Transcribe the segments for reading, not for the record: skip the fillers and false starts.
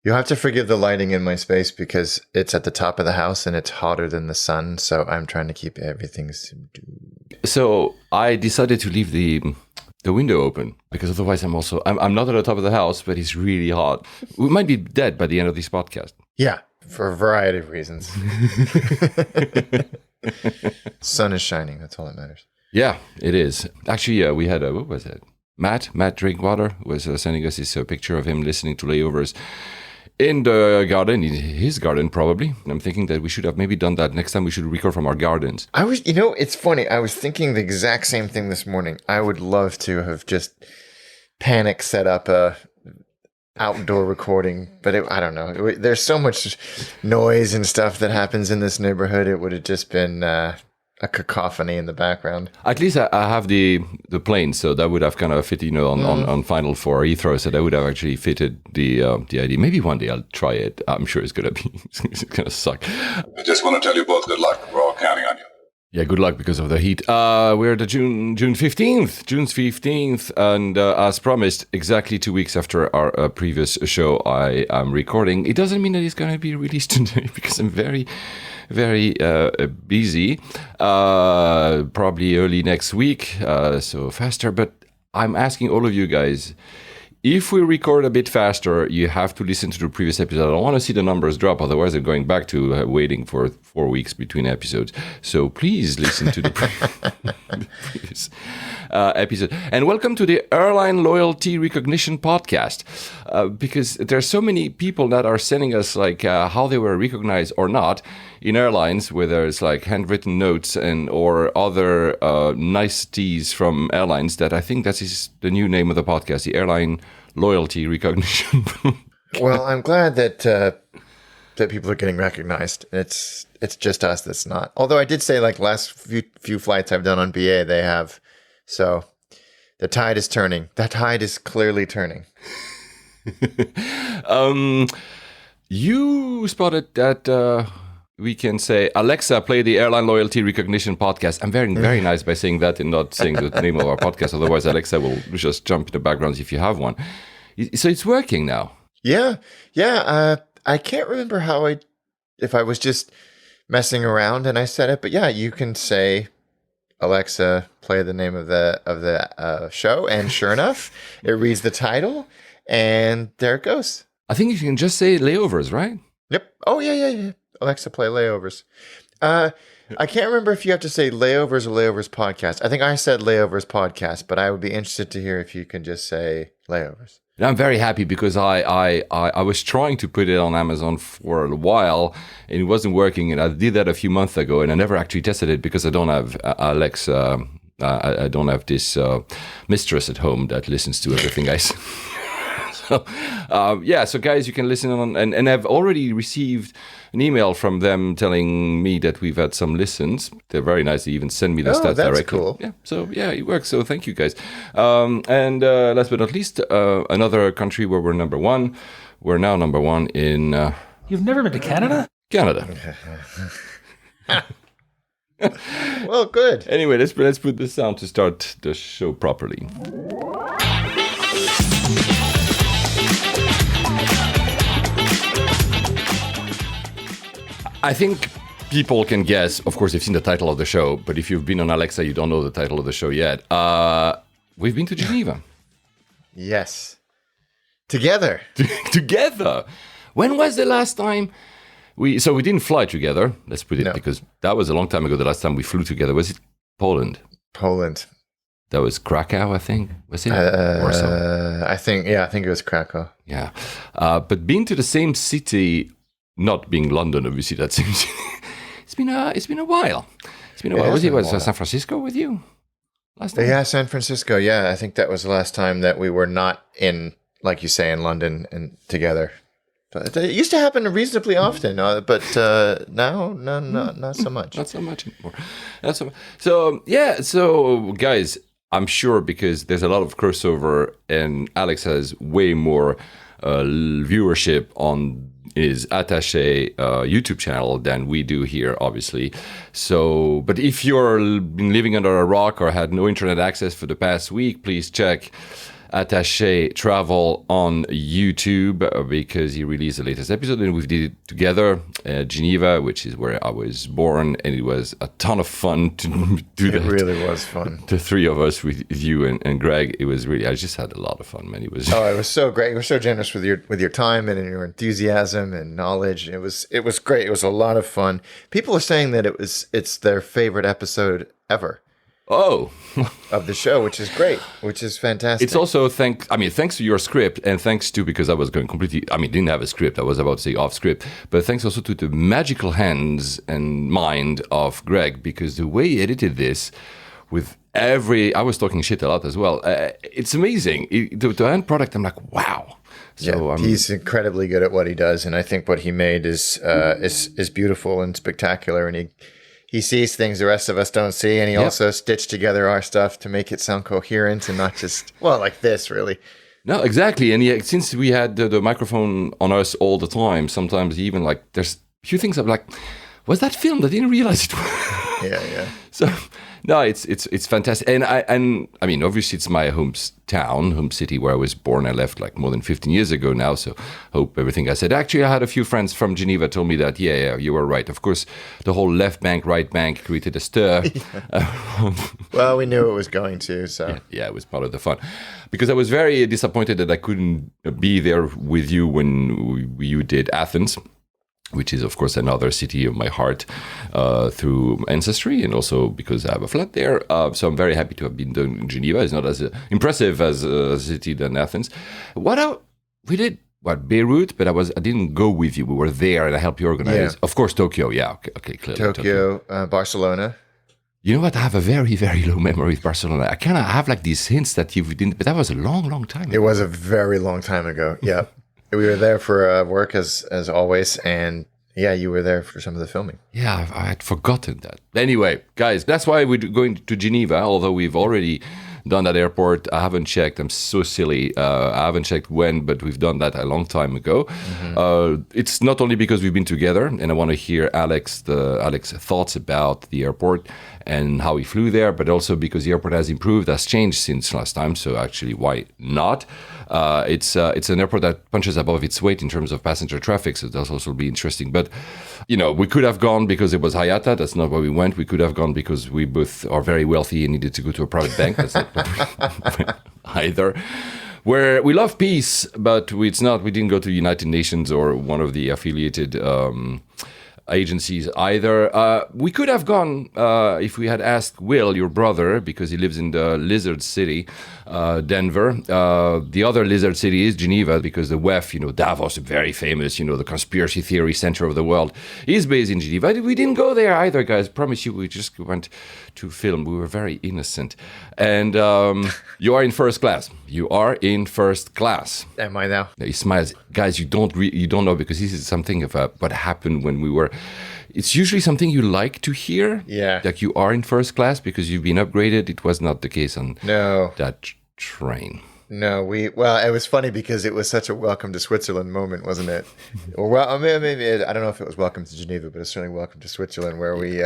You'll have to forgive the lighting in my space because it's at the top of the house and it's hotter than the sun. So I'm trying to keep everything subdued. So I decided to leave the window open because otherwise I'm not at the top of the house, but it's really hot. We might be dead by the end of this podcast. Yeah, for a variety of reasons. Sun is shining. That's all that matters. Yeah, it is. Actually, we had what was it? Matt Drinkwater was sending us this picture of him listening to Layovers in the garden, in his garden probably. I'm thinking that we should have maybe done that next time. We should record from our gardens. It's funny. I was thinking the exact same thing this morning. I would love to have just panic set up a outdoor recording, but I don't know. There's so much noise and stuff that happens in this neighborhood. It would have just been a cacophony in the background. At least I have the plane, so that would have kind of fit, on Final for Heathrow. So that would have actually fitted the idea. Maybe one day I'll try it. I'm sure it's gonna suck. I just want to tell you both good luck. We're all counting on you. Yeah, good luck because of the heat. We're the June 15th, and as promised, exactly 2 weeks after our previous show, I am recording. It doesn't mean that it's going to be released today because I'm very, very busy. Probably early next week, so faster. But I'm asking all of you guys, if we record a bit faster, you have to listen to the previous episode. I don't want to see the numbers drop, otherwise I'm going back to waiting for 4 weeks between episodes. So please listen to the previous episode. And welcome to the Airline Loyalty Recognition Podcast, because there's so many people that are sending us how they were recognized or not in airlines, whether it's like handwritten notes or other niceties from airlines, that I think that is the new name of the podcast, the Airline Loyalty Recognition. Well, I'm glad that people are getting recognized. It's just us that's not. Although I did say last few flights I've done on BA, they have. So the tide is turning. That tide is clearly turning. You spotted that we can say, Alexa, play the Airline Loyalty Recognition Podcast. I'm very, very nice by saying that and not saying the name of our podcast. Otherwise, Alexa will just jump in the background if you have one. So it's working now. Yeah. I can't remember if I was just messing around and I said it, but yeah, you can say, Alexa, play the name of the show, and sure enough, it reads the title, and there it goes. I think you can just say Layovers, right? Yep. Oh yeah. Alexa, play Layovers. I can't remember if you have to say Layovers or Layovers Podcast. I think I said Layovers Podcast, but I would be interested to hear if you can just say Layovers. And I'm very happy because I was trying to put it on Amazon for a while and it wasn't working, and I did that a few months ago and I never actually tested it because I don't have Alexa. I don't have this mistress at home that listens to everything I say. So guys, you can listen on, and I've already received an email from them telling me that we've had some listens. They're very nice. They even send me the stats directly. Cool. Yeah, so yeah, it works. So thank you guys. And last but not least, another country where we're number one. We're now number one in... You've never been to Canada? Canada. Well, good. Anyway, let's put this sound to start the show properly. I think people can guess. Of course, they've seen the title of the show, but if you've been on Alexa, you don't know the title of the show yet. We've been to Geneva. Yes. Together. Together. When was the last time we didn't fly together, let's put it, because that was a long time ago, the last time we flew together. Was it Poland? Poland. That was Krakow, I think. Was it? Warsaw? I think it was Krakow. Yeah. But being to the same city, not being London, obviously, that same city, it's been a while. It's been a while. Was San Francisco with you last time? Yeah, San Francisco. Yeah, I think that was the last time that we were not in, like you say, in London and together. But it used to happen reasonably often, but now, not so much. Not so much anymore. So guys, I'm sure because there's a lot of crossover and Alex has way more viewership on his Attaché YouTube channel than we do here, obviously. So, but if you're been living under a rock or had no internet access for the past week, please check Attaché Travel on YouTube because he released the latest episode and we did it together. Geneva, which is where I was born, and it was a ton of fun to do that. It really was fun. The three of us with you and Greg, it was really. I just had a lot of fun, man. It was. Oh, it was so great. You were so generous with your time and your enthusiasm and knowledge. It was great. It was a lot of fun. People are saying that it's their favorite episode ever. Oh, of the show, which is great, which is fantastic. It's also thanks to your script and thanks to, because I was going completely, didn't have a script. I was about to say off script, but thanks also to the magical hands and mind of Greg, because the way he edited this with I was talking shit a lot as well. It's amazing. The end product, I'm like, wow. So he's incredibly good at what he does. And I think what he made is beautiful and spectacular. And he sees things the rest of us don't see, and he also stitched together our stuff to make it sound coherent and not just, like this, really. No, exactly. And since we had the microphone on us all the time, sometimes even there's a few things I'm like, was that filmed? I didn't realize it was. Yeah. So, no, it's fantastic. And I mean, obviously it's my home city where I was born. I left more than 15 years ago now. So hope everything I said. Actually, I had a few friends from Geneva told me that, yeah, you were right. Of course, the whole left bank, right bank created a stir. Well, we knew it was going to, so. Yeah, it was part of the fun. Because I was very disappointed that I couldn't be there with you when you did Athens, which is, of course, another city of my heart through ancestry and also because I have a flat there. So I'm very happy to have been doing Geneva. It's not as impressive as a city than Athens. We did Beirut, but I didn't go with you. We were there and I helped you organize. Yeah. Of course, Tokyo. Yeah, okay, clearly. Tokyo. Barcelona. You know what? I have a very, very low memory with Barcelona. I kind of have these hints that you didn't, but that was a long, long time ago. It was a very long time ago. Yeah. We were there for work as always, and you were there for some of the filming. Yeah, I had forgotten that. Anyway, guys, that's why we're going to Geneva, although we've already done that airport. I haven't checked. I'm so silly. I haven't checked when, but we've done that a long time ago. Mm-hmm. It's not only because we've been together, and I want to hear Alex's thoughts about the airport and how he flew there, but also because the airport has improved, has changed since last time. So actually, why not? It's an airport that punches above its weight in terms of passenger traffic, so that's also be interesting. But we could have gone because it was Hayata. That's not why we went. We could have gone because we both are very wealthy and needed to go to a private bank. That's not either. Where we love peace, but it's not. We didn't go to the United Nations or one of the affiliated agencies either. We could have gone if we had asked Will, your brother, because he lives in the lizard city, Denver. The other lizard city is Geneva, because the WEF, Davos, very famous, the conspiracy theory center of the world, is based in Geneva. We didn't go there either, guys. Promise you, we just went to film. We were very innocent. And you are in first class. You are in first class. Am I now? He smiles. Guys, you don't know, because this is something of what happened when we were. It's usually something you like to hear. Yeah. That you are in first class because you've been upgraded. It was not the case on that train. No, it was funny because it was such a welcome to Switzerland moment, wasn't it? Or maybe I don't know if it was welcome to Geneva, but it's certainly welcome to Switzerland, where we.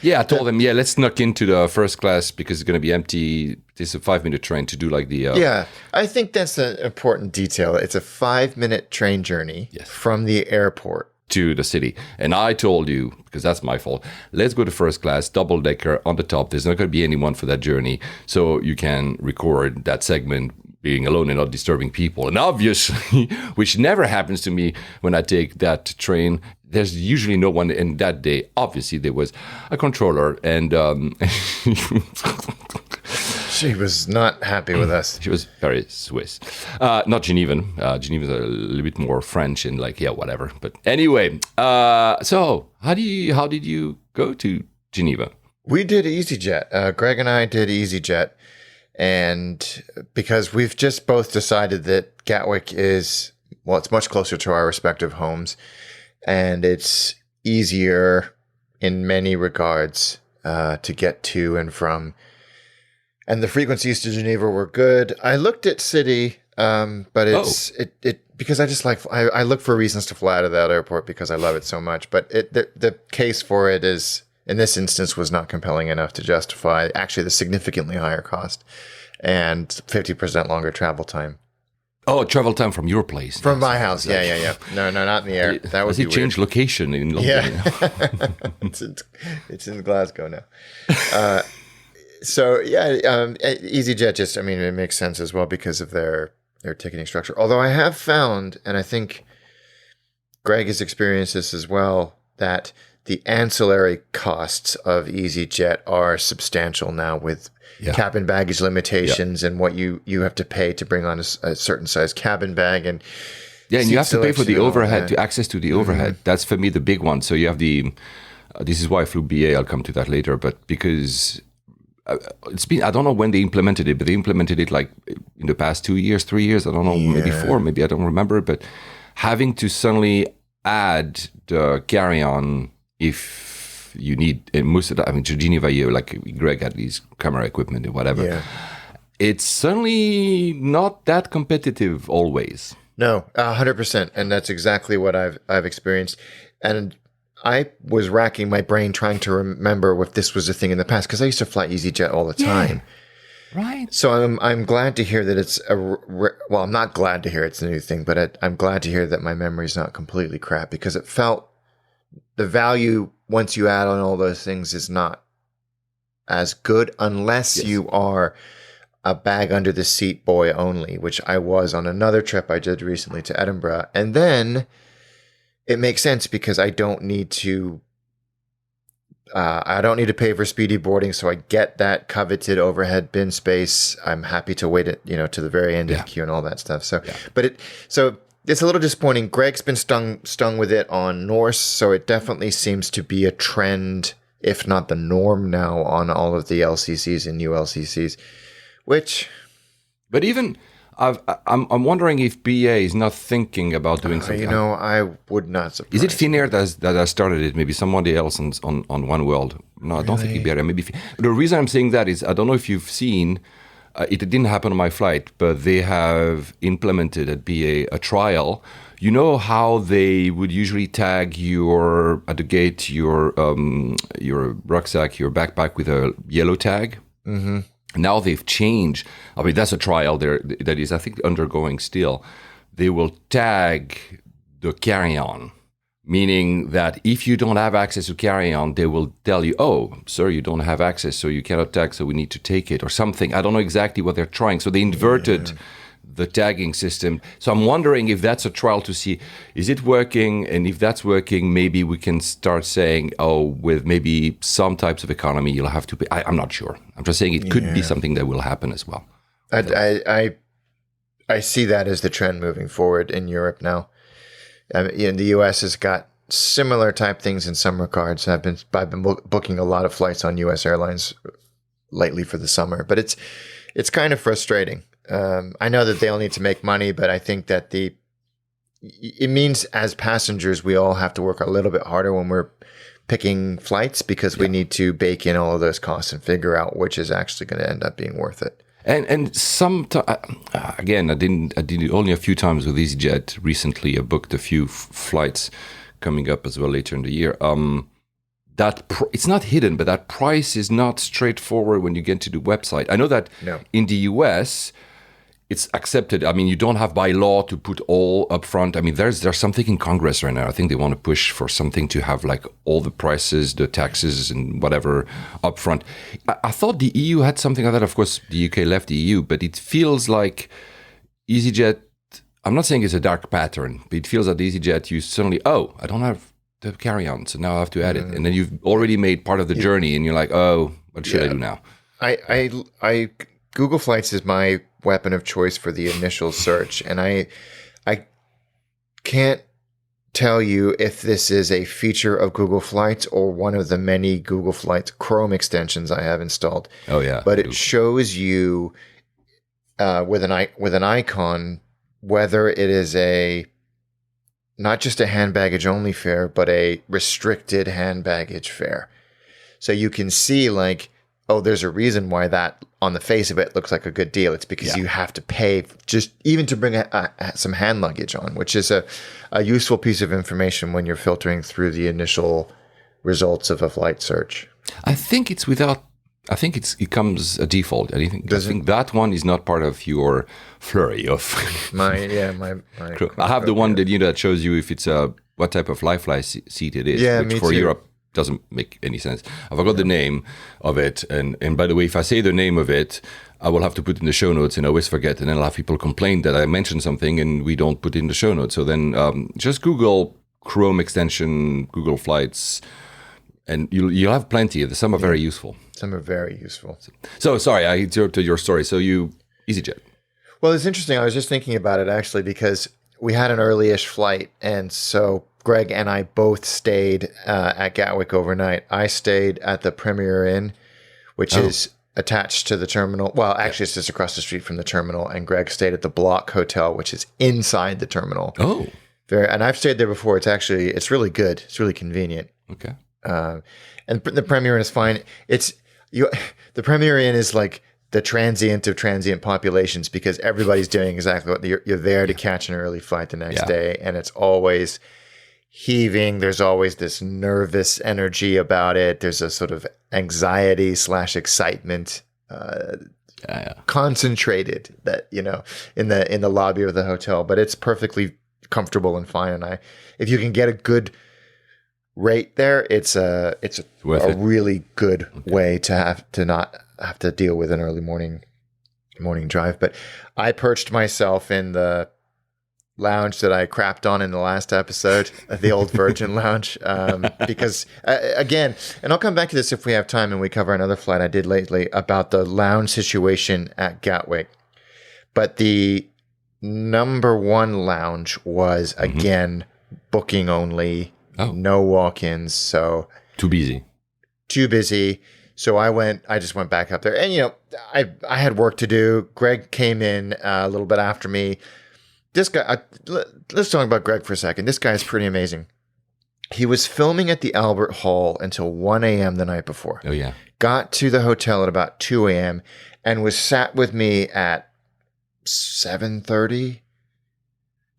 Yeah, I told them, let's snuck into the first class because it's going to be empty. It's a 5-minute train to do the. Yeah, I think that's an important detail. It's a 5-minute train journey from the airport to the city. And I told you, because that's my fault, let's go to first class, double decker on the top. There's not going to be anyone for that journey. So you can record that segment being alone and not disturbing people. And obviously, which never happens to me when I take that train, there's usually no one. And that day, obviously, there was a controller and she was not happy with us. She was very Swiss. Not Genevan. Geneva's a little bit more French and whatever. But anyway, so how did you go to Geneva? We did EasyJet. Greg and I did EasyJet. And because we've just both decided that Gatwick it's much closer to our respective homes. And it's easier in many regards to get to and from. And the frequencies to Geneva were good. I looked at City, but it because I just I look for reasons to fly out of that airport because I love it so much. But the case for it is, in this instance, was not compelling enough to justify actually the significantly higher cost. and 50% longer travel time. Oh, travel time from your place. From my house. Yeah. No, not in the air. That would Does be he change weird. location in London? Yeah. It's in Glasgow now. So yeah, EasyJet just, I mean, it makes sense as well because of their ticketing structure. Although I have found, and I think Greg has experienced this as well, that the ancillary costs of EasyJet are substantial now with cabin baggage limitations and what you have to pay to bring on a certain size cabin bag and and you have to pay for the overhead, to access to the overhead. That's for me the big one. So you have the. This is why I flew BA. I'll come to that later, but because. It's been, I don't know when they implemented it, but they implemented it like in the past 2 years, 3 years. I don't know, maybe 4, maybe I don't remember. But having to suddenly add the carry-on if you need, and most of the, I mean, to Geneva, like Greg had these camera equipment and whatever. Yeah. It's suddenly not that competitive always. No, 100%. And that's exactly what I've experienced. And I was racking my brain trying to remember if this was a thing in the past because I used to fly EasyJet all the time. Right. So I'm glad to hear that it's well, I'm not glad to hear it's a new thing, but I'm glad to hear that my memory's not completely crap because it felt the value once you add on all those things is not as good unless you are a bag under the seat boy only, which I was on another trip I did recently to Edinburgh, and then. It makes sense because I don't need to pay for speedy boarding, so I get that coveted overhead bin space. I'm happy to wait to the very end of the queue and all that stuff. So, but it's a little disappointing. Greg's been stung with it on Norse, so it definitely seems to be a trend, if not the norm now, on all of the LCCs and ULCCs. But even. I'm wondering if BA is not thinking about doing something. I would not surprise. Is it Finnair that has started it? Maybe somebody else on One World. No, I don't think Iberia. Maybe the reason I'm saying that is I don't know if you've seen. It didn't happen on my flight, but they have implemented at BA a trial. You know how they would usually tag at the gate your rucksack, your backpack with a yellow tag. Mm-hmm. Now they've changed. I mean, that's a trial there that is, I think, undergoing still. They will tag the carry-on, meaning that if you don't have access to carry-on, they will tell you, oh, sir, you don't have access, so you cannot tag, so we need to take it or something. I don't know exactly what they're trying. So they inverted the tagging system. So I'm wondering if that's a trial to see, is it working? And if that's working, maybe we can start saying, oh, with maybe some types of economy, you'll have to pay. I'm not sure. I'm just saying it could be something that will happen as well. I see that as the trend moving forward in Europe now. The US has got similar type things in some regards. I've been booking a lot of flights on US airlines lately for the summer, but it's kind of frustrating. I know that they all need to make money, but I think that it means as passengers, we all have to work a little bit harder when we're picking flights because we need to bake in all of those costs and figure out which is actually going to end up being worth it. And again, I did it only a few times with EasyJet recently. I booked a few flights coming up as well later in the year. It's not hidden, but that price is not straightforward when you get to the website. I know that in the US, it's accepted. I mean, you don't have by law to put all up front. I mean, there's something in Congress right now. I think they want to push for something to have like all the prices, the taxes and whatever up front. I thought the EU had something like that. Of course, the UK left the EU, but it feels like EasyJet, I'm not saying it's a dark pattern, but it feels like EasyJet, you suddenly, I don't have the carry-on, so now I have to add it. And then you've already made part of the journey and you're like, what should I do now? I Google Flights is my weapon of choice for the initial search, and I can't tell you if this is a feature of Google Flights or one of the many Google Flights Chrome extensions I have installed. Oh yeah, but it shows you with an icon whether it is not just a hand baggage only fare, but a restricted hand baggage fare. So you can see like, there's a reason why that on the face of it looks like a good deal. It's because you have to pay just even to bring some hand luggage on, which is a useful piece of information when you're filtering through the initial results of a flight search. I think it's without I think it comes a default. I think that one is not part of your flurry of. my I have the one that that shows you if it's what type of seat it is. Yeah, which me for too. Europe doesn't make any sense. I forgot the name of it, and by the way, if I say the name of it, I will have to put in the show notes, and I always forget, and then I'll have people complain that I mentioned something and we don't put it in the show notes. So then just Google Chrome extension, Google Flights, and you'll have plenty. Some are very useful. Some are very useful. So sorry, I interrupted your story. So EasyJet. Well, it's interesting. I was just thinking about it actually because we had an early-ish flight, and so Greg and I both stayed at Gatwick overnight. I stayed at the Premier Inn, which is attached to the terminal. Well, actually, it's just across the street from the terminal. And Greg stayed at the Block Hotel, which is inside the terminal. Oh, and I've stayed there before. It's really good. It's really convenient. okay. And the Premier Inn is fine. The Premier Inn is like the transient of transient populations because everybody's doing exactly what you're there to catch an early flight the next day, and it's always heaving. There's always this nervous energy about it. There's a sort of anxiety / excitement concentrated that in the lobby of the hotel, but it's perfectly comfortable and fine. And if you can get a good rate there, it's a really good way to not have to deal with an early morning drive. But I perched myself in the lounge that I crapped on in the last episode, the old Virgin lounge, because again, and I'll come back to this if we have time and we cover another flight I did lately about the lounge situation at Gatwick. But the number one lounge was again booking only. No walk-ins, so too busy. So I just went back up there, and I had work to do. Greg came in a little bit after me. This guy, let's talk about Greg for a second. This guy is pretty amazing. He was filming at the Albert Hall until 1 a.m. the night before. Oh yeah. Got to the hotel at about 2 a.m. and was sat with me at 7:30.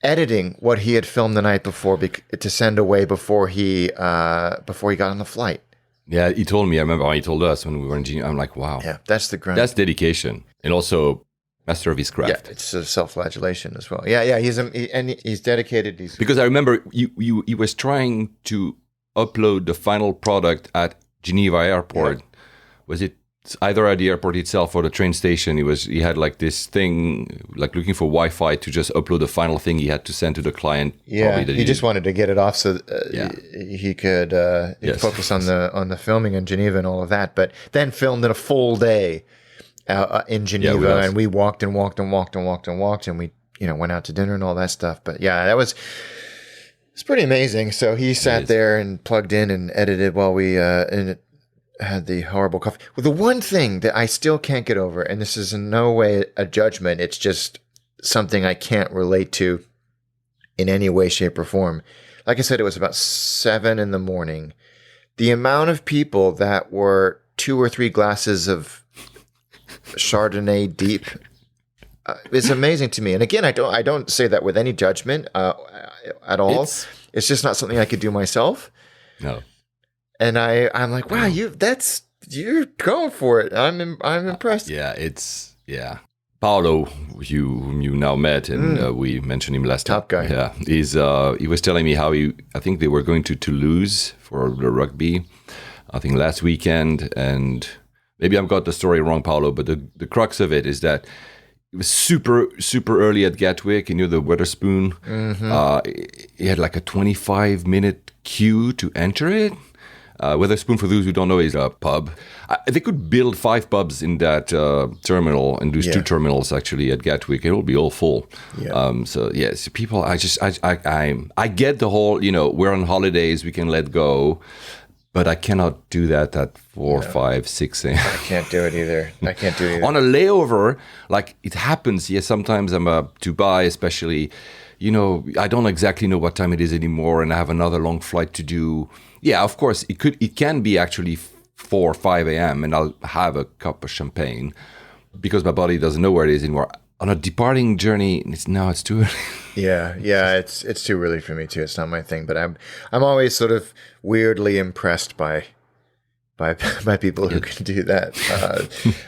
Editing what he had filmed the night before to send away before he got on the flight. Yeah, he told me. I remember he told us when we were in Geneva. I'm like, wow. Yeah, that's the grind. That's dedication, and also master of his craft. Yeah, it's a self-flagellation as well. Yeah, he's dedicated. Because I remember he was trying to upload the final product at Geneva Airport. Yeah. Was it either at the airport itself or the train station? He had like this thing, like looking for Wi-Fi to just upload the final thing he had to send to the client. Yeah, he just wanted to get it off so he could focus on the filming in Geneva and all of that. But then filmed in a full day in Geneva, and we walked and we went out to dinner and all that stuff. But yeah, it's pretty amazing. So he sat there and plugged in and edited while we had the horrible coffee. Well, the one thing that I still can't get over, and this is in no way a judgment, it's just something I can't relate to in any way, shape, or form. Like I said, it was about 7 a.m. The amount of people that were 2 or 3 glasses of Chardonnay deep is amazing to me. And again, I don't say that with any judgment at all. It's just not something I could do myself. No. And I'm like, wow, you're going for it. I'm impressed. Paolo, whom you now met, and we mentioned him last time. Top guy. Yeah, he was telling me how I think they were going to Toulouse for the rugby, I think last weekend, and maybe I've got the story wrong, Paolo, but the crux of it is that it was super, super early at Gatwick, the Wetherspoon. He had like a 25-minute queue to enter it. Wetherspoon, for those who don't know, is a pub. They could build 5 pubs in that terminal, and there's 2 terminals actually at Gatwick. It will be all full. Yeah. So people. I get the whole. We're on holidays, we can let go, but I cannot do that at 4, 5, 6 a.m. I can't do it either. On a layover, like it happens. Yes, sometimes I'm Dubai, especially. I don't exactly know what time it is anymore, and I have another long flight to do. Yeah, of course, it can be actually 4 or 5 a.m. and I'll have a cup of champagne because my body doesn't know where it is anymore. On a departing journey, it's too early. Yeah, it's too early for me too. It's not my thing, but I'm always sort of weirdly impressed by by by people who can do that.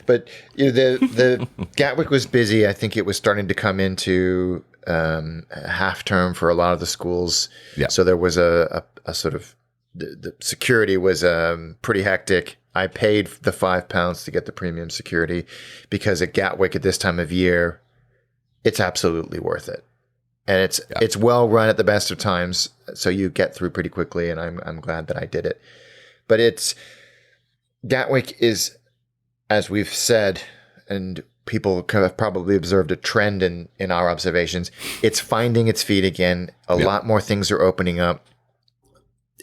But the Gatwick was busy. I think it was starting to come into half term for a lot of the schools. Yeah. So there was a sort of the security was pretty hectic. I paid the £5 to get the premium security because at Gatwick at this time of year, it's absolutely worth it. And it's well run at the best of times, so you get through pretty quickly, and I'm glad that I did it. But Gatwick is, as we've said, and people have probably observed a trend in our observations, it's finding its feet again. A lot more things are opening up.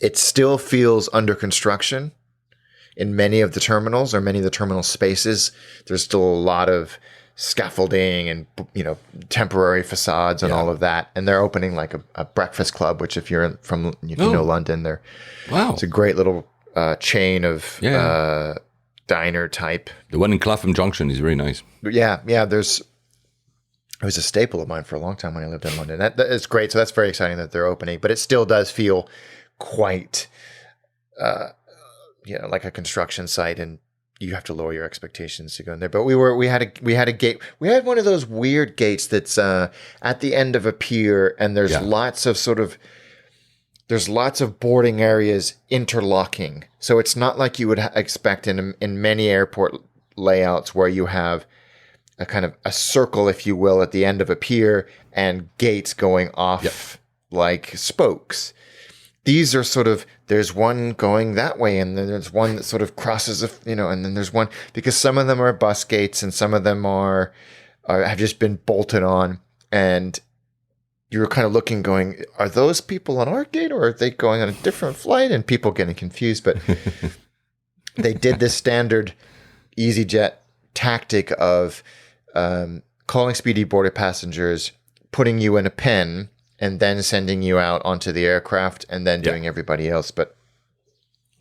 It still feels under construction in many of the terminals or many of the terminal spaces. There's still a lot of scaffolding and temporary facades and all of that, and they're opening like a breakfast club, which if you're if you know London, it's a great little chain of diner type. The one in Clapham Junction is very nice. Yeah, it was a staple of mine for a long time when I lived in London. That is great. So that's very exciting that they're opening, but it still does feel quite like a construction site, and you have to lower your expectations to go in there. But we had a gate. We had one of those weird gates that's at the end of a pier, and there's lots of boarding areas interlocking. So it's not like you would expect in many airport layouts where you have a kind of a circle, if you will, at the end of a pier and gates going off like spokes. These are sort of, there's one going that way, and then there's one that sort of crosses, and then there's one, because some of them are bus gates and some of them have just been bolted on, and you're kind of looking going, are those people on our gate or are they going on a different flight? And people getting confused, but they did this standard EasyJet tactic of calling speedy border passengers, putting you in a pen, and then sending you out onto the aircraft, and then doing everybody else. But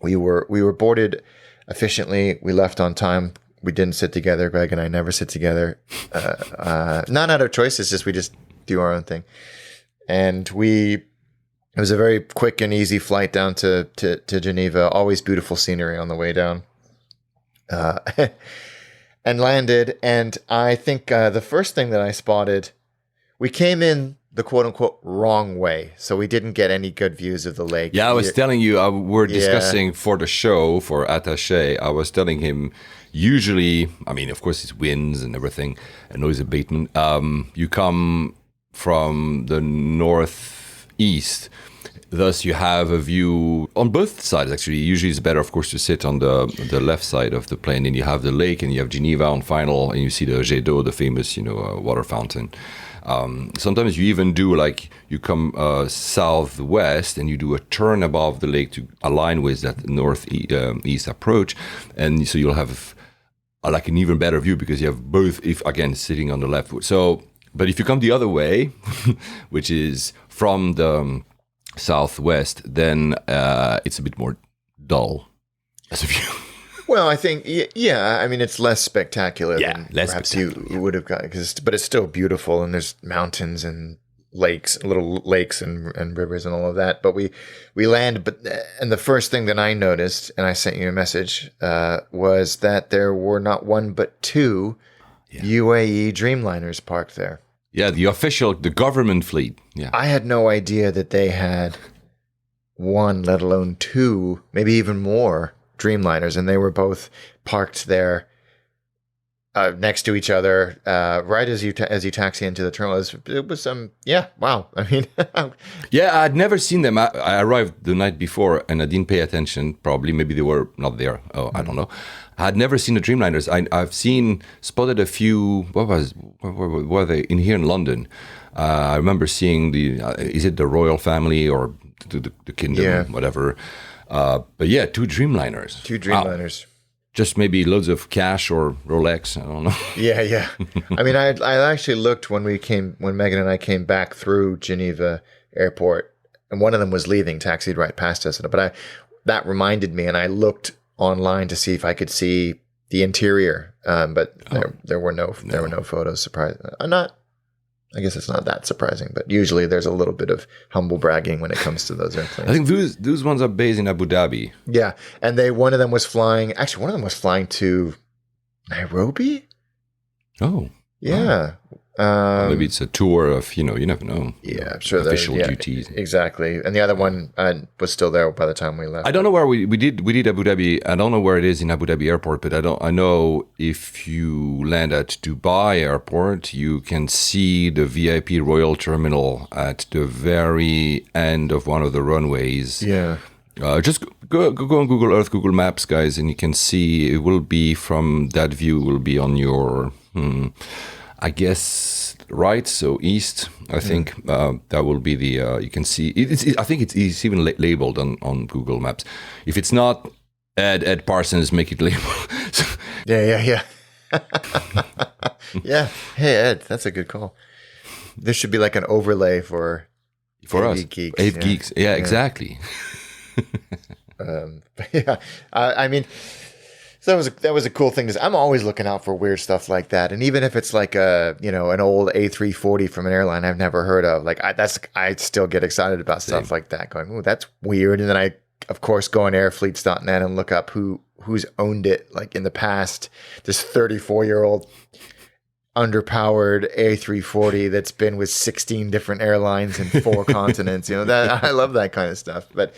we were boarded efficiently. We left on time. We didn't sit together. Greg and I never sit together. Not out of choice. It's just we just do our own thing. And it was a very quick and easy flight down to Geneva. Always beautiful scenery on the way down. And landed. And I think the first thing that I spotted, we came in the quote-unquote wrong way, so we didn't get any good views of the lake. Yeah, I was telling you, we're discussing for the show, for Attaché, I was telling him, usually, I mean, of course, it's winds and everything, and noise abatement. You come from the northeast, thus you have a view on both sides, actually. Usually it's better, of course, to sit on the left side of the plane, and you have the lake, and you have Geneva on final, and you see the Jet d'eau, the famous, water fountain. Sometimes you even do you come southwest and you do a turn above the lake to align with that northeast approach, and so you'll have an even better view because you have both, if again sitting on the left. So, but if you come the other way, which is from the southwest, then it's a bit more dull as a view. Well, I think, I mean, it's less spectacular than perhaps you would have got, but it's still beautiful, and there's mountains and lakes, little lakes and rivers and all of that. But we land, and the first thing that I noticed, and I sent you a message, was that there were not one but two UAE Dreamliners parked there. Yeah, the government fleet. Yeah, I had no idea that they had one, let alone two, maybe even more Dreamliners, and they were both parked there next to each other, right as you taxi into the terminal. It was wow. I mean, I'd never seen them. I arrived the night before and I didn't pay attention. Probably, maybe they were not there. I don't know. I had never seen the Dreamliners. I've spotted a few. What were they in here in London? I remember seeing is it the royal family or the kingdom, whatever. But yeah, two Dreamliners. Two Dreamliners. Just maybe loads of cash or Rolex. I don't know. Yeah. I mean, I actually looked when Megan and I came back through Geneva Airport, and one of them was leaving, taxied right past us. But that reminded me, and I looked online to see if I could see the interior. But there were no photos. Surprise! I guess it's not that surprising, but usually there's a little bit of humble bragging when it comes to those airplanes. I think those ones are based in Abu Dhabi. Yeah, and one of them was flying. Actually, one of them was flying to Nairobi. Oh, Yeah. maybe it's a tour of you never know. Yeah, I'm sure official duties. Exactly, and the other one was still there by the time we left. I don't know where we did Abu Dhabi. I don't know where it is in Abu Dhabi airport, but I know if you land at Dubai airport, you can see the VIP Royal Terminal at the very end of one of the runways. Yeah. Just go on Google Earth, Google Maps, guys, and you can see it will be from that view. Will be on your, I guess, right, so east. I think that will be the. You can see. I think it's even labeled on Google Maps. If it's not, Ed Parsons make it label. Yeah. Yeah. Hey Ed, that's a good call. This should be like an overlay for us, geeks. AV geeks. Yeah, exactly. Yeah, I mean, so that was a cool thing. I'm always looking out for weird stuff like that, and even if it's like an old A340 from an airline I've never heard of, like I still get excited about stuff like that. Going, oh, that's weird, and then I of course go on airfleets.net and look up who's owned it. Like in the past, this 34-year-old underpowered A340 that's been with 16 different airlines in 4 continents. That I love that kind of stuff. But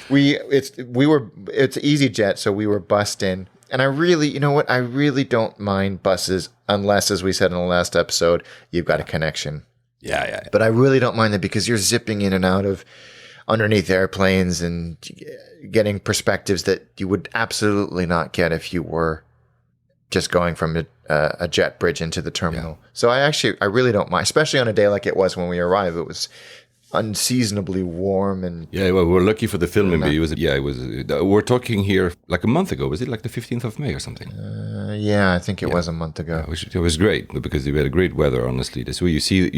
it's EasyJet, so we were bussed in. And I really don't mind buses unless, as we said in the last episode, you've got a connection. Yeah. But I really don't mind that because you're zipping in and out of underneath airplanes and getting perspectives that you would absolutely not get if you were just going from a jet bridge into the terminal. Yeah. So I really don't mind, especially on a day like it was when we arrived. It was unseasonably warm and well, we're lucky for the filming. It was we're talking here like a month ago. Was it like the 15th of May or something? Yeah, I think it was a month ago. Yeah, it was great because we had great weather. Honestly, that's why you see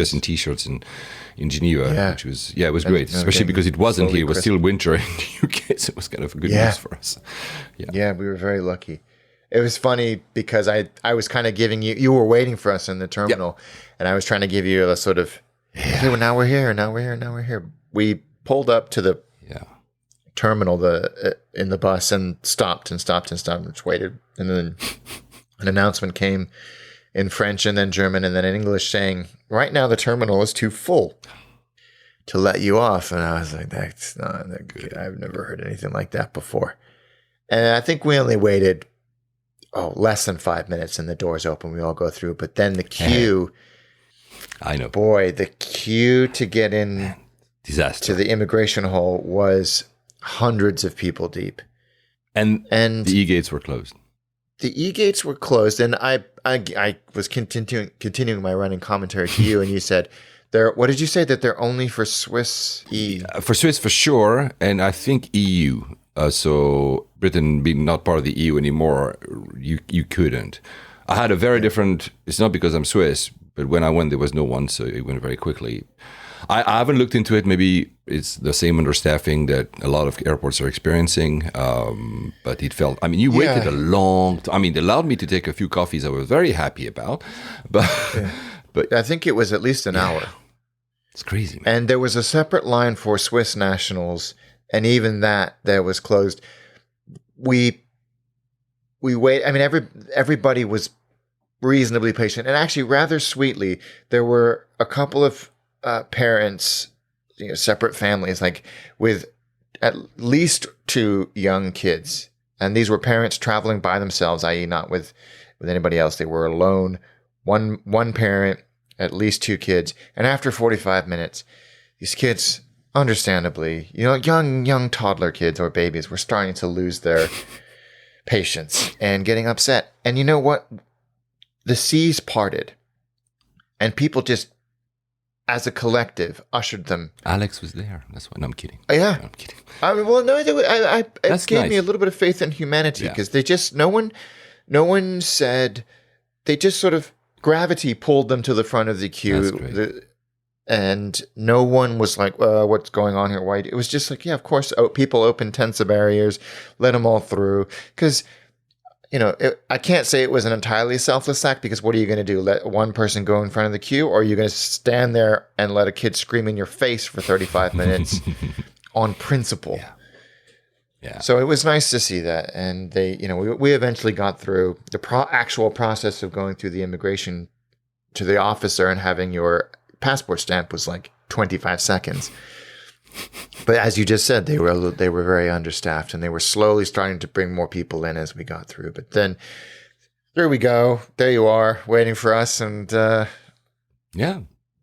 us in t-shirts in Geneva, which was it was great, especially because it wasn't here. It was still winter in the UK, so it was kind of a good news for us. Yeah, we were very lucky. It was funny because I was kind of giving you were waiting for us in the terminal, and I was trying to give you a sort of, okay, well, now we're here. We pulled up to the terminal in the bus and stopped and just waited, and then an announcement came in French and then German and then in English saying, right now the terminal is too full to let you off. And I was like, that's not good. I've never heard anything like that before. And I think we only waited less than 5 minutes and the doors open. We all go through. But then the queue, I know. Boy, the queue to get in disaster to the immigration hall was hundreds of people deep. And the e-gates were closed. The e-gates were closed. And I was continuing my running commentary to you, and you said, what did you say? That they're only for Swiss For Swiss, for sure. And I think EU. So Britain being not part of the EU anymore, you couldn't. I had a very different. It's not because I'm Swiss, but when I went, there was no one, so it went very quickly. I haven't looked into it. Maybe it's the same understaffing that a lot of airports are experiencing. But it felt. I mean, you waited a long time. I mean, they allowed me to take a few coffees. I was very happy about, but but I think it was at least an hour. It's crazy, man. And there was a separate line for Swiss nationals. And even that was closed. We wait. I mean, everybody was reasonably patient, and actually rather sweetly. There were a couple of parents, separate families, like with at least 2 young kids, and these were parents traveling by themselves, i.e., not with anybody else. They were alone. One parent, at least 2 kids, and after 45 minutes, these kids, understandably, young toddler kids or babies were starting to lose their patience and getting upset. And you know what? The seas parted, and people just, as a collective, ushered them. Alex was there. That's why. No, I'm kidding. Yeah, no, I'm kidding. I mean, well, no, it gave me a little bit of faith in humanity because they just no one said. They just sort of gravity pulled them to the front of the queue. That's great. And no one was like, what's going on here? Why? It was just like, yeah, of course, people open tents of barriers, let them all through. Because, I can't say it was an entirely selfless act, because what are you going to do? Let one person go in front of the queue, or are you going to stand there and let a kid scream in your face for 35 minutes on principle? Yeah. So it was nice to see that. And we eventually got through the actual process of going through the immigration to the officer and having your passport stamp was like 25 seconds. But as you just said, they were very understaffed, and they were slowly starting to bring more people in as we got through. But then there we go. There you are, waiting for us, and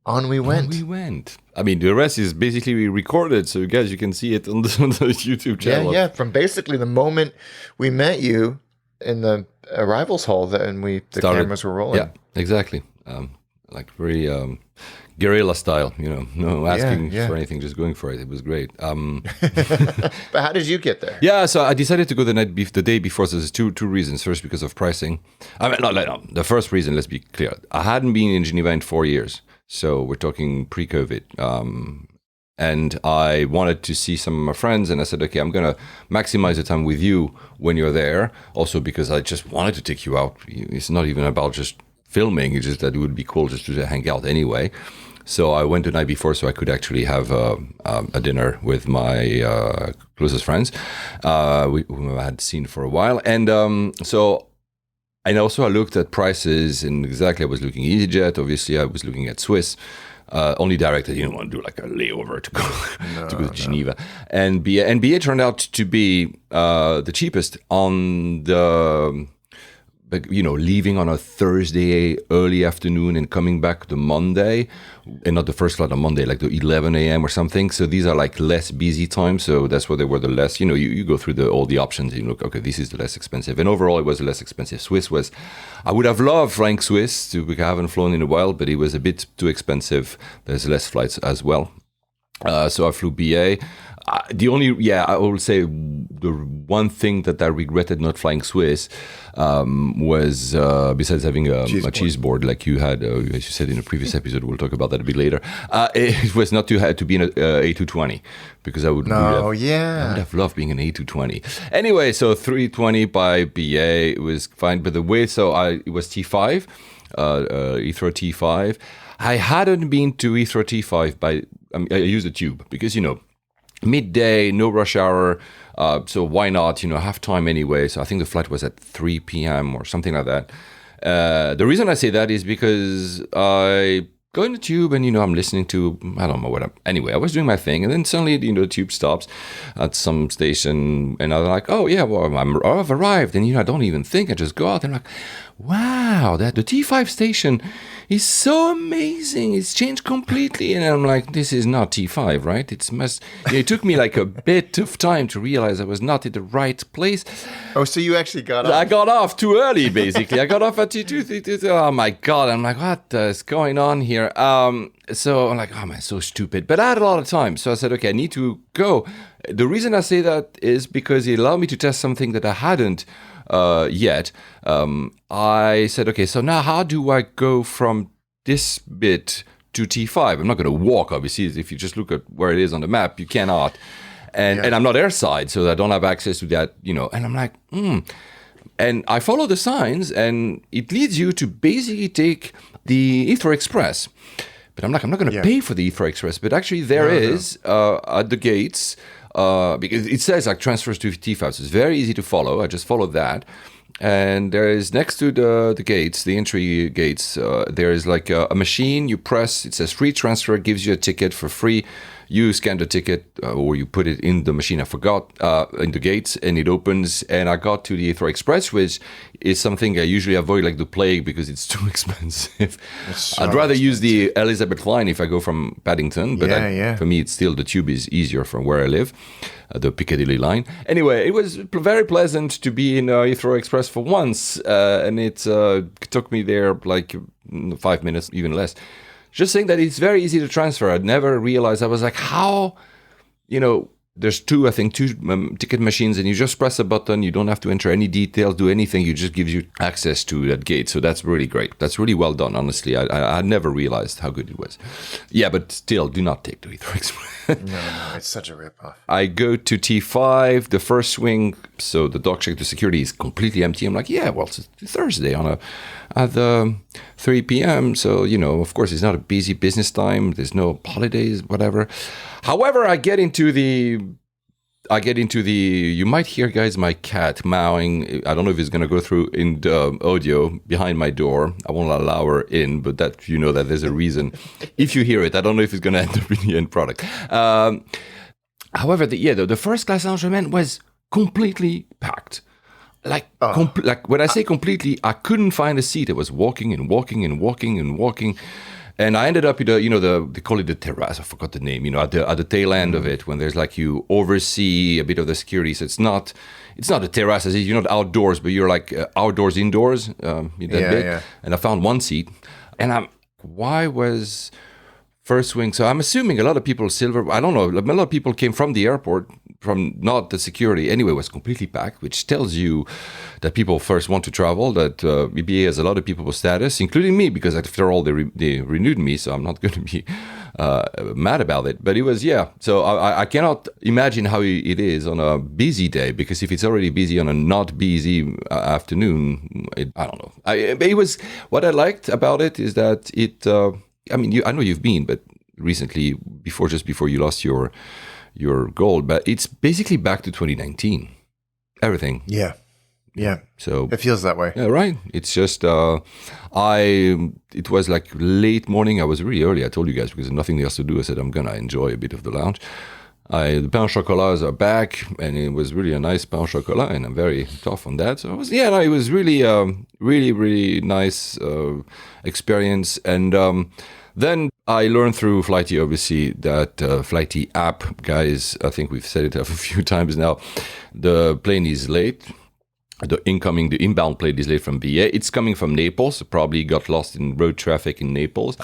on we went. I mean, the rest is basically recorded, so you can see it on the YouTube channel. Yeah. From basically the moment we met you in the arrivals hall, the cameras were rolling. Yeah, exactly. Like very guerrilla style, no asking for anything, just going for it. It was great. But how did you get there? Yeah, so I decided to go the day before. So there's two reasons. First, because of pricing. I mean, no. The first reason, let's be clear, I hadn't been in Geneva in 4 years. So we're talking pre-COVID. And I wanted to see some of my friends, and I said, okay, I'm going to maximize the time with you when you're there. Also because I just wanted to take you out. It's not even about just filming, it's just that it would be cool just to hang out anyway. So I went the night before so I could actually have a dinner with my closest friends, whom I had seen for a while. And and also I looked at prices, and exactly I was looking at EasyJet, obviously I was looking at Swiss, only direct. I didn't want to do like a layover to go to Geneva. And BA turned out to be the cheapest on the... But, leaving on a Thursday early afternoon and coming back the Monday, and not the first flight on Monday, like the 11 a.m. or something. So these are like less busy times. So that's why they were the less, you go through all the options and you look, okay, this is the less expensive. And overall, it was the less expensive. Swiss was, I would have loved flying Swiss, because I haven't flown in a while, but it was a bit too expensive. There's less flights as well. So I flew BA. I will say the one thing that I regretted not flying Swiss was, besides having a cheese board like you had, as you said in a previous episode, we'll talk about that a bit later, it was not to be in an A220, because I would have loved being an A220. Anyway, so 320 by BA, it was fine. But the way, it was T5, Heathrow T5. I hadn't been to Heathrow T5 I used a tube because, midday, no rush hour, so why not, have time anyway. So I think the flight was at 3 p.m. or something like that. The reason I say that is because I go in the tube and, I'm listening to, I don't know what anyway, I was doing my thing, and then suddenly, the tube stops at some station, and I'm like, oh yeah, well, I've arrived, and, I don't even think, I just go out, and I'm like, wow, the T5 station is so amazing. It's changed completely. And I'm like, this is not T5, right? It took me like a bit of time to realize I was not in the right place. Oh, so you actually got off? I got off too early, basically. I got off at T2. Oh my God. I'm like, what is going on here? So I'm like, oh man, so stupid. But I had a lot of time. So I said, okay, I need to go. The reason I say that is because it allowed me to test something that I hadn't yet. I said, okay, so now how do I go from this bit to T5? I'm not going to walk, obviously. If you just look at where it is on the map, you cannot. And I'm not airside, so I don't have access to that, And I'm like, And I follow the signs, and it leads you to basically take the Heathrow Express. But I'm not going to pay for the Heathrow Express. But actually there is at the gates, because it says like transfers to T5, so it's very easy to follow. I just followed that. And there is next to the gates, the entry gates, there is like a machine. You press, it says free transfer, gives you a ticket for free. You scan the ticket or you put it in the machine, I forgot, in the gates, and it opens. And I got to the Heathrow Express, which is something I usually avoid like the plague because it's too expensive. I'd rather use the Elizabeth line if I go from Paddington. But for me, it's still the tube is easier from where I live. The Piccadilly line. Anyway, it was very pleasant to be in Heathrow Express for once, and it took me there like 5 minutes, even less. Just saying that it's very easy to transfer. I'd never realized. I was like, how, there's two ticket machines, and you just press a button. You don't have to enter any details, do anything. You just gives you access to that gate. So that's really great. That's really well done, honestly. I never realized how good it was. Yeah, but still, do not take the Heathrow Express. No, it's such a ripoff. I go to T5, the first swing, so the dog check to security is completely empty. I'm like, yeah, well, it's Thursday at 3 p.m. So, of course, it's not a busy business time. There's no holidays, whatever. However, I get into the, you might hear, guys, my cat meowing. I don't know if it's going to go through in the audio behind my door. I won't allow her in, but that, that there's a reason. If you hear it, I don't know if it's going to end up in the end product. However, the first class lounge was completely packed. Like when I say completely, I couldn't find a seat. I was walking and walking and walking and walking. And I ended up, they call it the terrace. I forgot the name. At the tail end of it, when there's like you oversee a bit of the security. So it's not a terrace as you're not outdoors, but you're like outdoors, indoors. Yeah. And I found one seat, and why was first swing? So I'm assuming a lot of people I don't know. A lot of people came from the airport, from not the security. Anyway, it was completely packed, which tells you that people first want to travel, that BBA has a lot of people with status, including me, because after all, they renewed me, so I'm not going to be mad about it. But it was, so I cannot imagine how it is on a busy day, because if it's already busy on a not busy afternoon, I don't know. It was, what I liked about it is that it, I know you've been, but recently, just before you lost your gold, but it's basically back to 2019. Everything. Yeah. So it feels that way. Yeah, right. It's just it was like late morning. I was really early. I told you guys, because there's nothing else to do. I said I'm gonna enjoy a bit of the lounge. The pain au chocolats are back, and it was really a nice pain au chocolat, and I'm very tough on that. So it was really really, really nice experience. And then I learned through Flighty, obviously, that Flighty app, guys, I think we've said it a few times now, the plane is late. The inbound plane is late from BA. It's coming from Naples. It probably got lost in road traffic in Naples.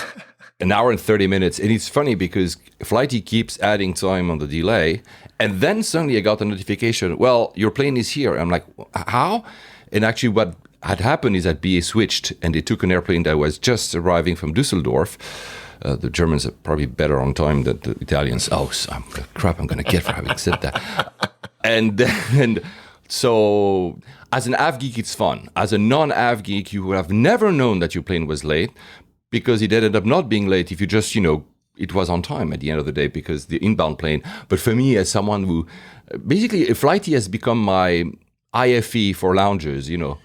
An hour and 30 minutes. And it's funny because Flighty keeps adding time on the delay. And then suddenly I got a notification, well, your plane is here. I'm like, how? And actually what had happened is that BA switched, and they took an airplane that was just arriving from Dusseldorf. The Germans are probably better on time than the Italians. Oh, crap, I'm going to get for having said that. And so as an AV geek, it's fun. As a non-AV geek, you would have never known that your plane was late, because it ended up not being late if you just, it was on time at the end of the day, because the inbound plane. But for me, as someone who, basically, Flighty has become my IFE for loungers, You know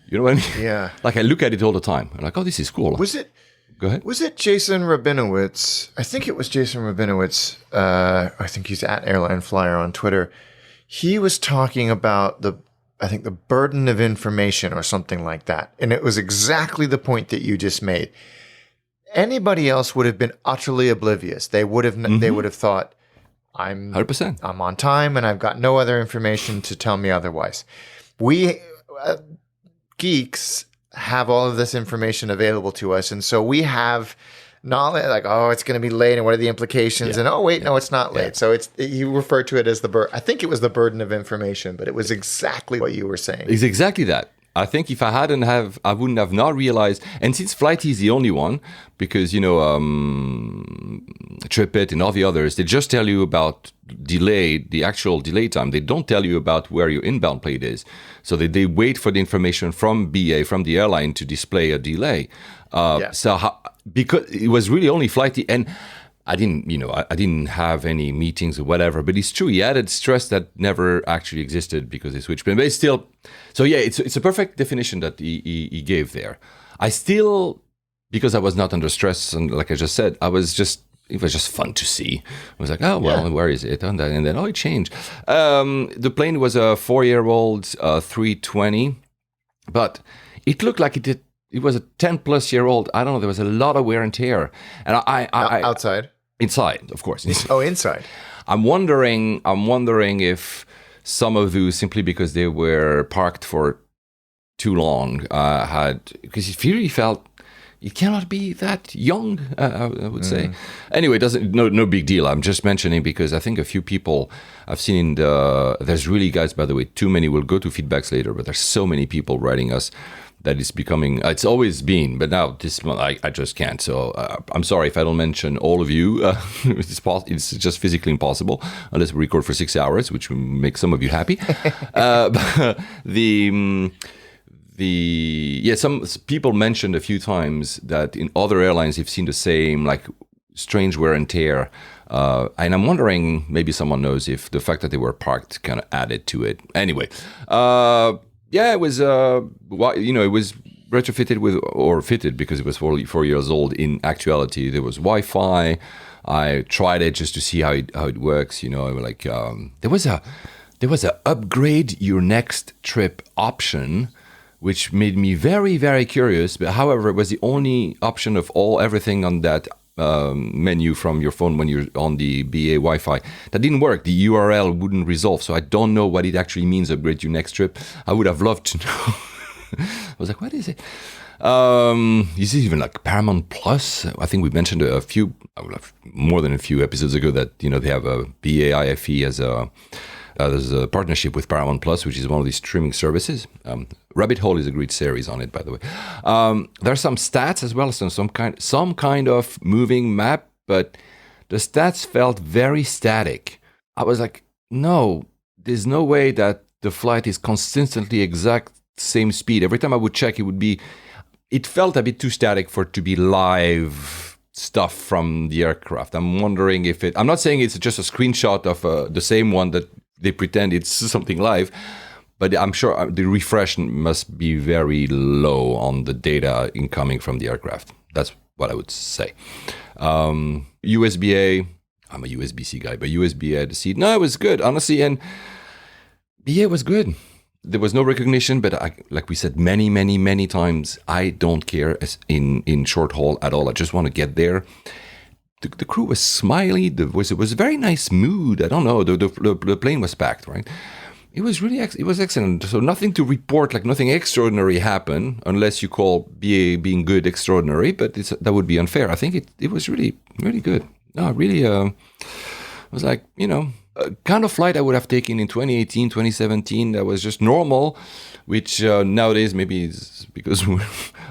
what I mean? Yeah. Like I look at it all the time. I'm like, oh, this is cool. Go ahead. Was it Jason Rabinowitz? I think it was Jason Rabinowitz. I think he's at Airline Flyer on Twitter. He was talking about the burden of information or something like that. And it was exactly the point that you just made. Anybody else would have been utterly oblivious. They would have thought, I'm 100%. I'm on time and I've got no other information to tell me otherwise. We geeks have all of this information available to us, and so we have knowledge, like, oh, it's going to be late, and what are the implications? And no, it's not late. So you referred to it as I think it was the burden of information, but it was exactly what you were saying. It's exactly that. I think if I I wouldn't have not realized. And since Flighty is the only one, because TripIt and all the others, they just tell you about the actual delay time. They don't tell you about where your inbound plane is. So they wait for the information from BA, from the airline, to display a delay. Because it was really only Flighty, and I didn't have any meetings or whatever, but it's true. He added stress that never actually existed because he switched. But it's still, so yeah, it's a perfect definition that he gave there. I still, because I was not under stress, and like I just said, it was just fun to see. I was like, oh, well, where is it? And then, it changed. The plane was a 4-year-old 320, but it looked like it was a 10-plus-year-old. I don't know. There was a lot of wear and tear. And I outside? Inside, of courcourse. Oh, inside. I'm wondering if some of those, simply because they were parked for too long, because it really felt it cannot be that young, I would say. Anyway, no big deal. I'm just mentioning because I think a few people I've seen there's really, guys, by the way, too many. We'll go to feedbacks later, but there's so many people writing us that it's becoming, it's always been, but now this month I just can't. So I'm sorry if I don't mention all of you. It's just physically impossible unless we record for 6 hours, which will make some of you happy. Some people mentioned a few times that in other airlines you've seen the same like strange wear and tear, and I'm wondering, maybe someone knows if the fact that they were parked kind of added to it. Anyway, it was it was retrofitted with, or fitted because it was 4 years old. In actuality, there was Wi-Fi. I tried it just to see how it works. Like there was a upgrade your next trip option, which made me very, very curious. But however, it was the only option of everything on that menu from your phone when you're on the BA Wi-Fi. That didn't work. The URL wouldn't resolve. So I don't know what it actually means, upgrade your next trip. I would have loved to know. I was like, what is it? Is it even like Paramount Plus? I think we mentioned more than a few episodes ago that, they have a BA IFE as there's a partnership with Paramount Plus, which is one of these streaming services. Rabbit Hole is a great series on it, by the way. There's some stats as well, some kind of moving map, but the stats felt very static. I was like, no, there's no way that the flight is consistently exact same speed. Every time I would check, it felt a bit too static for it to be live stuff from the aircraft. I'm wondering I'm not saying it's just a screenshot of the same one that they pretend it's something live, but I'm sure the refresh must be very low on the data incoming from the aircraft. That's what I would say. USB-A, I'm a USB-C guy, but USB-A, the seat, no, it was good, honestly, and BA was good. There was no recognition, but like we said many, many, many times, I don't care in short haul at all. I just want to get there. The crew was smiley. It was a very nice mood. I don't know. The plane was packed, right? It was really it was excellent. So nothing to report, like nothing extraordinary happened, unless you call BA being good extraordinary. But that would be unfair. I think it was really, really good. No, really. It was like, a kind of flight I would have taken in 2018, 2017. That was just normal, which nowadays maybe is because we're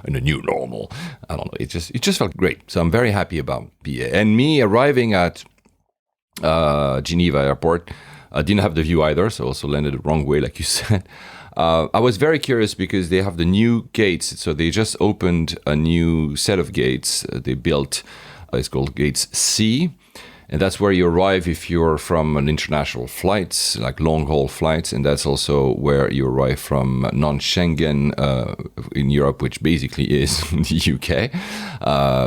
in a new normal. I don't know. It just felt great. So I'm very happy about BA. And me arriving at Geneva Airport, I didn't have the view either, so also landed the wrong way, like you said. I was very curious because they have the new gates. So they just opened a new set of gates. They built, it's called Gates C. And that's where you arrive if you're from an international flights, like long-haul flights. And that's also where you arrive from non-Schengen in Europe, which basically is the UK,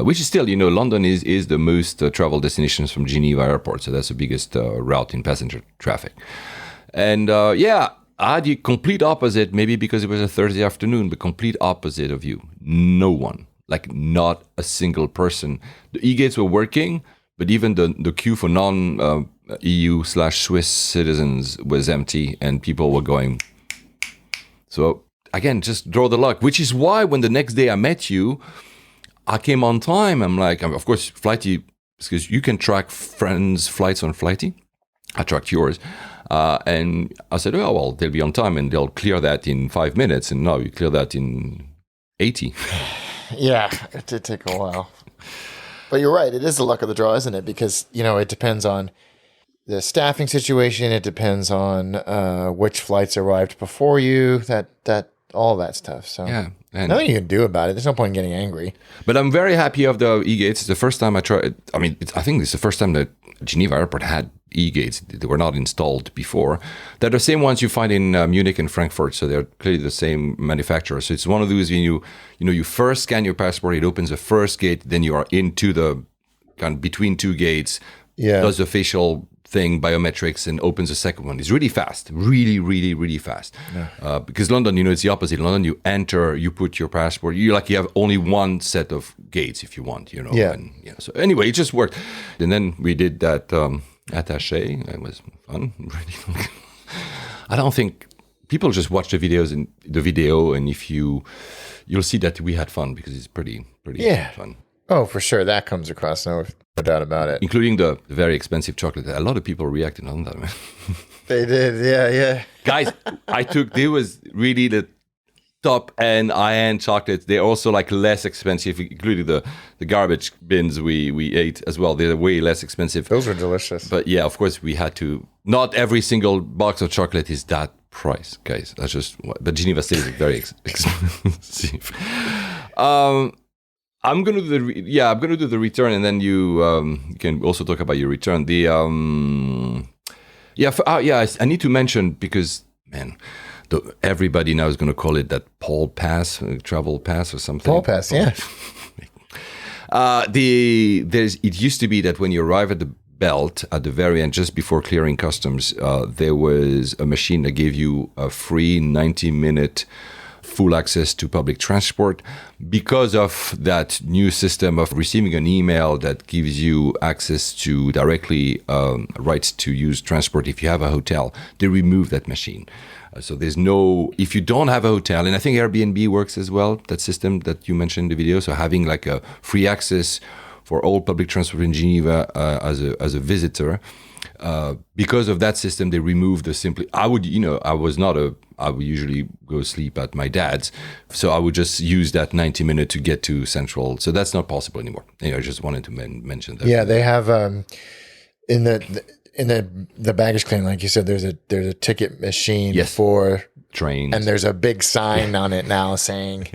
which is still, London is the most travel destinations from Geneva Airport. So that's the biggest route in passenger traffic. And I had the complete opposite, maybe because it was a Thursday afternoon, but complete opposite of you. No one, like not a single person. The e-gates were working. But even the queue for non-EU/Swiss citizens was empty and people were going. So again, just draw the luck, which is why when the next day I met you, I came on time. I'm like, of course, Flighty, because you can track friends' flights on Flighty. I tracked yours. And I said, oh, well, they'll be on time and they'll clear that in 5 minutes. And no, you clear that in 80. Yeah, it did take a while. But you're right. It is the luck of the draw, isn't it? Because, it depends on the staffing situation. It depends on which flights arrived before you, that all that stuff. So yeah, and nothing you can do about it. There's no point in getting angry. But I'm very happy of the e-gates. It's the first time I tried. I mean, I think it's the first time that Geneva Airport had e-gates. They were not installed before. They're the same ones you find in Munich and Frankfurt. So they're clearly the same manufacturer. So it's one of those when you first scan your passport, it opens the first gate, then you are into the kind of between two gates. Yeah. Does the facial thing, biometrics, and opens the second one. It's really fast, really, really, really fast. Yeah. Because London, it's the opposite. In London, you enter, you put your passport. You have only one set of gates if you want. Yeah. And, so anyway, it just worked. And then we did that Attaché. It was fun. Really. I don't think people just watch the video, and if you'll see that we had fun because it's pretty fun. Oh, for sure. That comes across. No doubt about it. Including the very expensive chocolate. A lot of people reacted on that, man. They did. Yeah. Guys, they was really the top end, high-end chocolates. They're also like less expensive, including the garbage bins we ate as well. They're way less expensive. Those were delicious. But yeah, of course, we had to. Not every single box of chocolate is that price, guys. That's just. But Geneva State is very expensive. I'm gonna do the return, and then you can also talk about your return. I need to mention because man. Everybody now is going to call it that Paul Pass, travel pass or something. Paul Pass, yeah. It used to be that when you arrive at the belt at the very end, just before clearing customs, there was a machine that gave you a free 90-minute full access to public transport. Because of that new system of receiving an email that gives you access to directly rights to use transport if you have a hotel, they removed that machine. So there's no, if you don't have a hotel, and I think Airbnb works as well, that system that you mentioned in the video. So having like a free access for all public transport in Geneva as a visitor. Because of that system, they removed the simply, I would usually go sleep at my dad's. So I would just use that 90-minute to get to Central. So that's not possible anymore. Anyway, I just wanted to mention that. Yeah, they have, in the baggage claim, like you said, there's a ticket machine for trains, and there's a big sign on it now saying,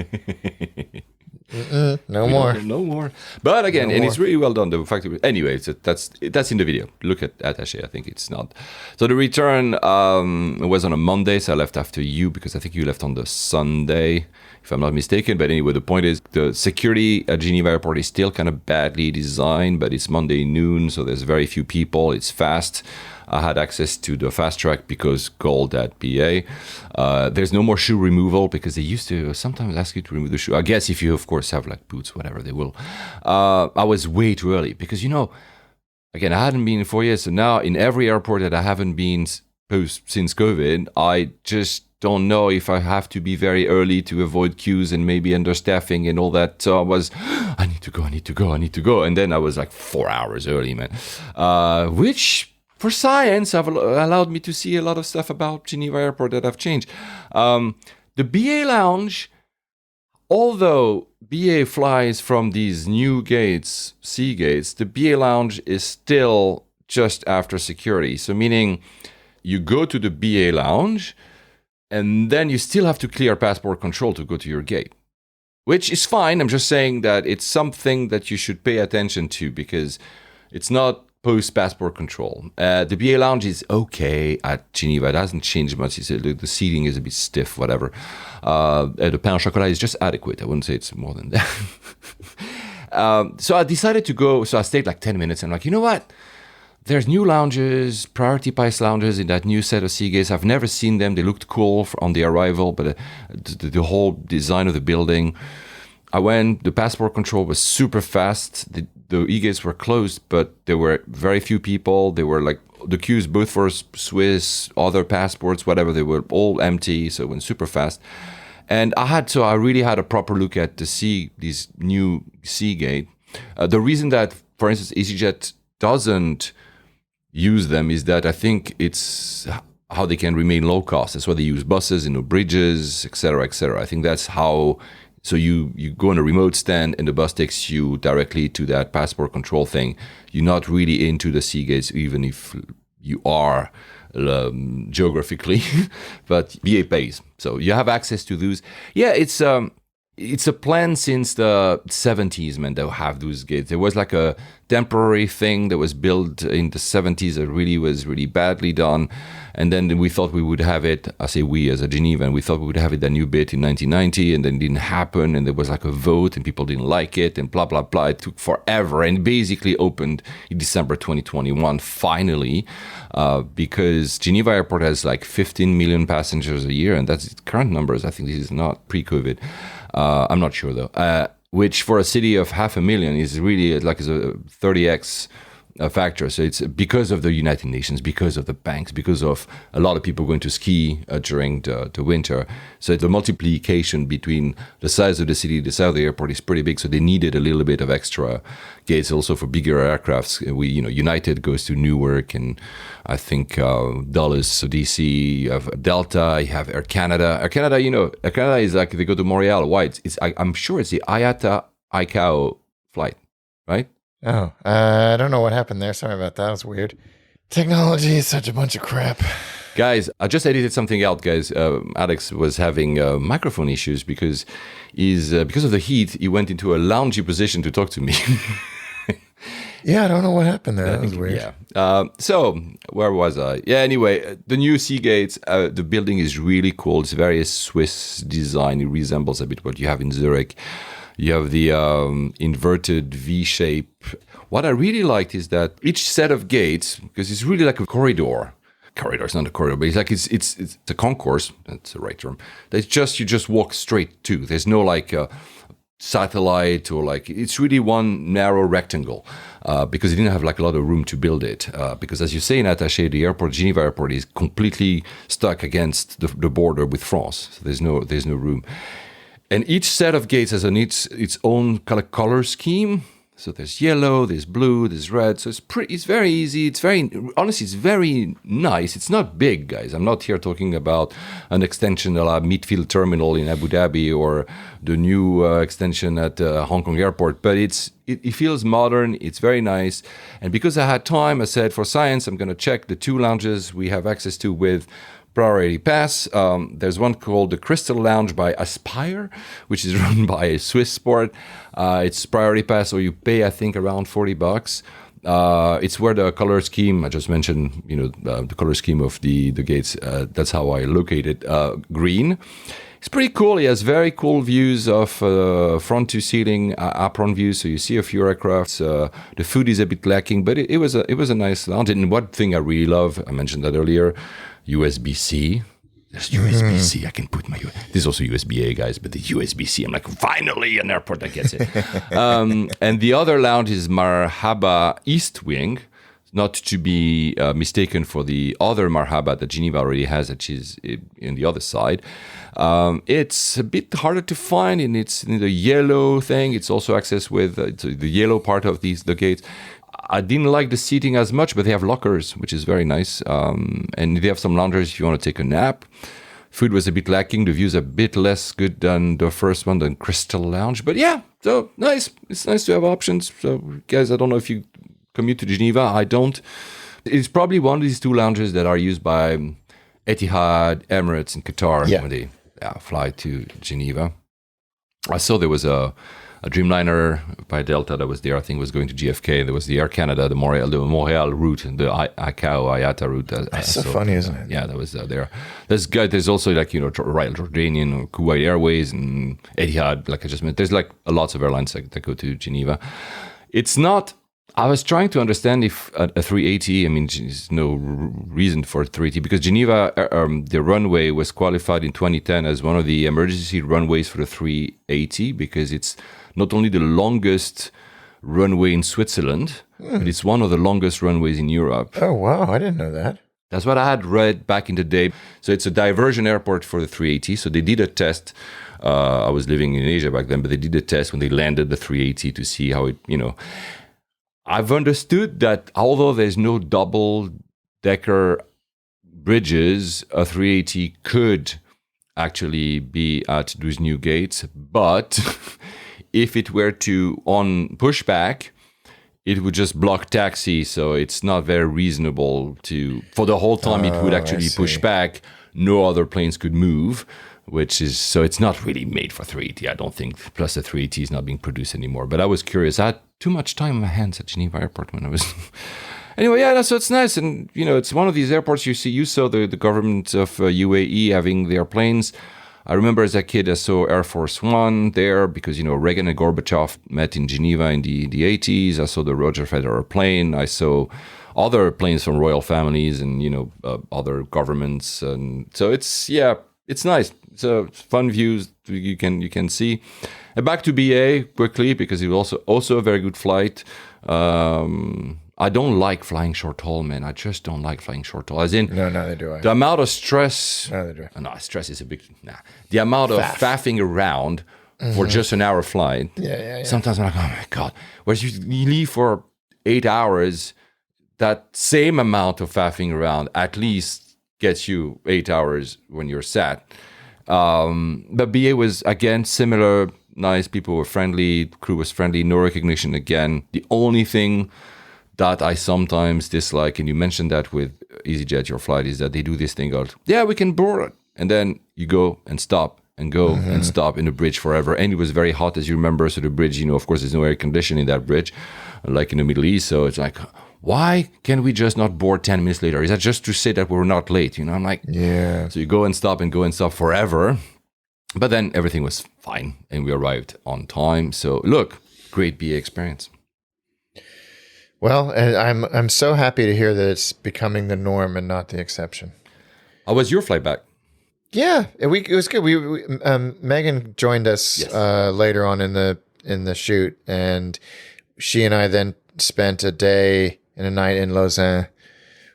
"No more." But again, it's really well done. The fact, anyway, that's in the video. Look at Attaché. I think it's not. So the return was on a Monday, so I left after you because I think you left on the Sunday, if I'm not mistaken. But anyway, the point is the security at Geneva Airport is still kind of badly designed, but it's Monday noon, so there's very few people. It's fast. I had access to the fast track because Gold at BA. There's no more shoe removal because they used to sometimes ask you to remove the shoe. I guess if you, of course, have like boots, whatever, they will. I was way too early because, again, I hadn't been in 4 years. So now in every airport that I haven't been since COVID, I just don't know if I have to be very early to avoid queues and maybe understaffing and all that. So I was, I need to go. And then I was like 4 hours early, man. Which for science have allowed me to see a lot of stuff about Geneva Airport that have changed. The BA lounge, although BA flies from these new gates, C gates, the BA lounge is still just after security. So meaning you go to the BA lounge and then you still have to clear passport control to go to your gate, which is fine. I'm just saying that it's something that you should pay attention to because it's not post-passport control. The BA lounge is okay at Geneva. It hasn't changed much. The seating is a bit stiff, whatever. The pain au chocolat is just adequate. I wouldn't say it's more than that. So I decided to go. So I stayed like 10 minutes. And I'm like, you know what? There's new lounges, priority pass lounges in that new set of sea gates. I've never seen them. They looked cool on the arrival, but the whole design of the building. I went, the passport control was super fast. The e-gates were closed, but there were very few people. They were like, the queues both for Swiss, other passports, whatever, they were all empty, so it went super fast. And I really had a proper look at these new sea gate. The reason that, for instance, EasyJet doesn't use them is that I think it's how they can remain low cost. That's why they use buses, bridges, etc., etc. I think that's how. So you go on a remote stand and the bus takes you directly to that passport control thing. You're not really into the sea gates, even if you are geographically, but BA pays. So you have access to those. Yeah, it's a plan since the 70s, man, they'll have those gates. There was like a temporary thing that was built in the 70s that really was really badly done. And then we thought we would have it, I say we as a Geneva, and we thought we would have it a new bit in 1990, and then it didn't happen, and there was like a vote, and people didn't like it, and blah, blah, blah. It took forever, and basically opened in December 2021, finally, because Geneva Airport has like 15 million passengers a year, and that's its current numbers. I think this is not pre-COVID. I'm not sure, though. Which for a city of 500,000 is really like a 30x factor. So it's because of the United Nations, because of the banks, because of a lot of people going to ski during the winter. So the multiplication between the size of the city, the size of the airport is pretty big. So they needed a little bit of extra gates also for bigger aircrafts. United goes to Newark, and I think Dulles, so DC, you have Delta, you have Air Canada. Air Canada, Air Canada is like they go to Montreal. Why? I'm sure it's the IATA ICAO flight, right? Oh, I don't know what happened there. Sorry about that. That was weird. Technology is such a bunch of crap. Guys, I just edited something out, guys. Alex was having microphone issues because of the heat. He went into a loungy position to talk to me. Yeah, I don't know what happened there. That was weird. Yeah. So where was I? Yeah. Anyway, the new Seagates. The building is really cool. It's very Swiss design. It resembles a bit what you have in Zurich. You have the inverted V shape. What I really liked is that each set of gates, because it's really like a corridor. Corridor, it's not a corridor, but it's like it's a concourse. That's the right term. It's just you just walk straight to. There's no like satellite or like it's really one narrow rectangle because it didn't have like a lot of room to build it. Because as you say in Attaché, the airport, Geneva Airport, is completely stuck against the border with France. So there's no room. And each set of gates has its own kind of color scheme. So there's yellow, there's blue, there's red. So it's very easy. It's very nice. It's not big, guys. I'm not here talking about an extension of la Midfield Terminal in Abu Dhabi or the new extension at Hong Kong Airport. But it feels modern. It's very nice. And because I had time, I said for science, I'm going to check the 2 lounges we have access to with Priority Pass. There's one called the Crystal Lounge by Aspire, which is run by Swiss Sport. It's Priority Pass, so you pay, I think, around $40. It's where the color scheme I just mentioned, the color scheme of the gates. That's how I located green. It's pretty cool. He has very cool views of front to ceiling apron views. So you see a few aircrafts. The food is a bit lacking, but it was a nice lounge. And one thing I really love, I mentioned that earlier, USB-C. There's USB-C. I can put my... There's also USB-A, guys, but the USB-C, I'm like, finally, an airport that gets it. And the other lounge is Marhaba East Wing, not to be mistaken for the other Marhaba that Geneva already has, which is in the other side. It's a bit harder to find, and it's in the yellow thing. It's also accessed with the yellow part of the gates. I didn't like the seating as much, but they have lockers, which is very nice. And they have some loungers if you want to take a nap. Food was a bit lacking. The view's a bit less good than the first one, than Crystal Lounge. But yeah, so nice. It's nice to have options. So guys, I don't know if you commute to Geneva. I don't. It's probably one of these 2 lounges that are used by Etihad, Emirates, and Qatar when they fly to Geneva. I saw there was a Dreamliner by Delta that was there. I think was going to JFK. There was the Air Canada, the Montreal route, and the ICAO IATA route. That's so funny, isn't it? Yeah, that was there. There's good. There's also like Royal Jordanian or Kuwait Airways and Etihad. Like I just meant, there's like lots of airlines that go to Geneva. It's not. I was trying to understand if a 380, I mean, there's no reason for 380 because Geneva, the runway was qualified in 2010 as one of the emergency runways for the 380 because it's not only the longest runway in Switzerland, but it's one of the longest runways in Europe. Oh, wow. I didn't know that. That's what I had read back in the day. So it's a diversion airport for the 380. So they did a test. I was living in Asia back then, but they did a test when they landed the 380 to see how it, I've understood that although there's no double-decker bridges, a 380 could actually be at those new gates. But if it were to on pushback, it would just block taxi. So it's not very reasonable for the whole time it would actually push back. No other planes could move. So it's not really made for 380, I don't think. Plus the 380 is not being produced anymore. But I was curious. I had too much time on my hands at Geneva Airport when I was... Anyway, yeah, so it's nice. And, it's one of these airports you saw the government of UAE having their planes. I remember as a kid, I saw Air Force One there because, Reagan and Gorbachev met in Geneva in the 80s. I saw the Roger Federer plane. I saw other planes from royal families and, other governments. And so it's nice. So fun views you can see. And back to BA quickly because it was also a very good flight. I I don't like flying short haul, man. I just don't like flying short haul. As in, No, neither do I. the amount of stress. Neither do I. No, stress is a big. Nah. The amount of faffing around for just an hour flight. Yeah. Sometimes I'm like, oh my God. Whereas you leave for 8 hours, that same amount of faffing around at least gets you 8 hours when you're sat. But BA was, again, similar. Nice, people were friendly, crew was friendly, no recognition again. The only thing that I sometimes dislike, and you mentioned that with EasyJet, your flight, is that they do this thing called, yeah, we can board it. And then you go and stop and go and stop in the bridge forever. And it was very hot, as you remember. So the bridge, of course, there's no air conditioning in that bridge, like in the Middle East. So it's like, why can we just not board 10 minutes later? Is that just to say that we're not late? I'm like, Yeah. So you go and stop forever. But then everything was fine and we arrived on time. So look, great BA experience. Well, and I'm so happy to hear that it's becoming the norm and not the exception. How was your flight back? Yeah, it was good. We Megan joined us later on in the shoot, and she and I then spent a day and a night in Lausanne,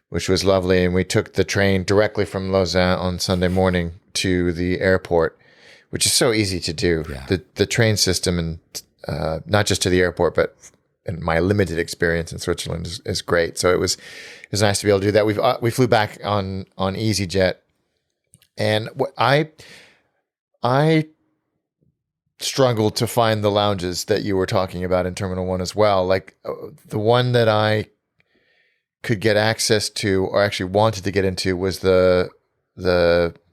which was lovely. And we took the train directly from Lausanne on Sunday morning to the airport, which is so easy to do. Yeah. The train system, and not just to the airport, but in my limited experience in Switzerland is great. So it was nice to be able to do that. We flew back on EasyJet, and I struggled to find the lounges that you were talking about in Terminal 1 as well. Like the one that I could get access to, or actually wanted to get into, was the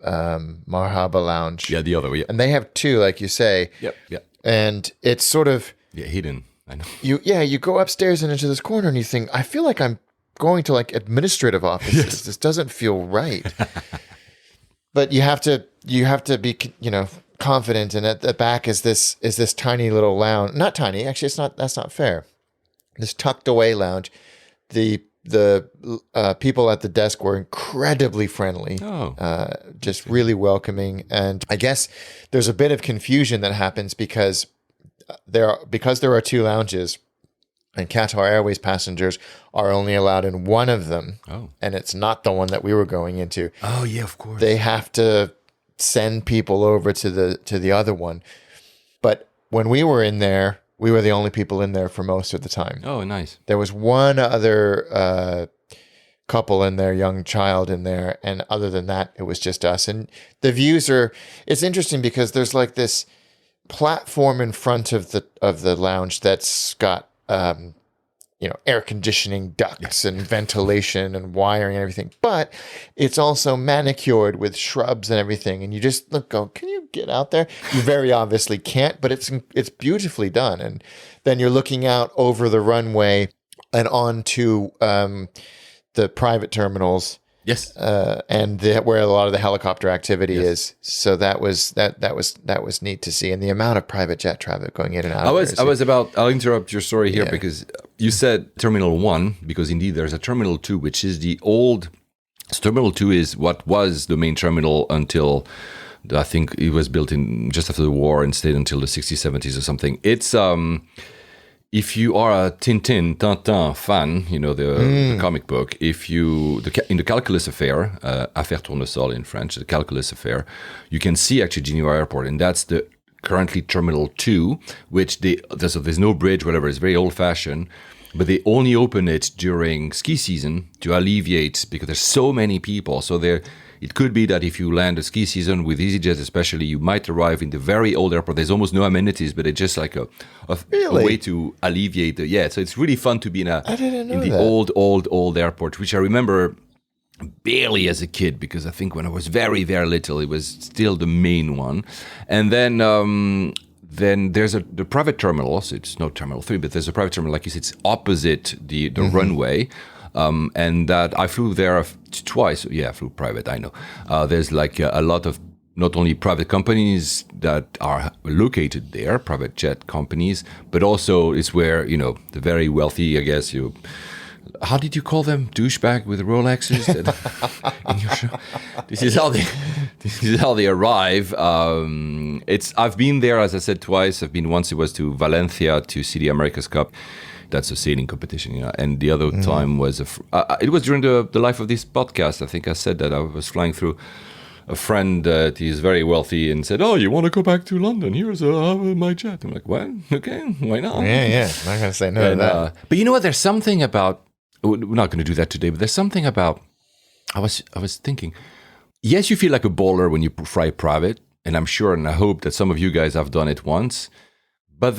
Marhaba Lounge. Yeah, the other way. Yeah. And they have two, like you say. Yep. And it's sort of Hidden. I know. you go upstairs and into this corner, and you think, I feel like I'm going to like administrative offices. Yes. This doesn't feel right. But you have to be confident. And at the back is this tiny little lounge. Not tiny, actually. That's not fair. This tucked away lounge. The people at the desk were incredibly friendly, just really welcoming. And I guess there's a bit of confusion that happens because there are two lounges, and Qatar Airways passengers are only allowed in one of them. Oh. And it's not the one that we were going into. Oh yeah, of course. They have to send people over to the other one. But when we were in there, we were the only people in there for most of the time. Oh, nice. There was one other couple in there, young child in there, and other than that, it was just us. And the views it's interesting because there's like this platform in front of the lounge that's got air conditioning ducts and ventilation and wiring and everything, but it's also manicured with shrubs and everything. And you just go, can you get out there? You very obviously can't, but it's beautifully done. And then you're looking out over the runway and onto the private terminals. Yes. And where a lot of the helicopter activity is. So that was neat to see. And the amount of private jet traffic going in and out. I'll interrupt your story here because you said Terminal 1, because indeed there's a Terminal 2, which is the old. Terminal 2 is what was the main terminal until, I think it was built in just after the war and stayed until the 60s, 70s or something. It's if you are a Tintin fan, the comic book, in the Calculus Affair, Affaire Tournesol in French, the Calculus Affair, you can see actually Geneva Airport, and that's the currently Terminal 2, which there's no bridge, whatever, it's very old-fashioned, but they only open it during ski season to alleviate, because there's so many people, so it could be that if you land a ski season with EasyJet especially, you might arrive in the very old airport. There's almost no amenities, but it's just like a way to alleviate so it's really fun to be in the old airport, which I remember barely as a kid, because I think when I was very, very little, it was still the main one. And then there's the private terminal, so it's not Terminal 3, but there's a private terminal, like you said, it's opposite the runway. And that I flew there twice. Yeah, I flew private, I know. There's like a lot of not only private companies that are located there, private jet companies, but also it's where, the very wealthy, I guess, how did you call them? Douchebag with Rolexes? In your show? This is how they arrive. I've been there, as I said, twice. I've been once, it was to Valencia to see the America's Cup. that's a sailing competition, And the other time was it was during the life of this podcast. I think I said that I was flying through. A friend that is very wealthy and said, "Oh, you want to go back to London? Here's my jet." I'm like, "Well, okay, why not?" Yeah. I'm not gonna say no to that. But you know what? There's something about. We're not going to do that today. But there's something about. I was thinking. Yes, you feel like a baller when you fly private, and I'm sure and I hope that some of you guys have done it once. But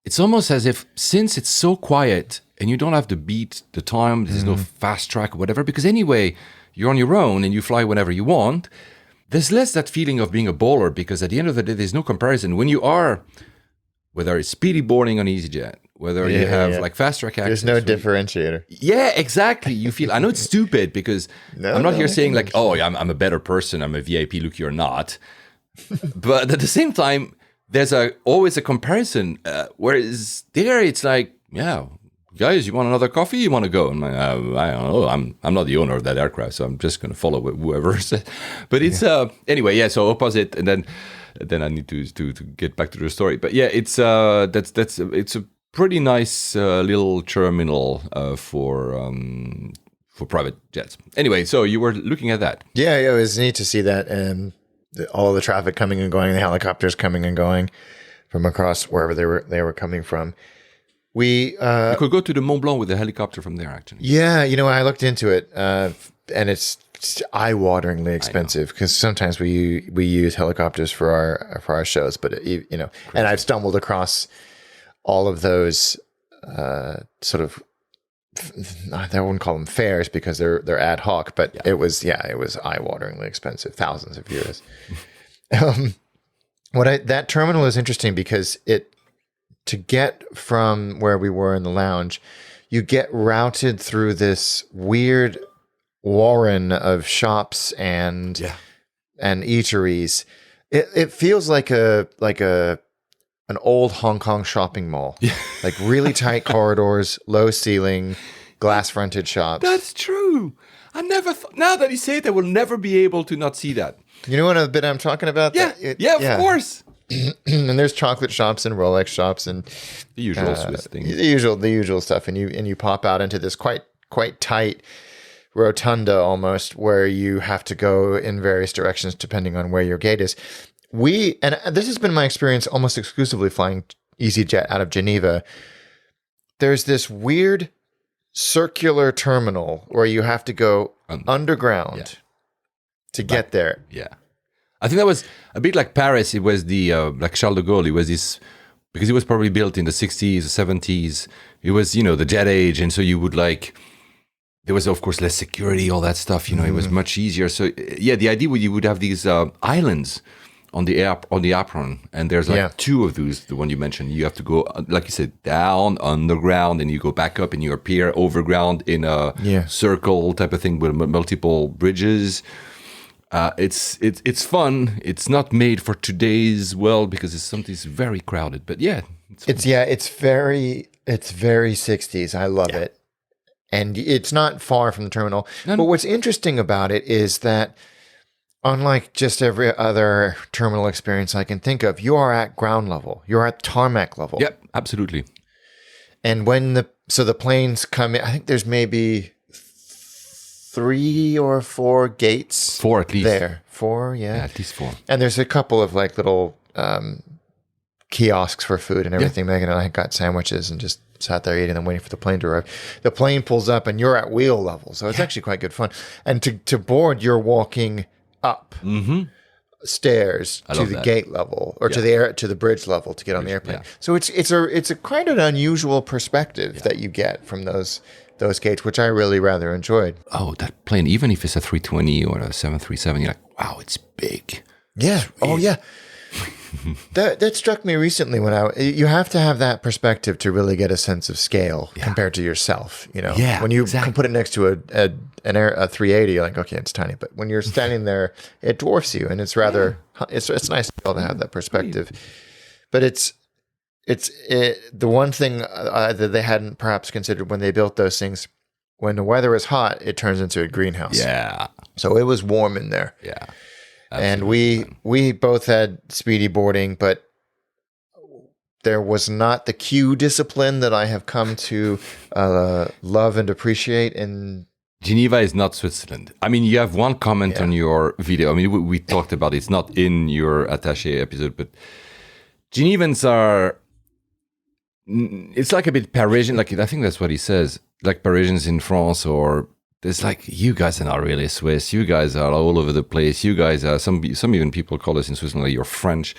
it's almost as if since it's so quiet and you don't have to beat the time, there's no fast track or whatever. Because anyway, you're on your own and you fly whenever you want. There's less that feeling of being a baller because at the end of the day, there's no comparison. When you are, whether it's speedy boarding on EasyJet, whether you have like fast track access. There's no differentiator. Yeah, exactly. You feel, I know it's stupid because I'm not here saying like, oh, I'm a better person. I'm a VIP. Look, you're not. But at the same time, there's always a comparison. Whereas there, it's like, yeah, guys, you want another coffee? You want to go? I'm like, I don't know. I'm not the owner of that aircraft, so I'm just going to follow whoever says. But it's anyway, yeah. So opposite, and then I need to get back to the story. But yeah, it's it's a pretty nice little terminal for private jets. Anyway, so you were looking at that. Yeah, it was neat to see that, and all the traffic coming and going, the helicopters coming and going from across wherever they were coming from. You could go to the Mont Blanc with a helicopter from there, actually. Yeah, I looked into it, and it's eye-wateringly expensive because sometimes we use helicopters for our shows, but and I've stumbled across all of those sort of, I wouldn't call them fares because they're ad hoc, but it was eye-wateringly expensive, thousands of euros. That terminal is interesting because to get from where we were in the lounge, you get routed through this weird warren of shops and eateries. It feels like an old Hong Kong shopping mall, like really tight corridors, low ceiling, glass fronted shops. That's true. I never thought. Now that you say it, I will never be able to not see that. You know what bit I'm talking about? Yeah, of course. And there's chocolate shops and Rolex shops and the usual Swiss things. The usual stuff, and you pop out into this quite tight rotunda almost, where you have to go in various directions depending on where your gate is. And this has been my experience almost exclusively flying EasyJet out of Geneva. There's this weird circular terminal where you have to go underground to get there. Yeah. I think that was a bit like Paris. It was the, like Charles de Gaulle, it was this, because it was probably built in the 60s, 70s. It was, the jet age. And so you would there was, of course, less security, all that stuff. It was much easier. So, yeah, the idea you would have these islands on the apron. And there's two of those, the one you mentioned. You have to go, like you said, down, underground, and you go back up and you appear overground in a circle type of thing with multiple bridges. It's fun. It's not made for today's world because it's very crowded. But yeah, it's very 60s. I love it, and it's not far from the terminal. But what's interesting about it is that, unlike just every other terminal experience I can think of, you are at ground level. You're at tarmac level. Yep, absolutely. And when the planes come in, I think there's maybe 3 or 4 gates. 4 at least. There. 4, yeah. At least 4. And there's a couple of little kiosks for food and everything. Megan and I got sandwiches and just sat there eating them, waiting for the plane to arrive. The plane pulls up and you're at wheel level. So it's actually quite good fun. And to board, you're walking up stairs to the gate level or to the bridge level to get on the airplane. Yeah. So it's a quite an unusual perspective that you get from those gates, which I really rather enjoyed. Oh, that plane, even if it's a 320 or a 737, you're like, wow, it's big. Yeah. Oh, yeah. That struck me recently when you have to have that perspective to really get a sense of scale compared to yourself. Yeah, when you can put it next to a 380, you're like, okay, it's tiny. But when you're standing there, it dwarfs you, and it's rather it's nice to be able to have that perspective. But it's the one thing that they hadn't perhaps considered when they built those things. When the weather is hot, it turns into a greenhouse. Yeah. So it was warm in there. Yeah. And we both had speedy boarding, but there was not the cue discipline that I have come to love and appreciate in. Geneva is not Switzerland. I mean, you have one comment on your video. I mean, we talked about it. It's not in your Attaché episode, but Genevans are. It's like a bit Parisian. Like I think that's what he says. Like Parisians in France, or it's like you guys are not really Swiss. You guys are all over the place. You guys are some even people call us in Switzerland like you're French.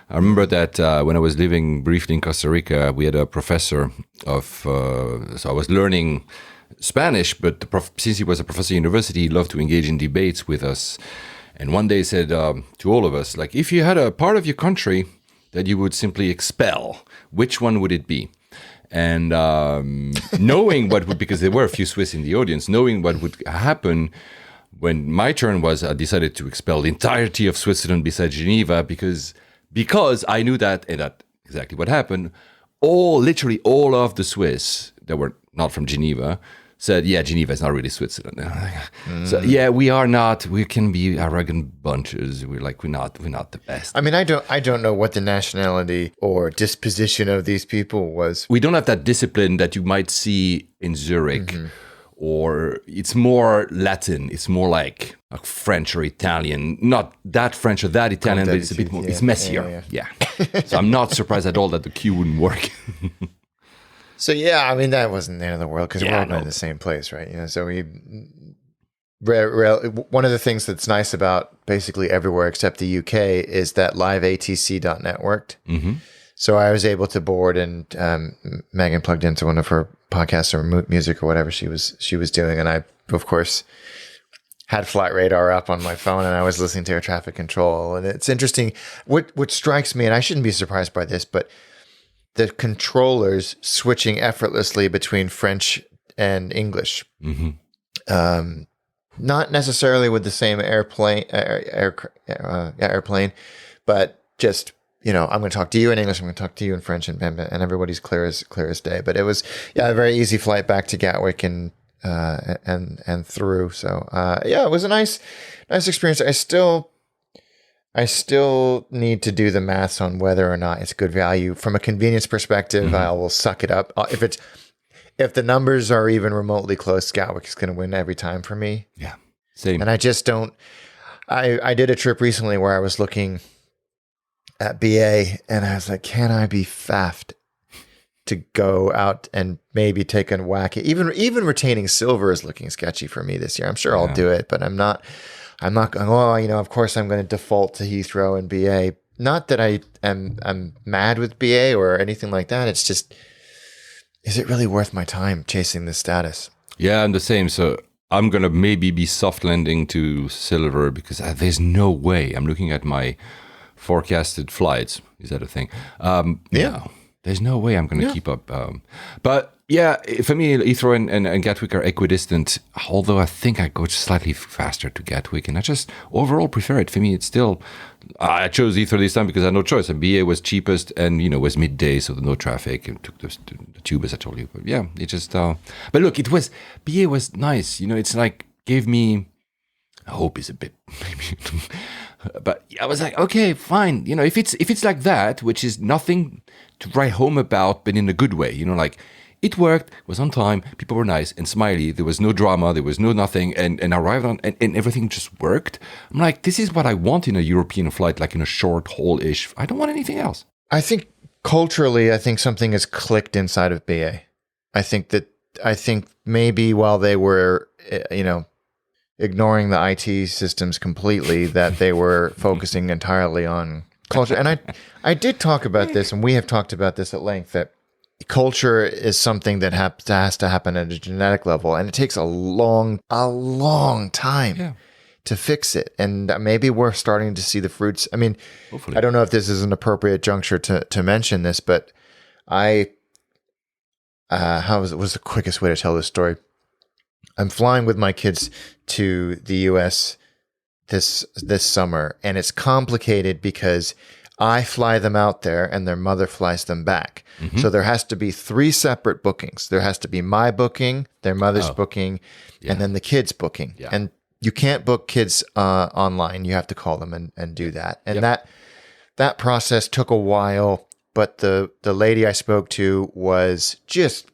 I remember that when I was living briefly in Costa Rica, we had a professor of. So I was learning Spanish, but since he was a professor at university, he loved to engage in debates with us. And one day he said to all of us, like, if you had a part of your country that you would simply expel, which one would it be? And knowing what would, because there were a few Swiss in the audience, knowing what would happen when my turn was, I decided to expel the entirety of Switzerland besides Geneva because I knew that, and that's exactly what happened. Literally all of the Swiss that were not from Geneva said, yeah, Geneva is not really Switzerland. So yeah, we are not. We can be arrogant bunches. We're not the best. I mean, I don't know what the nationality or disposition of these people was. We don't have that discipline that you might see in Zurich, or it's more Latin. It's more like French or Italian. Not that French or that Italian, but it's a bit more. It's messier. Yeah. So I'm not surprised at all that the cue wouldn't work. So yeah, I mean that wasn't the end of the world because we're all in the same place, right? You know, so one of the things that's nice about basically everywhere except the UK is that liveatc.net worked. So I was able to board, and Megan plugged into one of her podcasts or music or whatever she was doing, and I of course had Flight Radar up on my phone, and I was listening to air traffic control. And it's interesting what strikes me, and I shouldn't be surprised by this, but the controllers switching effortlessly between French and English. Not necessarily with the same airplane, but just, you know, I'm going to talk to you in English, I'm going to talk to you in French, and everybody's clear as day. But it was, a very easy flight back to Gatwick and through. So, it was a nice experience. I still need to do the maths on whether or not it's good value. From a convenience perspective, I will suck it up. If the numbers are even remotely close, Gatwick is going to win every time for me. Yeah, same. And I just don't. I did a trip recently where I was looking at BA, and I was like, can I be faffed to go out and maybe take a whack at even retaining silver is looking sketchy for me this year. I'm sure I'll do it, but I'm not going, of course I'm going to default to Heathrow and BA. Not that I'm mad with BA or anything like that. It's just, is it really worth my time chasing this status? Yeah, I'm the same. So I'm going to maybe be soft landing to silver because there's no way. I'm looking at my forecasted flights. Is that a thing? No, there's no way I'm going to keep up. But yeah, for me, Heathrow and Gatwick are equidistant, although I think I go slightly faster to Gatwick, and I just overall prefer it. For me, it's still, I chose Heathrow this time because I had no choice. And BA was cheapest and, was midday, so no traffic, and took the tube, as I told you. But yeah, it just, but look, BA was nice. It's like, gave me, I hope is a bit, maybe, but I was like, okay, fine. If it's like that, which is nothing to write home about, but in a good way, like, it worked, it was on time, people were nice and smiley, there was no drama, there was no nothing, and I arrived on, and everything just worked. I'm like, this is what I want in a European flight, like in a short haul-ish. I don't want anything else. I think culturally, something has clicked inside of BA. I think maybe while they were, ignoring the IT systems completely, that they were focusing entirely on culture. And I did talk about this, and we have talked about this at length, that culture is something that has to happen at a genetic level, and it takes a long time to fix it. And maybe we're starting to see the fruits. I mean, hopefully. I don't know if this is an appropriate juncture to mention this, but what's the quickest way to tell this story? I'm flying with my kids to the US this summer, and it's complicated because I fly them out there and their mother flies them back. So there has to be 3 separate bookings. There has to be my booking, their mother's booking, and then the kids' booking. Yeah. And you can't book kids online. You have to call them and do that. And that process took a while. but the lady I spoke to was just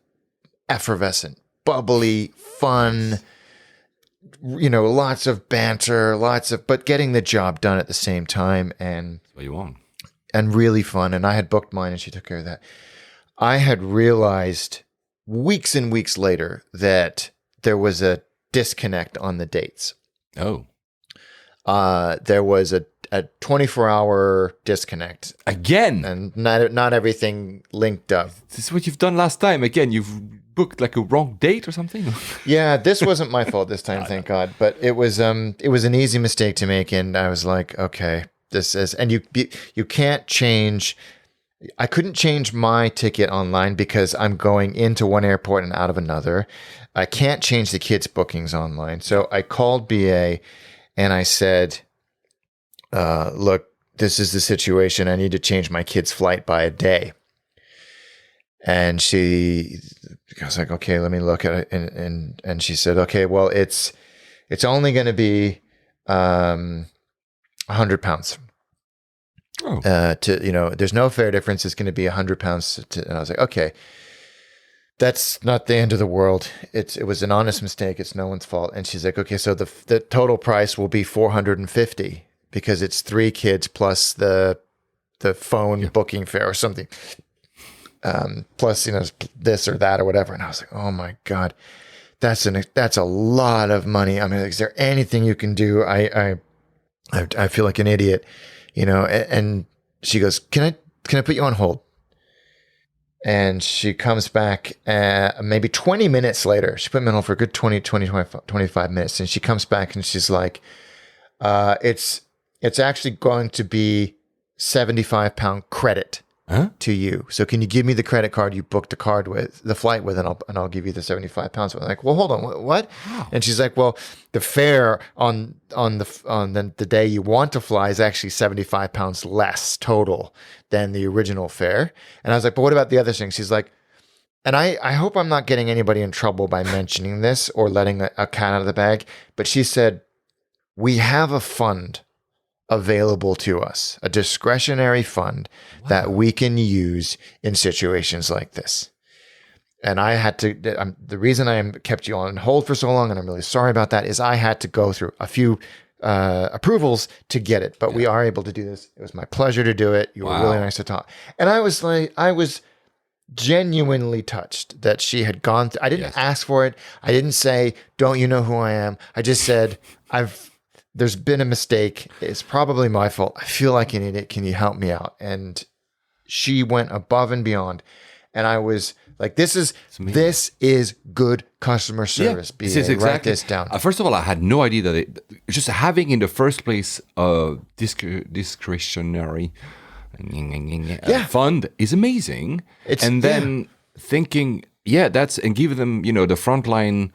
effervescent, bubbly, fun, lots of banter, but getting the job done at the same time, and What you want? and really fun. And I had booked mine and she took care of that. I had realized weeks and weeks later that there was a disconnect on the dates. Oh. There was a 24-hour disconnect. Again? And not everything linked up. This is what you've done last time. Again, you've booked like a wrong date or something? Yeah, this wasn't my fault this time, thank God. But it was an easy mistake to make, and I was like, okay, this is, and you can't change. I couldn't change my ticket online because I'm going into one airport and out of another. I can't change the kids' bookings online. So I called BA and I said, look, this is the situation. I need to change my kid's flight by a day. And I was like, okay, let me look at it. And she said, okay, well, it's only going to be 100 pounds. Oh. There's no fare difference. It's going to be 100 pounds. And I was like, okay, that's not the end of the world. It was an honest mistake. It's no one's fault. And she's like, okay, so the total price will be 450 because it's 3 kids plus the phone booking fare or something. Plus, this or that or whatever. And I was like, oh my God, that's a lot of money. I mean, is there anything you can do? I feel like an idiot, and she goes, can I put you on hold? And she comes back maybe 20 minutes later. She put me on hold for a good 25 minutes. And she comes back and she's like, it's actually going to be 75-pound credit to you. So can you give me the credit card you booked the flight with, and I'll give you the 75 pounds. I'm like, well, hold on, what? Wow. And she's like, well, the fare on the day you want to fly is actually 75 pounds less total than the original fare. And I was like, but what about the other thing? She's like, and I hope I'm not getting anybody in trouble by mentioning this or letting a cat out of the bag, but she said, we have a fund available to us, a discretionary fund that we can use in situations like this. And I had to, the reason I kept you on hold for so long, and I'm really sorry about that, is I had to go through a few approvals to get it, but we are able to do this. It was my pleasure to do it. You were really nice to talk. And I was genuinely touched that she had gone through. I didn't ask for it. I didn't say, don't you know who I am? I just said, there's been a mistake. It's probably my fault. I feel like an idiot. Can you help me out? And she went above and beyond. And I was like, this is good customer service. Yeah, this is exactly, write this down. First of all, I had no idea that just having in the first place a discretionary fund is amazing. Then thinking, and give them, the frontline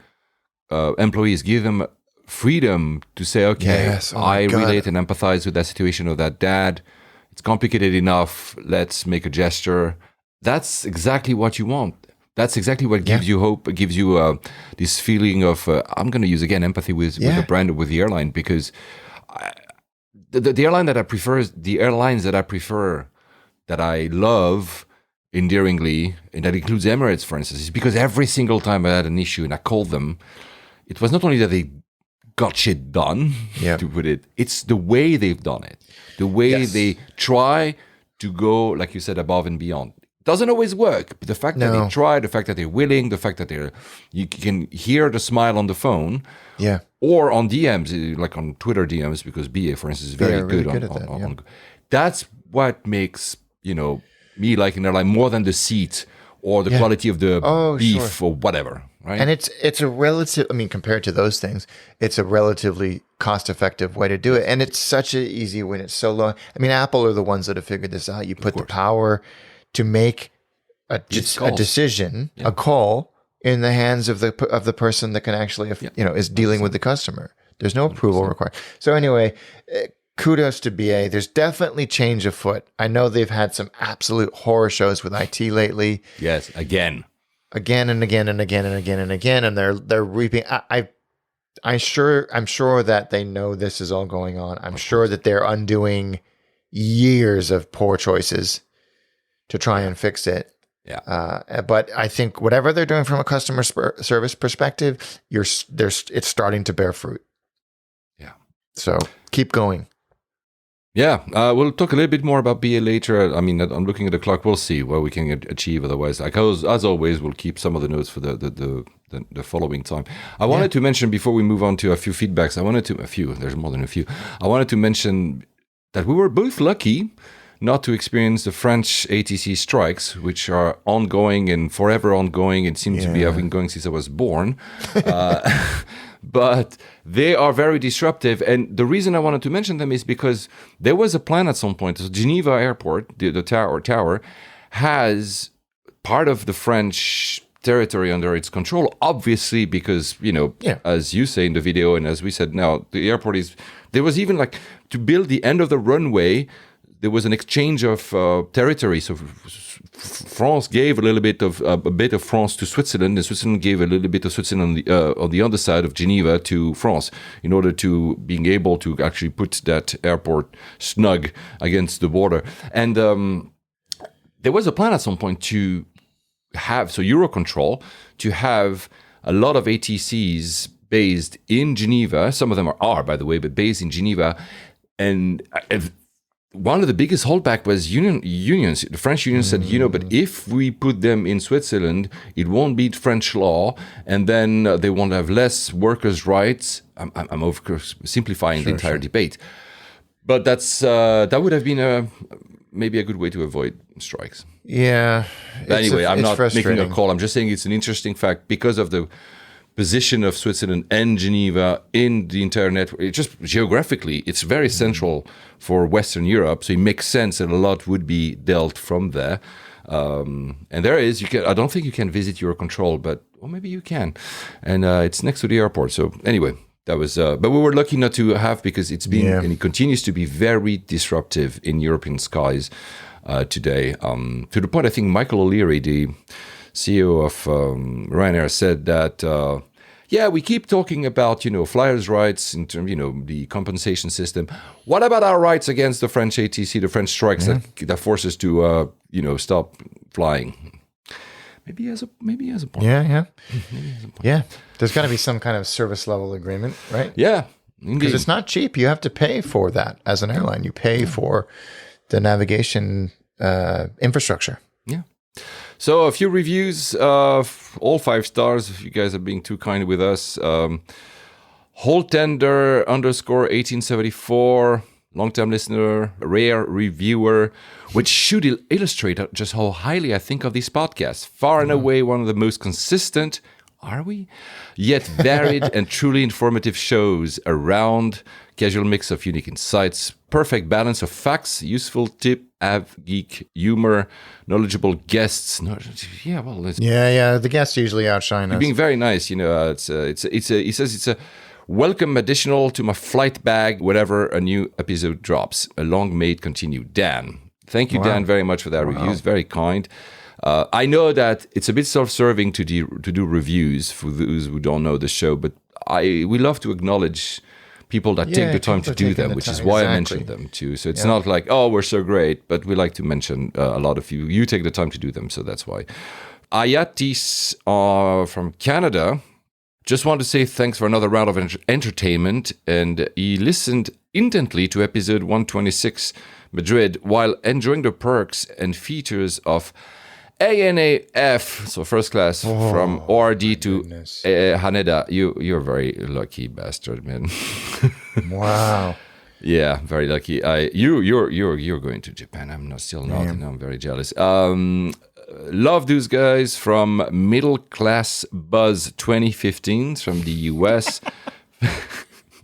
employees, give them freedom to say, okay, I relate and empathize with that situation of that dad. It's complicated enough. Let's make a gesture. That's exactly what you want. That's exactly what gives you hope, gives you this feeling of, I'm going to use again empathy with the brand, with the airline, because the airline that I prefer, the airlines that I prefer, that I love endearingly, and that includes Emirates, for instance, is because every single time I had an issue and I called them, it was not only that they got shit done, to put it. It's the way they've done it. The way they try to go, like you said, above and beyond. Doesn't always work, but the fact that they try, the fact that they're willing, the fact that you can hear the smile on the phone, or on DMs, like on Twitter DMs, because BA, for instance, is very good at that. That's what makes, me like an airline more than the seat or the quality of the beef or whatever. Right. And it's a relative, compared to those things, it's a relatively cost-effective way to do it. And it's such an easy win. It's so low. Apple are the ones that have figured this out. You put the power to make a decision, a call, in the hands of the person that can actually, is dealing with the customer. There's no approval required. So anyway, kudos to BA. There's definitely change afoot. I know they've had some absolute horror shows with IT lately. Yes, again and again, and they're reaping. I'm sure that they know this is all going on. I'm sure that they're undoing years of poor choices to try and fix it. Yeah. But I think whatever they're doing from a customer service perspective, it's starting to bear fruit. Yeah. So keep going. Yeah, we'll talk a little bit more about BA later. I mean, I'm looking at the clock. We'll see what we can achieve. Otherwise, as always, we'll keep some of the notes for the following time. I wanted to mention before we move on to a few feedbacks. There's more than a few. I wanted to mention that we were both lucky not to experience the French ATC strikes, which are ongoing and forever ongoing. It seems to be having going since I was born. But they are very disruptive. And the reason I wanted to mention them is because there was a plan at some point. So Geneva Airport, the tower, has part of the French territory under its control, obviously, because, as you say in the video, and as we said now, the airport there was even like, to build the end of the runway, there was an exchange of territory. So France gave a bit of France to Switzerland, and Switzerland gave a little bit of Switzerland on the other side of Geneva to France, in order to being able to actually put that airport snug against the border. And there was a plan at some point to have Eurocontrol to have a lot of ATCs based in Geneva. Some of them are by the way, but based in Geneva, and one of the biggest holdback was unions. The French union said, but if we put them in Switzerland, it won't beat French law, and then they won't have less workers' rights. I'm of course simplifying the entire debate, but that would have been maybe a good way to avoid strikes. Yeah. But anyway, I'm not making a call. I'm just saying it's an interesting fact because of the position of Switzerland and Geneva in the entire network. It just geographically, it's very central for Western Europe, so it makes sense that a lot would be dealt from there. And there is, I don't think you can visit Eurocontrol, but maybe you can. And it's next to the airport. So anyway, that was, but we were lucky not to have, because it's been, and it continues to be very disruptive in European skies today. To the point, I think Michael O'Leary, the CEO of Ryanair, said that, we keep talking about, flyers' rights in terms, the compensation system. What about our rights against the French ATC, the French strikes that force us to, stop flying? Maybe he has a point. Yeah. Yeah. There's got to be some kind of service level agreement, right? Yeah. Because it's not cheap. You have to pay for that as an airline. You pay for the navigation infrastructure. Yeah. So a few reviews, all 5 stars, if you guys are being too kind with us. Holtender _1874, long-time listener, rare reviewer, which should illustrate just how highly I think of these podcasts. Far and away one of the most consistent, are we? Yet varied and truly informative shows around. Casual mix of unique insights, perfect balance of facts, useful tip, geek humor, knowledgeable guests. The guests usually outshine us. Being very nice, he says it's a welcome additional to my flight bag whenever a new episode drops. A long may it continue. Dan. Thank you, Dan, very much for that review. It's very kind. I know that it's a bit self-serving to do reviews for those who don't know the show, but we love to acknowledge people that take the time to do them, which is why I mentioned them too. So it's not like, we're so great, but we like to mention a lot of you. You take the time to do them, so that's why. Ayatis from Canada just want to say thanks for another round of entertainment, and he listened intently to episode 126, Madrid, while enjoying the perks and features of ANAF, so first class, from ORD to Haneda. You're very lucky bastard, man. Wow. Yeah, very lucky. You're going to Japan. I'm still not, and I'm very jealous. Love those guys from Middle Class Buzz 2015 from the US.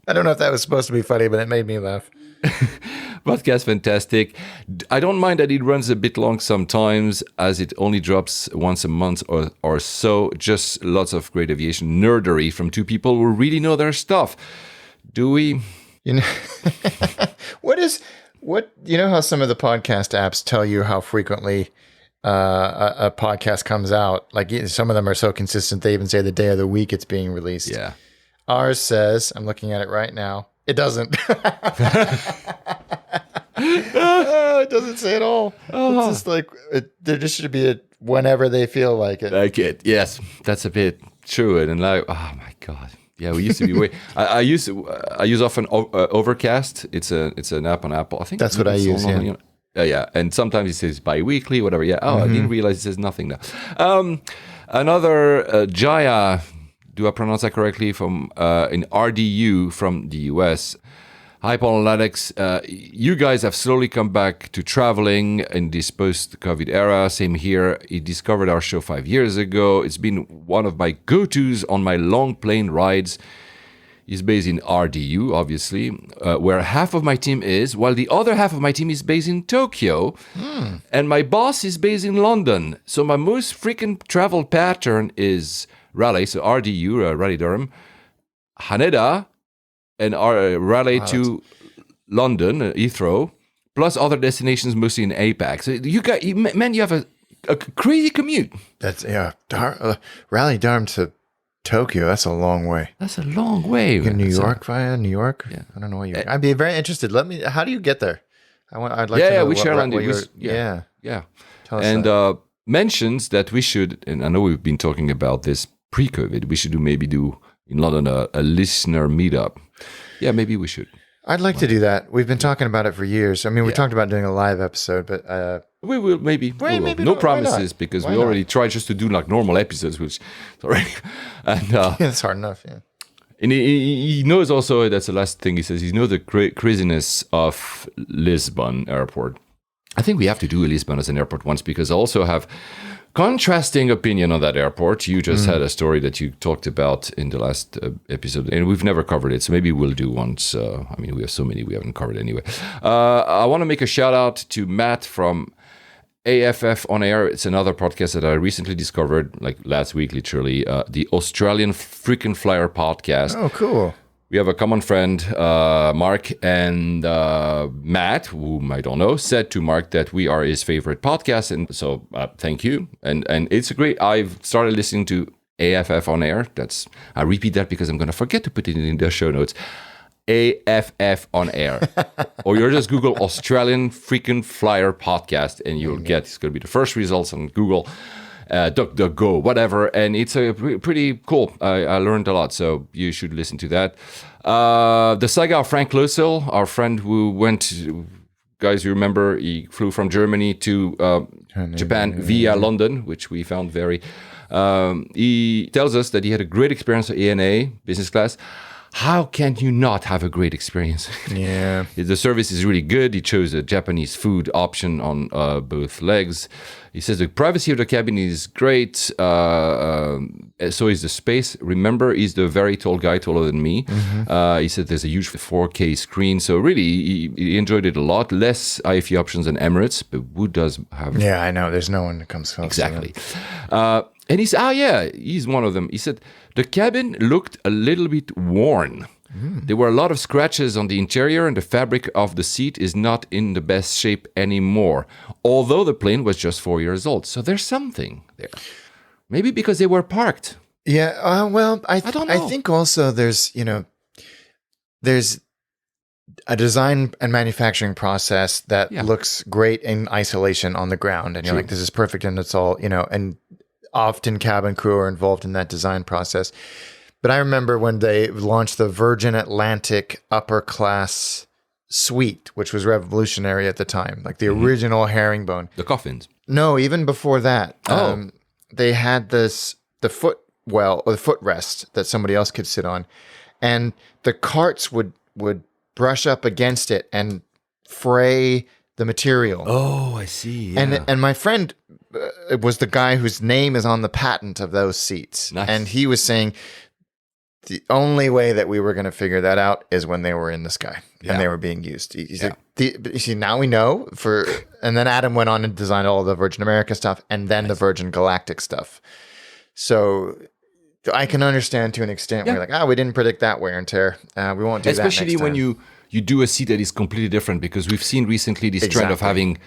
I don't know if that was supposed to be funny, but it made me laugh. Podcast fantastic. I don't mind that it runs a bit long sometimes, as it only drops once a month or so. Just lots of great aviation nerdery from 2 people who really know their stuff. Do we? How some of the podcast apps tell you how frequently a podcast comes out? Like, some of them are so consistent, they even say the day of the week it's being released. Yeah. Ours says, I'm looking at it right now, it doesn't. It doesn't say it all. It's just like there just should be a whenever they feel like it. Like it, yes, that's a bit true. And like, oh my god, yeah, we used to be way. I use often Overcast. It's an app on Apple. I think That's what I use. Yeah. You know, yeah, and sometimes it says bi-weekly, whatever. Yeah. Oh, I didn't realize it says nothing now. Another Jaya. Do I pronounce that correctly? From in RDU from the US. Hi, Paul and Alex. You guys have slowly come back to traveling in this post-COVID era. Same here. He discovered our show 5 years ago. It's been one of my go-tos on my long plane rides. He's based in RDU, obviously, where half of my team is, while the other half of my team is based in Tokyo. And my boss is based in London. So my most frequent travel pattern is Raleigh, so RDU, Raleigh Durham, Haneda, and Raleigh to London, Heathrow, plus other destinations, mostly in APAC. So you have a crazy commute. That's Raleigh Durham to Tokyo. That's a long way. That's a long way. In New York via New York. Yeah. I don't know what you. I'd be very interested. How do you get there? I'd like to know. Yeah, we share on Yeah. Tell us and that. mentions that we should, and I know we've been talking about this pre-COVID, we should maybe do in London a listener meetup. Yeah, maybe we should. I'd like to do that. We've been talking about it for years. I mean, we talked about doing a live episode, but we will maybe. Maybe no not. promises because we already tried just to do like normal episodes, which is already. And it's hard enough. Yeah. And he knows also, that's the last thing he says, he knows the craziness of Lisbon airport. I think we have to do Lisbon as an airport once because I also have contrasting opinion on that airport. You just had a story that you talked about in the last episode, and we've never covered it, so maybe we'll do once. I mean, we have so many we haven't covered anyway. I want to make a shout out to Matt from AFF On Air. It's another podcast that I recently discovered, like last week, literally, the Australian Freaking Flyer podcast. Oh, cool. We have a common friend, Mark, and Matt, whom I don't know, said to Mark that we are his favorite podcast. And so thank you. And it's a great, I've started listening to AFF On Air. I repeat that because I'm going to forget to put it in the show notes. AFF On Air. Or you're just Google Australian Freaking Flyer podcast and you'll get, it's going to be the first results on Google. DuckDuckGo, whatever, and it's a pretty cool. I learned a lot, so you should listen to that. The saga of Frank Loesel, our friend who went, guys, you remember, he flew from Germany to Japan via London, which we found very. He tells us that he had a great experience at ANA, business class. How can you not have a great experience? Yeah. The service is really good. He chose a Japanese food option on both legs. He says the privacy of the cabin is great. So is the space. Remember, he's the very tall guy, taller than me. He said there's a huge 4K screen. So really, he enjoyed it a lot. Less IFE options than Emirates, but who does have... Yeah, I know. There's no one that comes close. Exactly. And he said, he's one of them. He said, the cabin looked a little bit worn. There were a lot of scratches on the interior and the fabric of the seat is not in the best shape anymore, although the plane was just 4 years old. So there's something there. Maybe because they were parked. Yeah, well, I don't know. I think also there's a design and manufacturing process that looks great in isolation on the ground. And you're like, this is perfect. And it's all, and often cabin crew are involved in that design process. But I remember when they launched the Virgin Atlantic upper class suite, which was revolutionary at the time, like the original herringbone. The coffins. No, even before that. They had the footrest that somebody else could sit on. And the carts would brush up against it and fray the material. Oh, I see. Yeah. And my friend was the guy whose name is on the patent of those seats. Nice. And he was saying the only way that we were going to figure that out is when they were in the sky and they were being used. He's like, you see, now we know and then Adam went on and designed all the Virgin America stuff and then the Virgin Galactic stuff. So I can understand to an extent where you're like, we didn't predict that wear and tear. We won't do that next time. Especially when you do a seat that is completely different, because we've seen recently this trend of having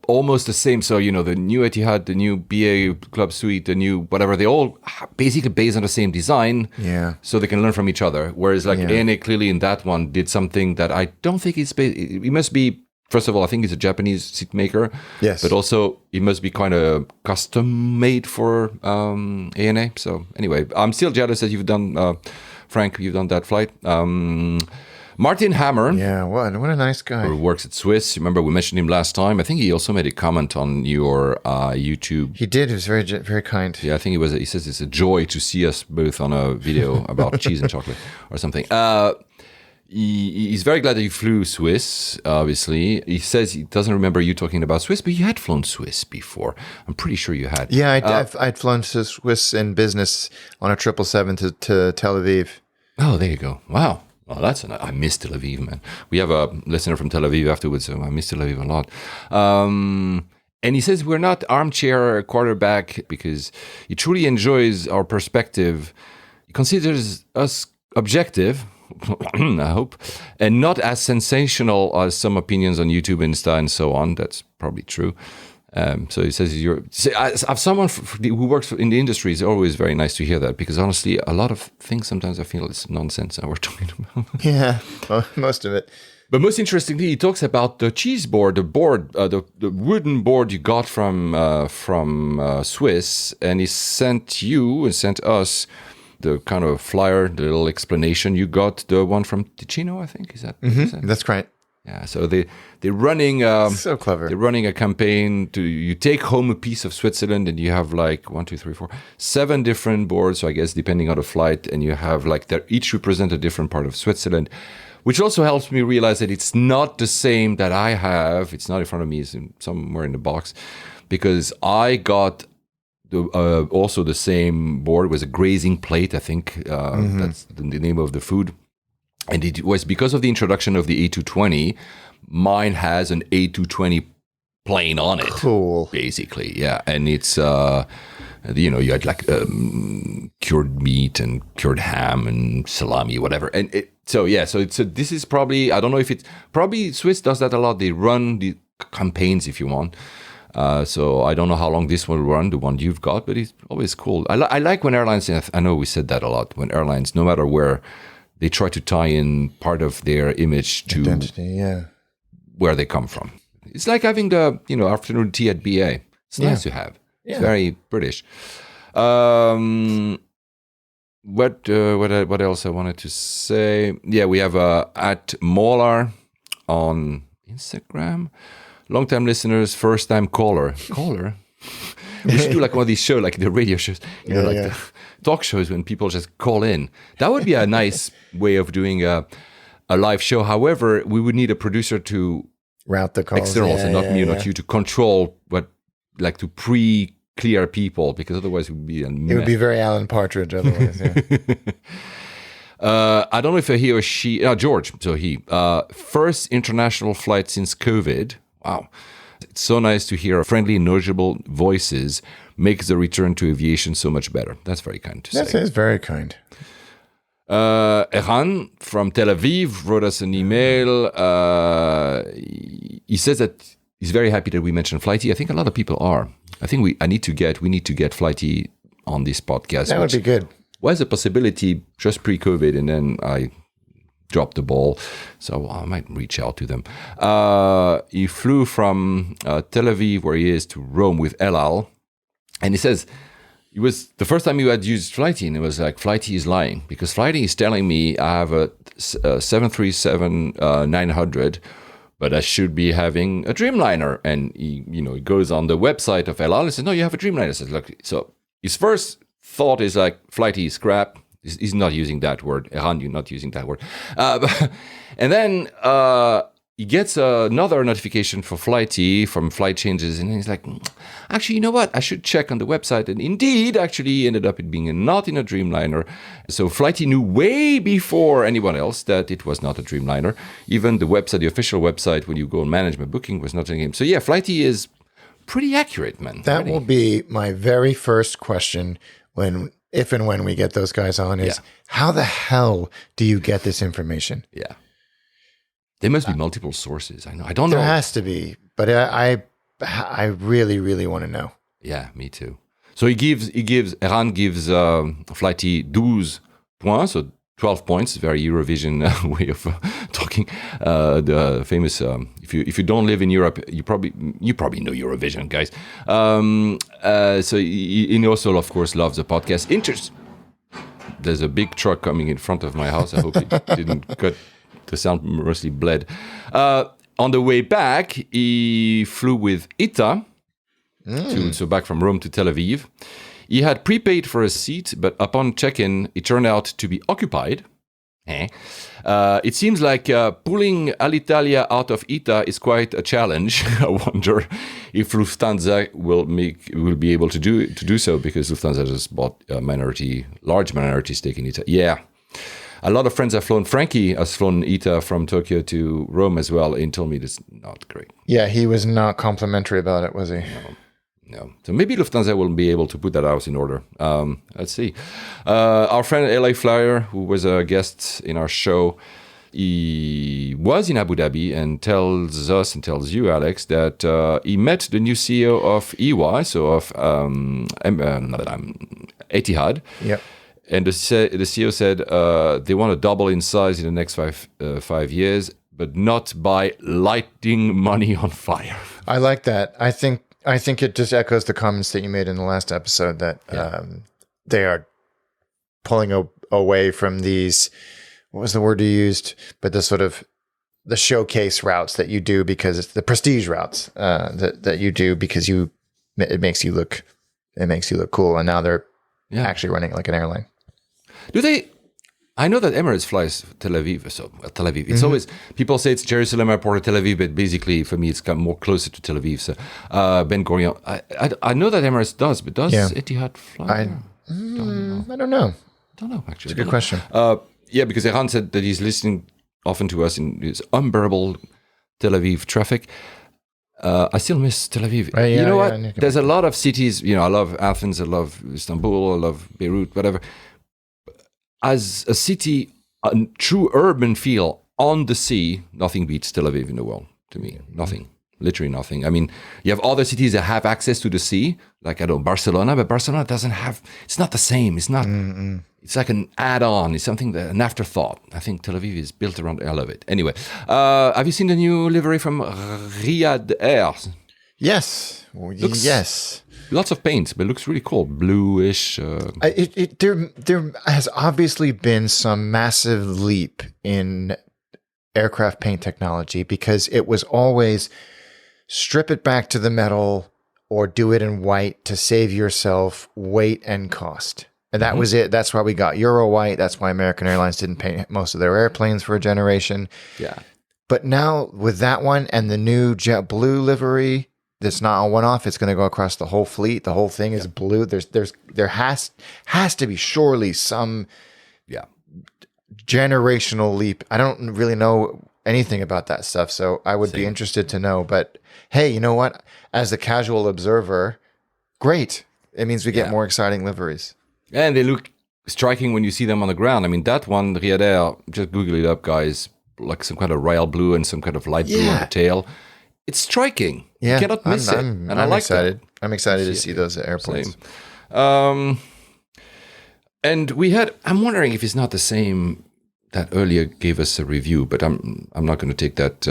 almost the same. So, the new Etihad, the new BA Club Suite, the new whatever, they all basically based on the same design. Yeah. So they can learn from each other. Whereas ANA clearly in that one did something that I don't think it must be first of all, I think he's a Japanese seat maker. Yes. But also, it must be kind of custom made for ANA. So anyway, I'm still jealous that you've done, Frank, you've done that flight. Martin Hammer. Yeah, what a nice guy. Who works at Swiss. Remember, we mentioned him last time. I think he also made a comment on your YouTube. He did. He was very kind. Yeah, I think he says it's a joy to see us both on a video about cheese and chocolate or something. He's very glad that you flew Swiss, obviously. He says he doesn't remember you talking about Swiss, but you had flown Swiss before. I'm pretty sure you had. Yeah, I'd flown to Swiss in business on a 777 to Tel Aviv. Oh, there you go. Wow. Well, I miss Tel Aviv, man. We have a listener from Tel Aviv afterwards, so I miss Tel Aviv a lot. And he says we're not armchair quarterback because he truly enjoys our perspective. He considers us objective, I hope, and not as sensational as some opinions on YouTube, Insta, and so on. That's probably true. So he says, as someone who works in the industry, it's always very nice to hear that, because honestly, a lot of things sometimes I feel it's nonsense that we're talking about. Yeah, well, most of it. But most interestingly, he talks about the cheese board, the wooden board you got from Swiss, and he sent us the kind of flyer, the little explanation. You got the one from Ticino, I think. Is that? That's right. Yeah, so they're running. So clever. They're running a campaign you take home a piece of Switzerland, and you have like 7 different boards. So I guess depending on the flight, and you have like they each represent a different part of Switzerland, which also helps me realize that it's not the same that I have. It's not in front of me. It's somewhere in the box, because I got also the same board. It was a grazing plate, I think. That's the name of the food. And it was because of the introduction of the A220. Mine has an A220 plane on it. Cool. Basically, yeah. And it's, you had like cured meat and cured ham and salami, whatever. And so this is probably, I don't know if probably Swiss does that a lot. They run the campaigns, if you want. So I don't know how long this will run, the one you've got, but it's always cool. I like when airlines, I know we said that a lot, when airlines, no matter where, they try to tie in part of their image to identity, where they come from. It's like having the afternoon tea at BA. It's nice to have. It's very British. What else I wanted to say? Yeah, we have at Molar on Instagram. Long-time listeners, first-time caller. We should do like one of these shows, like the radio shows, the talk shows when people just call in. That would be a nice way of doing a live show. However, we would need a producer to route the calls, externals, and not me, not you, to control to pre-clear people, because otherwise it would be a mess. It would be very Alan Partridge otherwise. I don't know if he or she, George. So first international flight since COVID. Wow. It's so nice to hear friendly, knowledgeable voices makes the return to aviation so much better. That's very kind to say. That is very kind. Eran from Tel Aviv wrote us an email. He says that he's very happy that we mentioned Flighty. I think a lot of people are. I think we need to get Flighty on this podcast. That would be good. Was a possibility just pre-COVID, and then I dropped the ball, so I might reach out to them. He flew from Tel Aviv, where he is, to Rome with El Al, and he says it was the first time you had used Flighty, and it was like, Flighty is lying, because Flighty is telling me I have a 737-900, but I should be having a Dreamliner. And he goes on the website of El Al and says, no, you have a Dreamliner. I said, look, so his first thought is like, Flighty is crap. He's not using that word. Eran, you're not using that word. And then he gets another notification for Flighty from Flight Changes, and he's like, actually, you know what? I should check on the website. And indeed, actually, ended up it being not in a Dreamliner. So Flighty knew way before anyone else that it was not a Dreamliner. Even the website, the official website, when you go on management booking, was not in the game. So yeah, Flighty is pretty accurate, man. That will be my very first question if and when we get those guys on, is how the hell do you get this information? Yeah. There must be multiple sources. I know. I don't know. There has to be, but I really, really want to know. Yeah, me too. So Eran gives Flighty 12 points, so 12 points, very Eurovision way of talking. The famous, if if you don't live in Europe, you probably know Eurovision, guys. So he also, of course, loves the podcast. There's a big truck coming in front of my house. I hope it didn't cut the sound, mostly bled. On the way back, he flew with ITA, so back from Rome to Tel Aviv. He had prepaid for a seat, but upon check-in, it turned out to be occupied. It seems like pulling Alitalia out of ITA is quite a challenge. I wonder if Lufthansa will be able to do so, because Lufthansa just bought a large minority stake in ITA. Yeah. A lot of friends have flown. Frankie has flown ITA from Tokyo to Rome as well, and told me it's not great. Yeah, he was not complimentary about it, was he? No. So maybe Lufthansa will be able to put that house in order. Let's see. Our friend LA Flyer, who was a guest in our show, he was in Abu Dhabi and tells us and tells you, Alex, that he met the new CEO of EY, so of Etihad. Yep. And the CEO said they want to double in size in the next 5 years, but not by lighting money on fire. I like that. I think it just echoes the comments that you made in the last episode that they are pulling away from these, what was the word you used? But the sort of the showcase routes that you do, because it's the prestige routes that you do because it makes you look cool. And now they're actually running it like an airline. Do they? I know that Emirates flies Tel Aviv. So Tel Aviv. It's always, people say it's Jerusalem Airport or Tel Aviv, but basically for me it's come more closer to Tel Aviv. So Ben Gurion. I know that Emirates does, but does Etihad fly? I don't know. Actually. It's a good question. Because Eran said that he's listening often to us in his unbearable Tel Aviv traffic. I still miss Tel Aviv. You know what? There's a lot of cities. I love Athens. I love Istanbul. I love Beirut. Whatever. As a city, a true urban feel on the sea, nothing beats Tel Aviv in the world to me. Nothing. Literally nothing. I mean, you have other cities that have access to the sea, like, I don't know, Barcelona, but Barcelona doesn't have, it's not the same. It's not, it's like an add-on. It's something, an afterthought. I think Tel Aviv is built around, I love it. Anyway, have you seen the new livery from Riyadh Air? Yes. Yes. Lots of paint, but it looks really cool. Bluish. There has obviously been some massive leap in aircraft paint technology, because it was always strip it back to the metal or do it in white to save yourself weight and cost. And that was it. That's why we got Euro white. That's why American Airlines didn't paint most of their airplanes for a generation. Yeah. But now with that one and the new JetBlue livery, that's not a one-off. It's going to go across the whole fleet. The whole thing is blue. There has to be surely some generational leap. I don't really know anything about that stuff, so I would be interested to know. But hey, you know what? As a casual observer, great. It means we get more exciting liveries. And they look striking when you see them on the ground. I mean, that one, Riyadh Air, just Google it up, guys. Like some kind of royal blue and some kind of light blue on the tail. It's striking. Yeah, you cannot miss it. And I like excited. That. I'm excited to see those airplanes. And we had, I'm wondering if it's not the same that earlier gave us a review, but I'm not going to take that.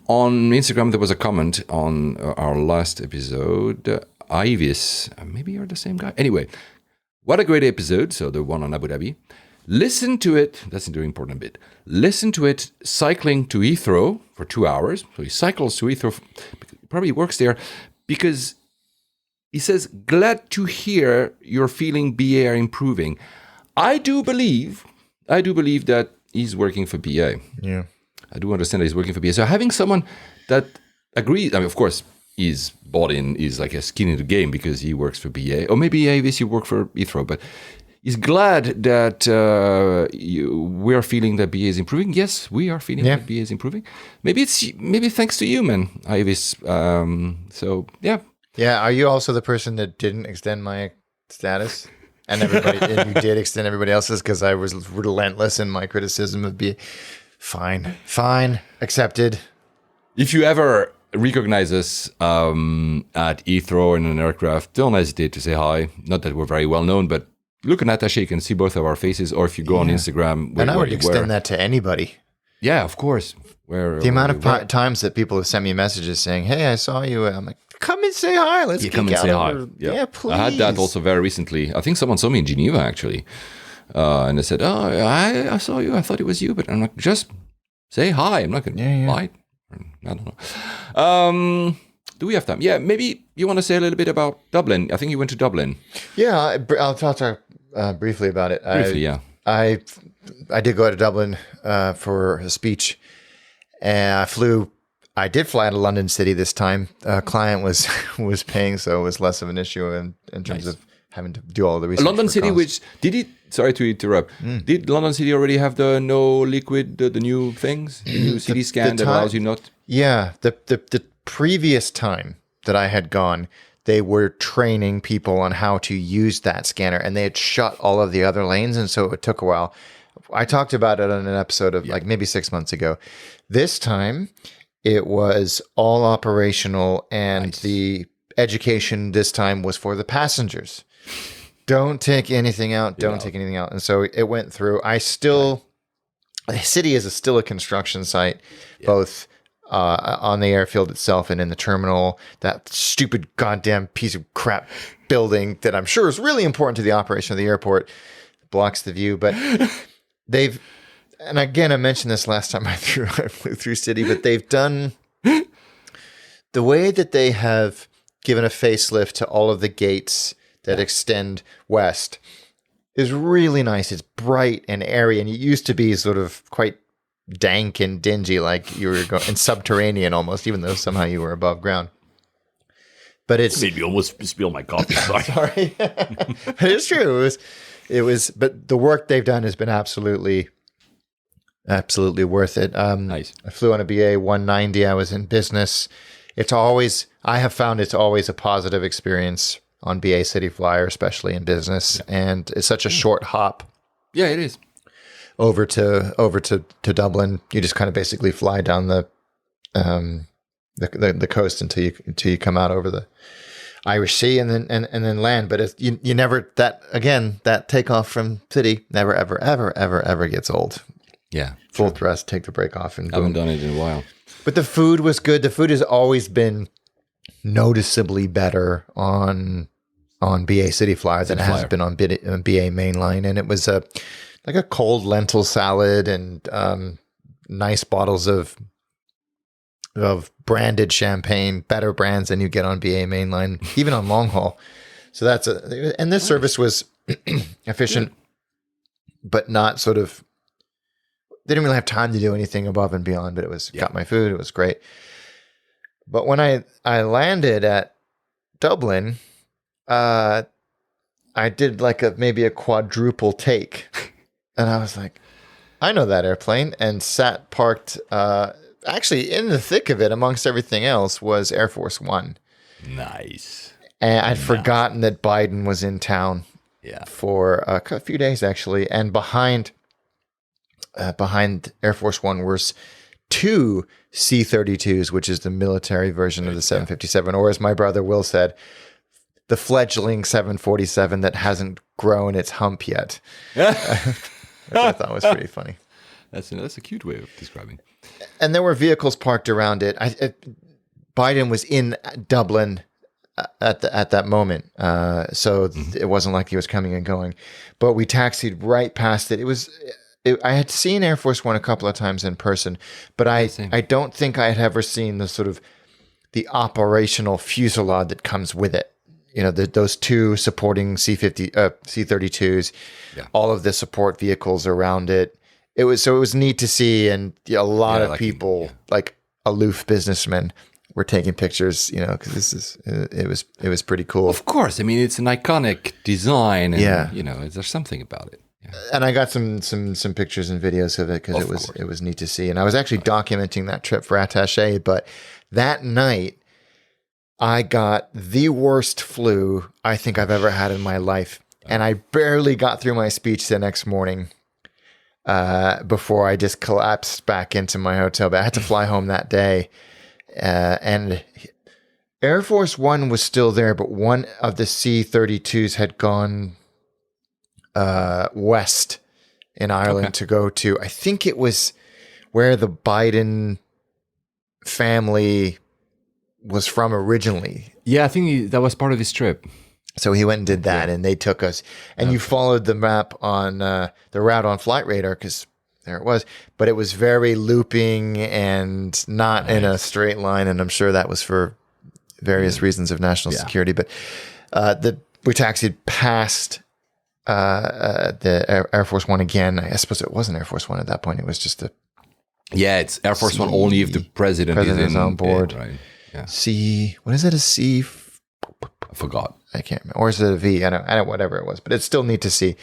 On Instagram, there was a comment on our last episode. Ivis, maybe you're the same guy. Anyway, what a great episode. So the one on Abu Dhabi. Listen to it. That's a very important bit. Listen to it cycling to Heathrow for 2 hours. So he cycles to Heathrow. Probably works there because he says, glad to hear you're feeling BA are improving. I do believe that he's working for BA. Yeah. I do understand that he's working for BA. So having someone that agrees, I mean, of course, he's bought in, he's like a skin in the game because he works for BA. Or maybe Avis, you work for Heathrow, but he's glad that we are feeling that BA is improving. Yes, we are feeling that BA is improving. Maybe thanks to you, man, Ivis. So yeah. Yeah. Are you also the person that didn't extend my status, and you did extend everybody else's because I was relentless in my criticism of BA? Fine, accepted. If you ever recognize us at Heathrow in an aircraft, don't hesitate to say hi. Not that we're very well known, but look at Attaché, you can see both of our faces, or if you go on Instagram. And I would extend that to anybody. Yeah, of course. Where The amount of where- times that people have sent me messages saying, "Hey, I saw you." I'm like, "Come and say hi. Let's come geek and say out hi. over-" Yeah, please. I had that also very recently. I think someone saw me in Geneva actually, and they said, "Oh, I saw you. I thought it was you," but I'm like, just say hi. I'm not going to bite. I don't know. Do we have time? Yeah, maybe you want to say a little bit about Dublin. I think you went to Dublin. Yeah, I'll talk briefly about it. Briefly, yeah. I did go to Dublin for a speech, and I did fly to London City this time. Client was paying, so it was less of an issue in terms of having to do all the research. London for City, cost. which did it? Sorry to interrupt. Did London City already have the no liquid, the new things, the new CT scan that allows you not? Yeah, the previous time that I had gone, they were training people on how to use that scanner, and they had shut all of the other lanes, and so it took a while. I talked about it on an episode of like maybe 6 months ago. This time, it was all operational, and the education this time was for the passengers. Don't take anything out. Don't take anything out. And so it went through. The city is still a construction site, both on the airfield itself and in the terminal. That stupid goddamn piece of crap building that I'm sure is really important to the operation of the airport blocks the view. But and again, I mentioned this last time I flew through city, but they've done the way that they have given a facelift to all of the gates that extend west is really nice. It's bright and airy, and it used to be sort of quite dank and dingy, like you were going and subterranean almost, even though somehow you were above ground. But it's Made me almost spill my coffee. Sorry. sorry, but it's true. It was. But the work they've done has been absolutely worth it. Nice. I flew on a BA 190. I was in business. I have found it's always a positive experience on BA City Flyer, especially in business, and it's such a short hop Yeah, it is. over to Dublin. You just kind of basically fly down the coast until you come out over the Irish Sea and then land. But you never that takeoff from city never ever gets old. Yeah. Full thrust, take the brake off, and I haven't boom. done it in a while. But the food was good. The food has always been noticeably better on BA City Flyer than it has been on BA Mainline, and it was like a cold lentil salad and nice bottles of branded champagne, better brands than you get on BA Mainline, even on long haul. So and this service was efficient, but not sort of. They didn't really have time to do anything above and beyond, but it was got my food. It was great. But when I landed at Dublin, I did like maybe a quadruple take, and I was like, I know that airplane, and sat parked. Actually, in the thick of it, amongst everything else, was Air Force One. Nice. And I'd forgotten that Biden was in town Yeah. for a few days, actually. And behind Air Force One were two C-32s, which is the military version of the 757, or as my brother Will said, the fledgling 747 that hasn't grown its hump yet. Which I thought was pretty funny. That's a cute way of describing. And there were vehicles parked around it. Biden was in Dublin at that moment, so it wasn't like he was coming and going. But we taxied right past it. I had seen Air Force One a couple of times in person, but I don't think I had ever seen the sort of the operational fuselage that comes with it. You know, those two supporting C-32s, all of the support vehicles around it. It was neat to see, and a lot of people, like aloof businessmen, were taking pictures. You know, because it was pretty cool. Of course, I mean it's an iconic design, and you know, there's something about it. Yeah. And I got some pictures and videos of it because it was neat to see. And I was actually documenting that trip for Attaché. But that night, I got the worst flu I think I've ever had in my life, and I barely got through my speech the next morning before I just collapsed back into my hotel bed. I had to fly home that day, and Air Force One was still there, but one of the C-32s had gone west in Ireland to go to, I think it was where the Biden family was from originally. Yeah, I think that was part of his trip. So he went and did that, and they took us. And you followed the map on the route on Flight Radar, because there it was. But it was very looping and not in a straight line. And I'm sure that was for various reasons of national security. But we taxied past the Air Force One again. I suppose it wasn't Air Force One at that point. It was just the it's Air Force One only if the president is on board. Right. Yeah. C, what is it? A C? I forgot. I can't remember. Or is it a V? I don't, whatever it was, but it's still neat to see.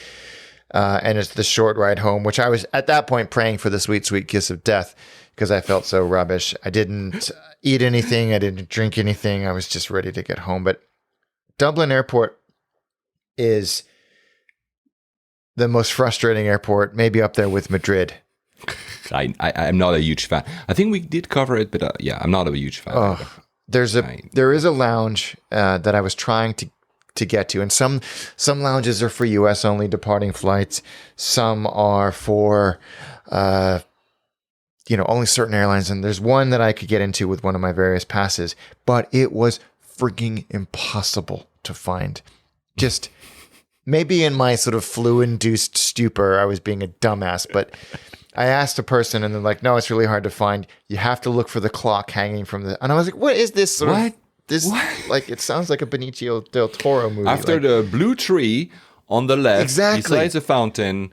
And it's the short ride home, which I was at that point praying for the sweet, sweet kiss of death because I felt so rubbish. I didn't eat anything. I didn't drink anything. I was just ready to get home. But Dublin Airport is the most frustrating airport, maybe up there with Madrid. I'm not a huge fan. I think we did cover it, but I'm not a huge fan. There is a lounge that I was trying to get to, and some lounges are for U.S. only departing flights. Some are for only certain airlines, and there's one that I could get into with one of my various passes, but it was freaking impossible to find. Just maybe in my sort of flu-induced stupor, I was being a dumbass, but I asked a person and they're like, no, it's really hard to find. You have to look for the clock hanging from the... And I was like, what is this sort of... This, like, it sounds like a Benicio del Toro movie. After the blue tree on the left, besides the fountain,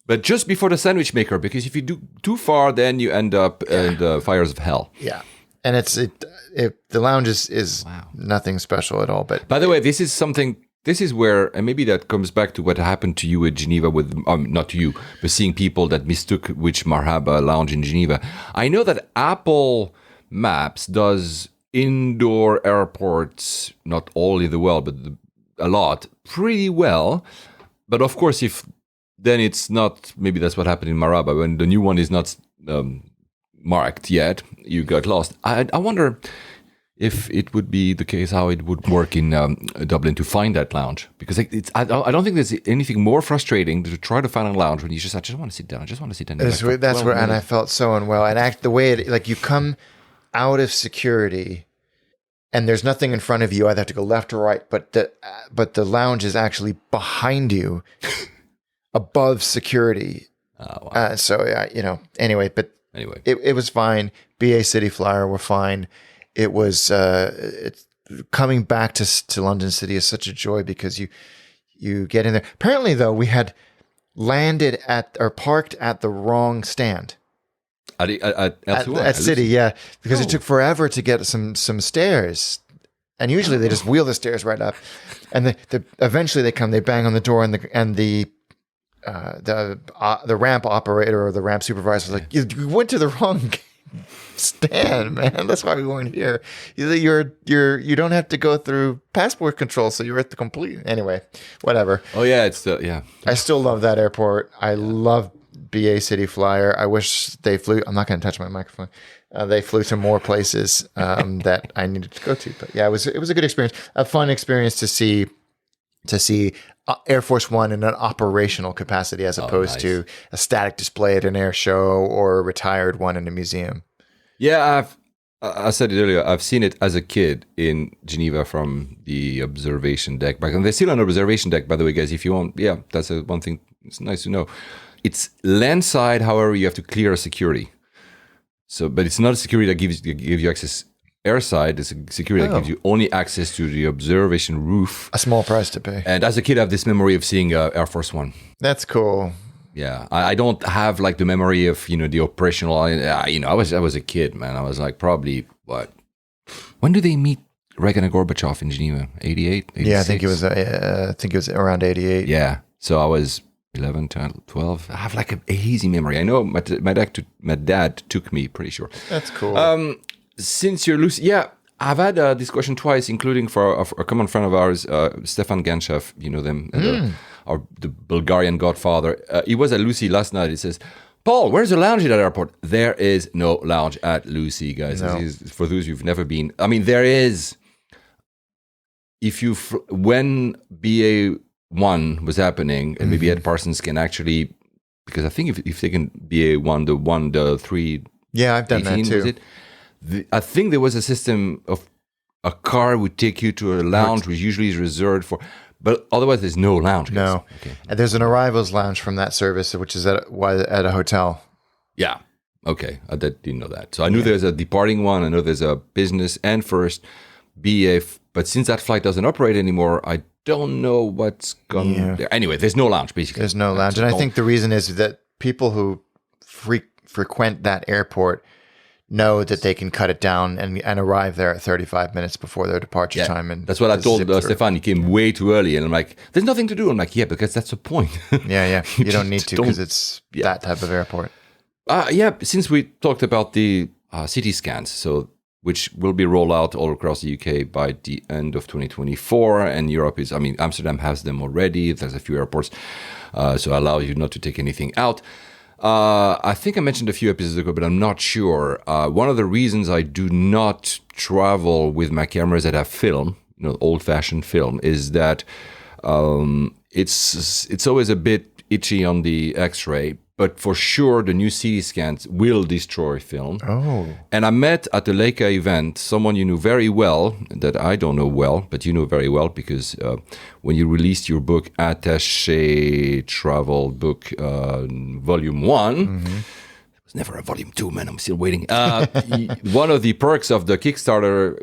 but just before the sandwich maker, because if you do too far, then you end up in the fires of hell. Yeah. And the lounge is nothing special at all. But by the way, this is where, and maybe that comes back to what happened to you at Geneva with, not you, but seeing people that mistook which Marhaba lounge in Geneva. I know that Apple Maps does indoor airports, not all either well, but a lot, pretty well. But of course, then it's not, maybe that's what happened in Marhaba. When the new one is not marked yet, you got lost. I wonder if it would be the case, how it would work in Dublin to find that lounge. Because I don't think there's anything more frustrating to try to find a lounge when you just, I just want to sit down. And I felt so unwell. And the way you come out of security and there's nothing in front of you. Either have to go left or right, but the lounge is actually behind you, above security. Oh, wow. Anyway, it was fine. BA City Flyer were fine. It was coming back to London City is such a joy because you get in there. Apparently, though, we had landed parked at the wrong stand. At City, yeah, because it took forever to get some stairs, and usually they just wheel the stairs right up, and eventually they come, they bang on the door, and the ramp operator or the ramp supervisor was like, you went to the wrong stand, man. That's why we weren't here. You don't have to go through passport control, so you're at the complete. Anyway, whatever. Oh yeah, I still love that airport. I love BA City Flyer. I wish they flew. I'm not going to touch my microphone. They flew to more places that I needed to go to. But yeah, it was a good experience, a fun experience to see Air Force One in an operational capacity as opposed to a static display at an air show or a retired one in a museum. Yeah, I said it earlier. I've seen it as a kid in Geneva from the observation deck back, and they're still on observation deck, by the way, guys. If you want, that's one thing. It's nice to know. It's landside, however, you have to clear a security. So, but it's not a security that gives you access airside. It's a security that gives you only access to the observation roof. A small price to pay. And as a kid, I have this memory of seeing Air Force One. That's cool. Yeah, I don't have like the memory of the operational. I was a kid, man. I was like probably what? When do they meet Reagan and Gorbachev in Geneva? 88? 86? Yeah, I think it was around 88. Yeah, so I was 11, 12. I have like a hazy memory. I know my dad took me, pretty sure. That's cool. Since you're loose, I've had a discussion twice, including for a common friend of ours, Stefan Ganshev, you know them, the Bulgarian godfather. He was at Lucy last night. He says, Paul, where's the lounge at that airport? There is no lounge at Lucy, guys. No. For those who've never been. I mean, there is. When BA1 was happening, and maybe Ed Parsons can actually because I think if you've taken BA1, the 3, Yeah, I've done 18, that too. was it? I think there was a system of a car would take you to a lounge, which usually is reserved for, but otherwise there's no lounge. No. Okay. And there's an arrivals lounge from that service, which is at a hotel. Yeah. Okay. I didn't know that. So I knew there's a departing one. I know there's a business and first BA. But since that flight doesn't operate anymore, I don't know what's gone there. Anyway, there's no lounge, basically. There's no lounge. And I think the reason is that people who frequent that airport know that they can cut it down and arrive there at 35 minutes before their departure time. And that's what I just told zip through. Stefan. He came way too early. And I'm like, there's nothing to do. I'm like, yeah, because that's the point. Yeah. You don't need to don't- because it's that type of airport. Since we talked about the CT scans, which will be rolled out all across the UK by the end of 2024, and Europe Amsterdam has them already. There's a few airports, so allow you not to take anything out. I think I mentioned a few episodes ago, but I'm not sure. One of the reasons I do not travel with my cameras that have film, old-fashioned film, is that it's always a bit itchy on the X-ray. But for sure, the new CT scans will destroy film. Oh. And I met at the Leica event someone you knew very well, that I don't know well, but you know very well, because when you released your book, Attaché Travel Book, Volume 1, There was never a Volume 2, man. I'm still waiting. One of the perks of the Kickstarter,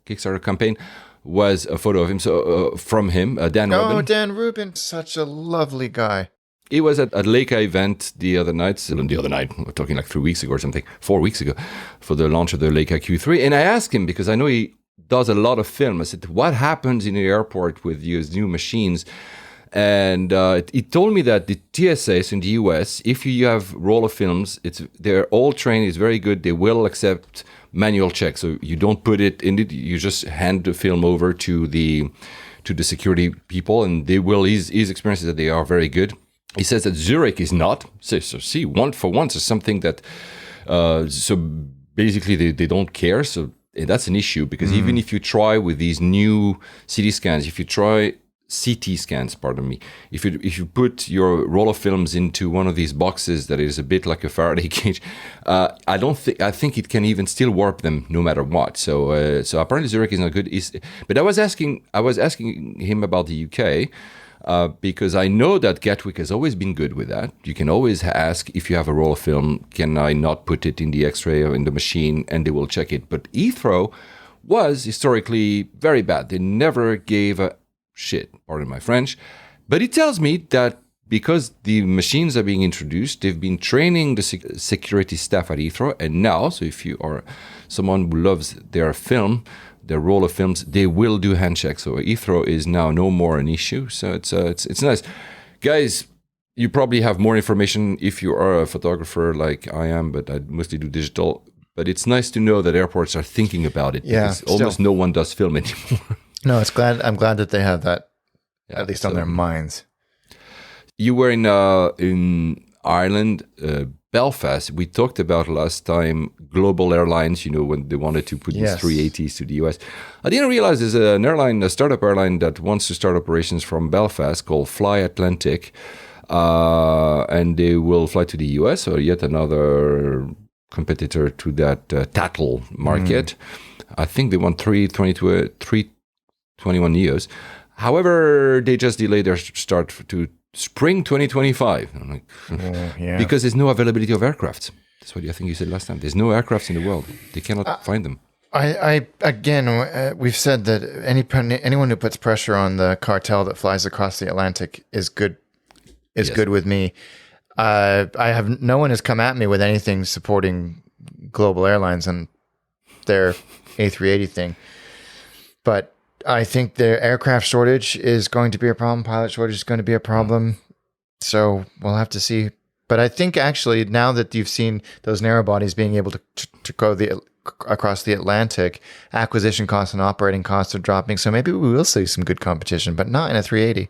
Kickstarter campaign, was a photo of him. So from him, Dan Rubin. Oh, Dan Rubin, such a lovely guy. He was at a Leica event the other night, we're talking like 3 weeks ago or something, 4 weeks ago, for the launch of the Leica Q3. And I asked him, because I know he does a lot of film, I said, what happens in the airport with these new machines? And he told me that the TSAs in the US, if you have roll of films, they're all trained, it's very good, they will accept manual checks. So you don't put it in it, you just hand the film over to the security people, and they will, his experience is that they are very good. He says that Zurich is not. So see, for once, is something that. So basically, they don't care. So that's an issue, because even if you try with these new CT scans, if you put your roll of films into one of these boxes that is a bit like a Faraday cage, I think it can even still warp them no matter what. So apparently Zurich is not good. But I was asking him about the UK. Because I know that Gatwick has always been good with that. You can always ask, if you have a roll of film, can I not put it in the X-ray or in the machine, and they will check it. But Heathrow was historically very bad. They never gave a shit, pardon my French. But he tells me that because the machines are being introduced, they've been training the security staff at Heathrow, and now, so if you are someone who loves their film, their roll of films, they will do hand checks. So Heathrow is now no more an issue. So it's nice. Guys, you probably have more information if you are a photographer like I am, but I mostly do digital. But it's nice to know that airports are thinking about it. Yeah, because almost no one does film anymore. No, I'm glad that they have that, at least on their minds. You were in Ireland, Belfast. We talked about last time global airlines, when they wanted to put these 380s to the US. I didn't realize there's a startup airline that wants to start operations from Belfast called Fly Atlantic. And they will fly to the US, or yet another competitor to that Tattle market. I think they want 321 neos. However, they just delayed their start to spring 2025. I'm like, because there's no availability of aircrafts. That's what I think you said last time. There's no aircrafts in the world. They cannot find them. We've said that anyone who puts pressure on the cartel that flies across the Atlantic is good. Good with me. No one has come at me with anything supporting global airlines and their A380 thing, but I think the aircraft shortage is going to be a problem. Pilot shortage is going to be a problem. So we'll have to see. But I think actually now that you've seen those narrow bodies being able to go across the Atlantic, acquisition costs and operating costs are dropping. So maybe we will see some good competition, but not in a 380.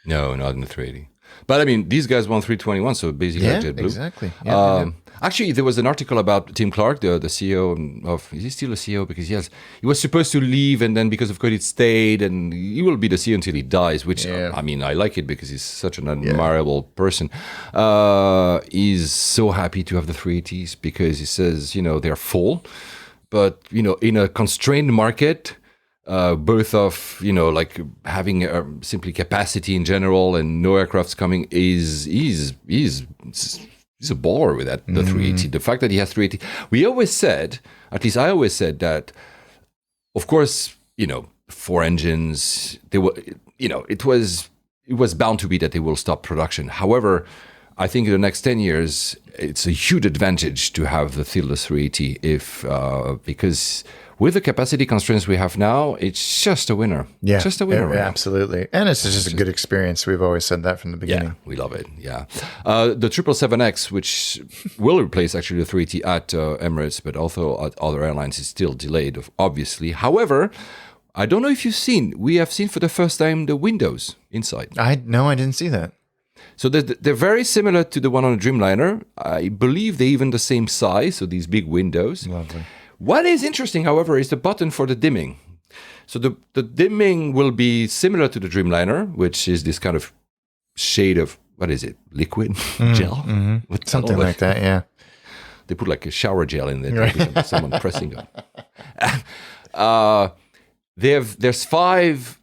No, not in the 380. But I mean, these guys won 321, so basically Yeah, JetBlue. exactly. Yeah. Actually, there was an article about Tim Clark, the CEO of. Is he still a CEO? Because he was supposed to leave, and then because of COVID, stayed, and he will be the CEO until he dies. Which I mean, I like it because he's such an admirable person. He's so happy to have the 380s because he says, they're full, but in a constrained market. Both of like having simply capacity in general and no aircrafts coming he's a baller with that the 380. The fact that he has 380, we always said, at least I always said that, of course, 4 engines, they were, it was bound to be that they will stop production. However, I think in the next 10 years, it's a huge advantage to have the Thieless 380 because with the capacity constraints we have now, it's just a winner. Yeah, just a winner. Yeah, absolutely. And it's just a good experience. We've always said that from the beginning. Yeah, we love it. Yeah. The 777X, which will replace actually the 380 at Emirates, but also at other airlines, is still delayed, obviously. However, I don't know if you've seen, we have seen for the first time the windows inside. No, I didn't see that. So they're very similar to the one on the Dreamliner. I believe they're even the same size, so these big windows. Lovely. What is interesting, however, is the button for the dimming. So the dimming will be similar to the Dreamliner, which is this kind of shade of, what is it, liquid gel? Mm-hmm. Something like that, yeah. They put like a shower gel in there. Right. Someone pressing on. There's 5...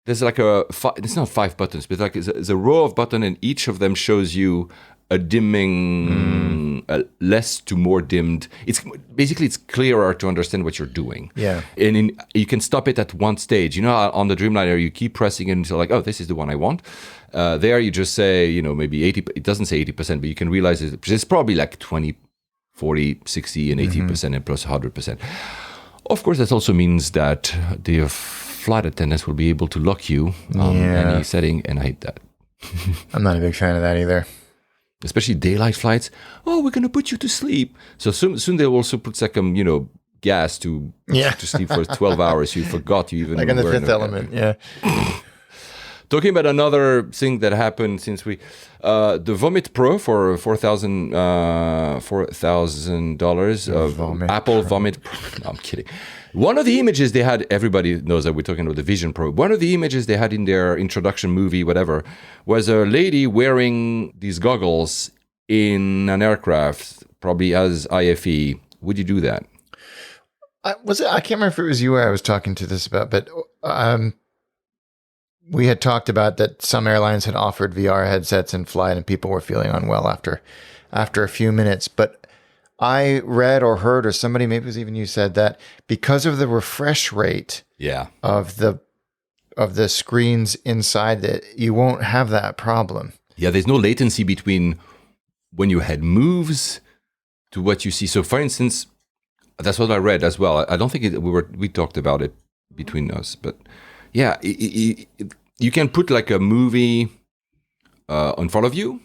There's like it's not 5 buttons, but like it's a row of buttons, and each of them shows you a dimming, less to more dimmed. It's clearer to understand what you're doing. Yeah. And you can stop it at one stage. On the Dreamliner, you keep pressing it until like, oh, this is the one I want. There you just say, maybe 80, it doesn't say 80%, but you can realize it's probably like 20, 40, 60, and 80%, and plus 100%. Of course, that also means that the flight attendants will be able to lock you on any setting, and I hate that. I'm not a big fan of that either. Especially daylight flights. Oh, we're gonna put you to sleep. So soon they'll also put some gas to sleep for 12 hours. You forgot you even like in the Fifth Element. Yeah. Talking about another thing that happened since the Vomit Pro for $4,000 of Apple Pro. Vomit Pro. No, I'm kidding. One of the images they had, everybody knows that we're talking about the Vision Pro. One of the images they had in their introduction movie, whatever, was a lady wearing these goggles in an aircraft, probably as IFE. Would you do that? I can't remember if it was you I was talking to this about, but we had talked about that some airlines had offered VR headsets in flight, and people were feeling unwell after a few minutes. But I read or heard, or somebody, maybe it was even you, said that because of the refresh rate of the screens inside that, you won't have that problem. Yeah, there's no latency between when your head moves to what you see. So, for instance, that's what I read as well. I don't think we talked about it between us, but yeah, you can put like a movie in front of you,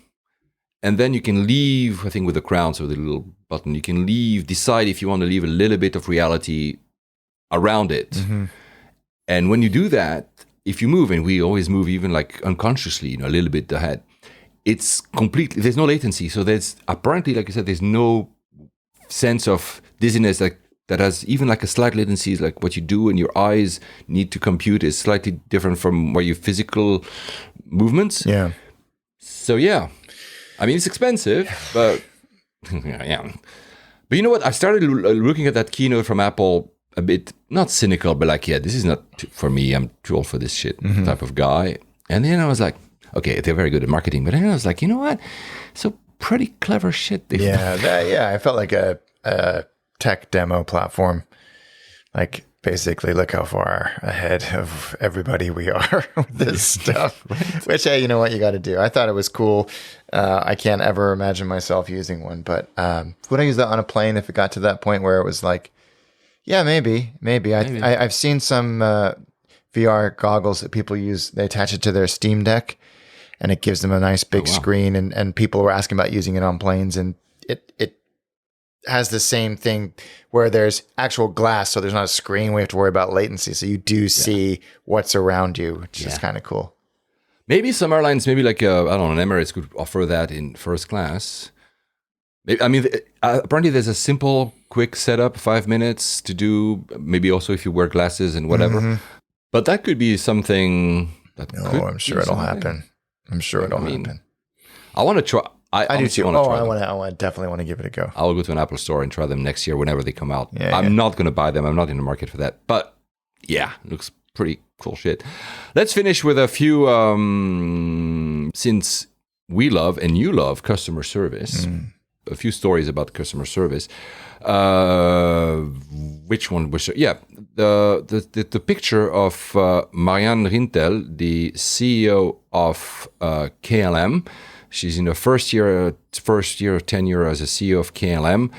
and then you can leave, I think with the crown, so the little button, you can decide if you want to leave a little bit of reality around it. Mm-hmm. And when you do that, if you move, and we always move even like unconsciously, a little bit ahead, it's completely, there's no latency. So there's apparently, like I said, there's no sense of dizziness that has even like a slight latency. Is like what you do and your eyes need to compute is slightly different from what your physical movements. Yeah. So yeah, I mean, it's expensive, but yeah. But you know what? I started looking at that keynote from Apple a bit, not cynical, but like, yeah, this is not for me. I'm too old for this shit type of guy. And then I was like, okay, they're very good at marketing. But then I was like, you know what? So pretty clever shit. I felt like a tech demo platform. Like, basically, look how far ahead of everybody we are with this stuff. Right. Which, hey, you know what? You got to do. I thought it was cool. I can't ever imagine myself using one. But would I use that on a plane if it got to that point where it was like, yeah, maybe. I've seen some VR goggles that people use. They attach it to their Steam Deck, and it gives them a nice big screen. And people were asking about using it on planes, and it has the same thing where there's actual glass, so there's not a screen. We have to worry about latency, so you do see what's around you, which is kind of cool. Maybe some airlines, maybe like I don't know, Emirates could offer that in first class. Maybe, I mean, apparently there's a simple, quick setup, 5 minutes to do. Maybe also if you wear glasses and whatever. But that could be something that. No, I'm sure it'll happen. I'm sure it'll happen. I want to try. I do too. I definitely want to give it a go. I'll go to an Apple store and try them next year whenever they come out. Yeah, I'm not going to buy them. I'm not in the market for that. But yeah, it looks pretty cool shit. Let's finish with a few, since we love and you love customer service, a few stories about customer service. Which one was? Yeah, the picture of Marianne Rintel, the CEO of KLM. She's in her first year tenure as a CEO of KLM,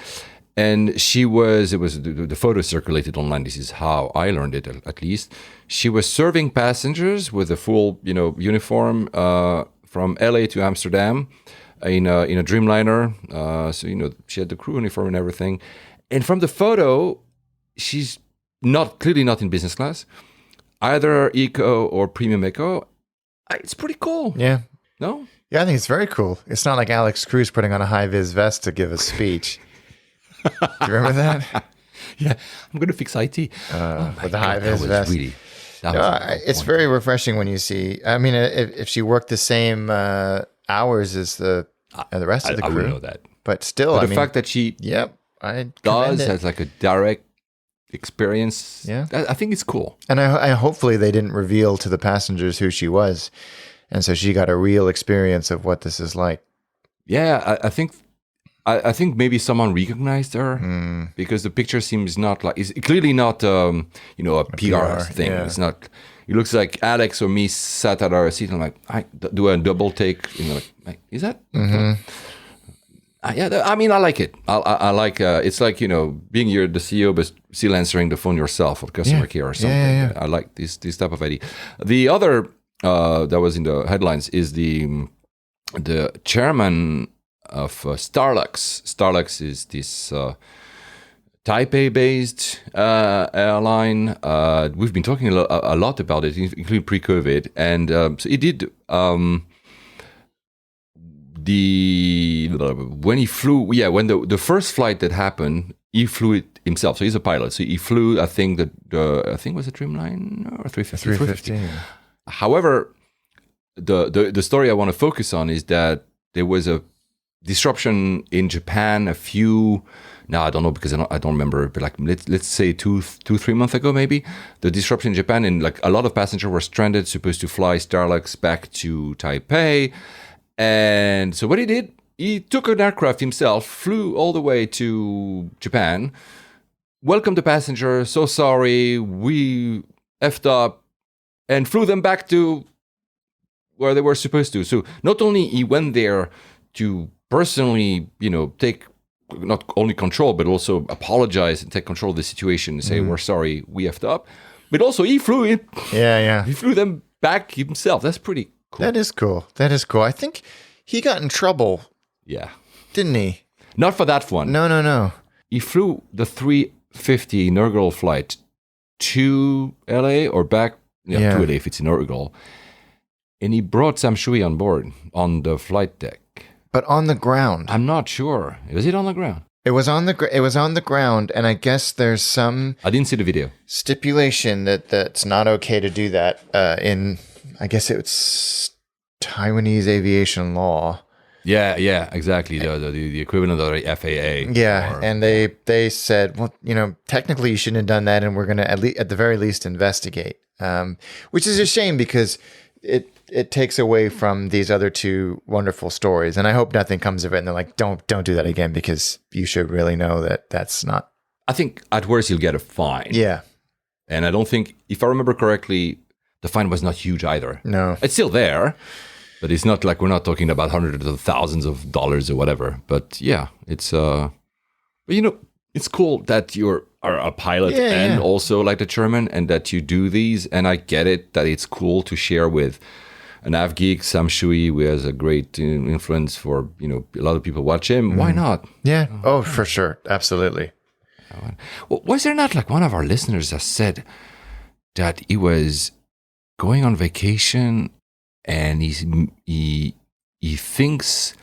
and it was the photo circulated online. This is how I learned it, at least. She was serving passengers with a full, uniform from LA to Amsterdam in a Dreamliner. So she had the crew uniform and everything. And from the photo, she's clearly not in business class, either eco or premium eco. It's pretty cool. Yeah. No? Yeah, I think it's very cool. It's not like Alex Cruz putting on a high-vis vest to give a speech. Do you remember that? Yeah, I'm going to fix IT. With the high-vis vest. It's very refreshing when you see. I mean, if she worked the same hours as the rest of the crew. I wouldn't know that. But still, the fact that she has like a direct experience. Yeah, I think it's cool. And I hopefully they didn't reveal to the passengers who she was. And so she got a real experience of what this is like. Yeah, I think maybe someone recognized her because the picture seems it's clearly not a PR thing. Yeah. It's not. It looks like Alex or me sat at our seat and I do a double take. Is that? Mm-hmm. Yeah, I mean, I like it. I like. It's like being the CEO, but still answering the phone yourself or customer care or something. Yeah. I like this type of idea. The other. That was in the headlines is the chairman of Starlux. Starlux is this Taipei-based airline. We've been talking a lot about it, including pre-COVID, and so he did when he flew. Yeah, when the first flight that happened, he flew it himself. So he's a pilot. So he flew. I think was a Dreamliner or 350. 350. However, the story I want to focus on is that there was a disruption in Japan I don't know because I don't remember, but let's say 3 months ago maybe, the disruption in Japan, and a lot of passengers were stranded, supposed to fly Starlux back to Taipei, and so what he did, he took an aircraft himself, flew all the way to Japan, welcomed the passenger, so sorry, we effed up, and flew them back to where they were supposed to. So not only he went there to personally, take not only control, but also apologize and take control of the situation and say, we're sorry, we effed up. But also he flew it. Yeah. He flew them back himself. That's pretty cool. That is cool. I think he got in trouble. Yeah. Didn't he? Not for that one. No. He flew the 350 inaugural flight to LA or back to LA if it's inaugural. And he brought Sam Shui on board on the flight deck. But on the ground. I'm not sure. Was it on the ground? It was on the ground, and I guess there's some. I didn't see the video. Stipulation that's not okay to do that in. I guess it's Taiwanese aviation law. Yeah, exactly. The equivalent of the FAA. Yeah, and they said, well, technically you shouldn't have done that, and we're going to at the very least investigate. Which is a shame because it takes away from these other two wonderful stories, and I hope nothing comes of it. And they're like, don't do that again because you should really know that that's not. I think at worst you'll get a fine. Yeah, and I don't think, if I remember correctly, the fine was not huge either. No, it's still there, but it's not like we're not talking about hundreds of thousands of dollars or whatever. But yeah, it's it's cool that you're a pilot and also like the chairman, and that you do these. And I get it that it's cool to share with an Av geek, Sam Shui, who has a great influence for, a lot of people watch him. Why not? Yeah. Oh, for sure. Absolutely. Well, was there not one of our listeners that said that he was going on vacation and he thinks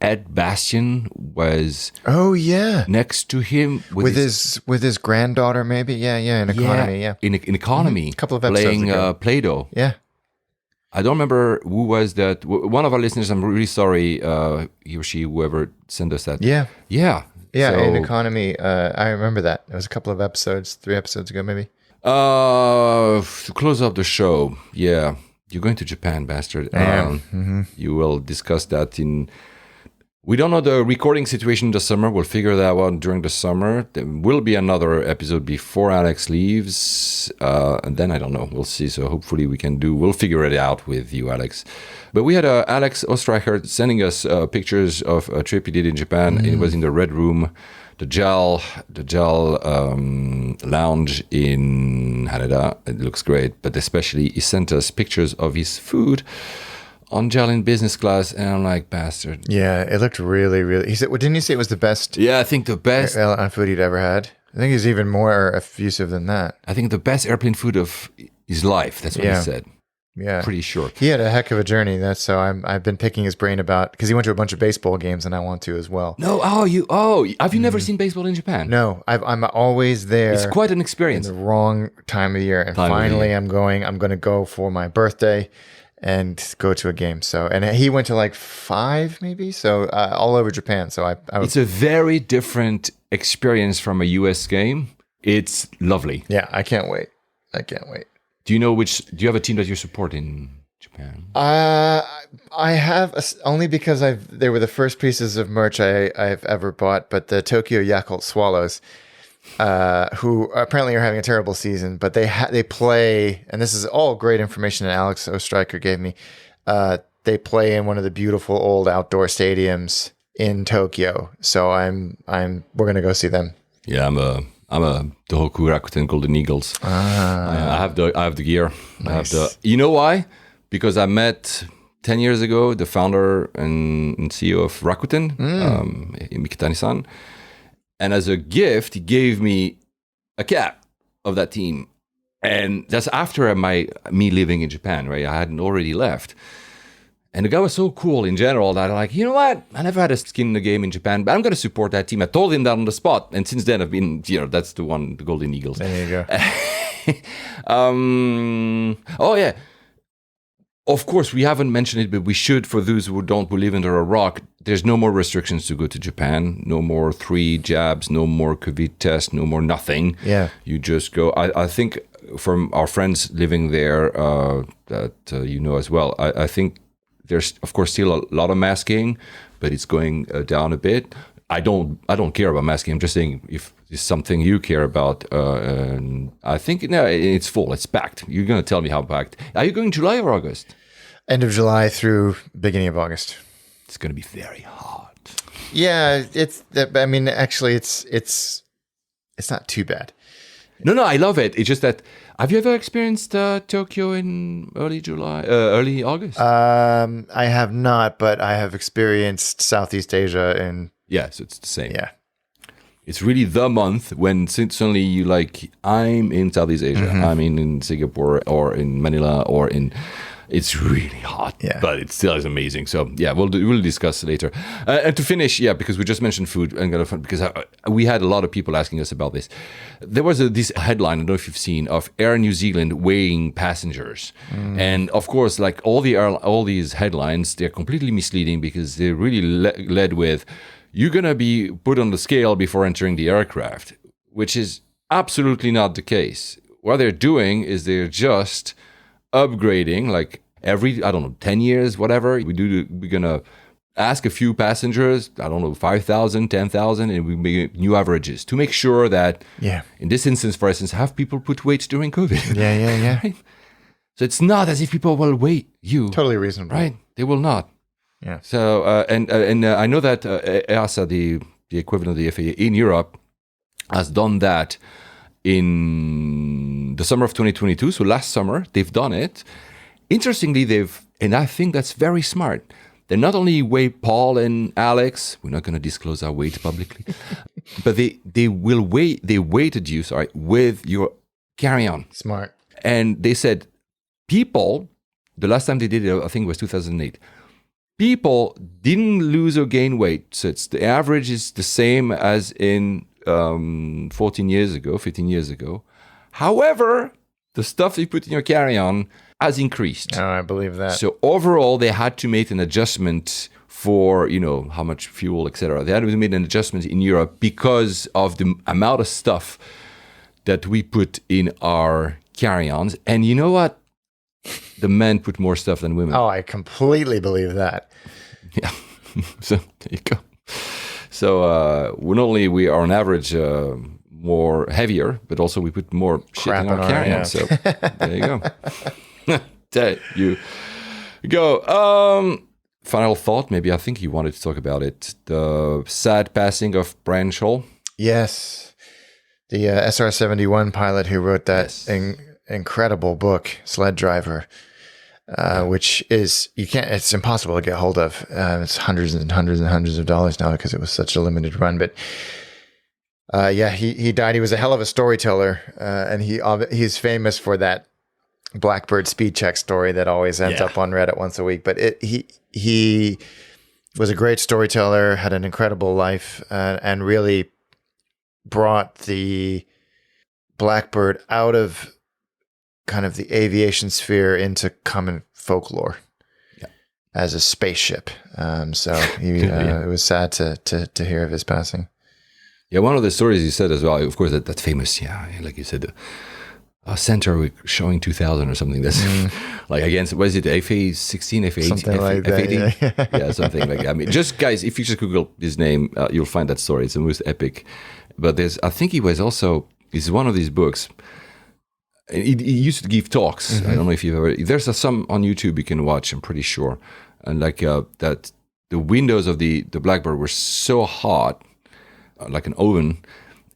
Ed Bastian was Oh yeah, next to him with his granddaughter maybe. Yeah, in Economy. Yeah, in Economy, a couple of episodes playing ago. Play-Doh. Yeah. I don't remember who was that. One of our listeners, I'm really sorry, he or she, whoever sent us that. Yeah. Yeah. Yeah, So, in Economy, I remember that. It was a couple of episodes, 3 episodes ago, maybe. to close up the show, yeah, you're going to Japan, bastard. You will discuss that in... We don't know the recording situation in the summer. We'll figure that out during the summer. There will be another episode before Alex leaves. And then I don't know. We'll see. So hopefully we'll figure it out with you, Alex. But we had Alex Ostreicher sending us pictures of a trip he did in Japan. It was in the Red Room, the gel lounge in Haneda. It looks great. But especially he sent us pictures of his food on gel in business class, and I'm like, bastard. Yeah, it looked really, really... He said, well, didn't you say it was the best Yeah, I think the best. airline food he'd ever had? I think he's even more effusive than that. I think the best airplane food of his life. That's what he said. Yeah. Pretty sure. He had a heck of a journey. That's so I've been picking his brain about, because he went to a bunch of baseball games, and I want to as well. No, have you never seen baseball in Japan? No, I'm always there. It's quite an in experience. the wrong time of year, and finally I'm going to go for my birthday and go to a game. So, and he went to like 5 maybe, so all over Japan. So I It's a very different experience from a US game. It's lovely. yeah, I can't wait. Do you have a team that you support in Japan? I have only because they were the first pieces of merch I've ever bought, but the Tokyo Yakult Swallows, who apparently are having a terrible season, but they play, and this is all great information that Alex Ostreicher gave me. They play in one of the beautiful old outdoor stadiums in Tokyo, so we're gonna go see them. Yeah, I'm a Tohoku Rakuten Golden Eagles. I have the gear. Nice. You know why? Because I met 10 years ago the founder and CEO of Rakuten, Mikitani-san. And as a gift, he gave me a cap of that team. And that's after me living in Japan, right? I hadn't already left. And the guy was so cool in general that I'm like, you know what? I never had a skin in the game in Japan, but I'm going to support that team. I told him that on the spot. And since then, I've been, that's the Golden Eagles. There you go. Oh, yeah. Of course, we haven't mentioned it, but we should, for those who live under a rock. There's no more restrictions to go to Japan. No more 3 jabs, no more COVID test, no more nothing. Yeah. You just go. I think from our friends living there that as well, I think there's, of course, still a lot of masking, but it's going down a bit. I don't care about masking. I'm just saying if it's something you care about. And I think it's full. It's packed. You're going to tell me how packed. Are you going July or August? End of July through beginning of August. It's going to be very hot. Yeah, actually, it's not too bad. No, I love it. It's just that. Have you ever experienced Tokyo in early August? I have not, but I have experienced Southeast Asia and yeah, so it's the same. Yeah. It's really the month when suddenly you I'm in Southeast Asia. I'm in Singapore or in Manila or in... It's really hot, but it still is amazing. So yeah, we'll discuss later. And to finish, because we just mentioned food, because we had a lot of people asking us about this. There was this headline, I don't know if you've seen, of Air New Zealand weighing passengers, and of course, like all these headlines, they're completely misleading because they're really led with, you're gonna be put on the scale before entering the aircraft, which is absolutely not the case. What they're doing is they're just upgrading, like every 10 years, whatever we're gonna ask a few passengers, 5,000, 10,000, and we make new averages to make sure that in this instance, for instance, have people put weight during COVID. Yeah. Right? So it's not as if people will weight you. Totally reasonable. Right? They will not. Yeah. So and I know that EASA, the equivalent of the FAA in Europe, has done that in the summer of 2022. So last summer, they've done it. Interestingly, and I think that's very smart. They not only weigh Paul and Alex, we're not going to disclose our weight publicly, but they weighted you, with your carry-on. Smart. And they said, people the last time they did it, I think it was 2008. People didn't lose or gain weight. So the average is the same as in 15 years ago. However, the stuff you put in your carry-on has increased. Oh, I believe that. So overall, they had to make an adjustment for, how much fuel, etc. They had to make an adjustment in Europe because of the amount of stuff that we put in our carry-ons. And you know what? The men put more stuff than women. Oh, I completely believe that. Yeah. So there you go. So not only we are on average more heavier, but also we put more shit Crap in our in our- carry-on. yeah. So there you go. There you go. Final thought. Maybe I think you wanted to talk about it. The sad passing of Brian Scholl. Yes. The SR-71 pilot who wrote that incredible book, Sled Driver, which is, it's impossible to get hold of. It's hundreds and hundreds and hundreds of dollars now because it was such a limited run. But he died. He was a hell of a storyteller. And he's famous for that Blackbird speed check story that always ends up on Reddit once a week. But he was a great storyteller, had an incredible life, and really brought the Blackbird out of kind of the aviation sphere into common folklore as a spaceship. So it was sad to hear of his passing. Yeah, one of the stories he said as well, of course, that famous, like you said, center showing 2000 or something. That's like against, what is it, FA16, FA18? Something like that, yeah, something like that. I mean, just guys, if you just Google his name, you'll find that story. It's the most epic. But I think he's one of these books. He used to give talks. I don't know if you've ever, there's some on YouTube you can watch, I'm pretty sure. And like that, the windows of the Blackbird were so hot, like an oven.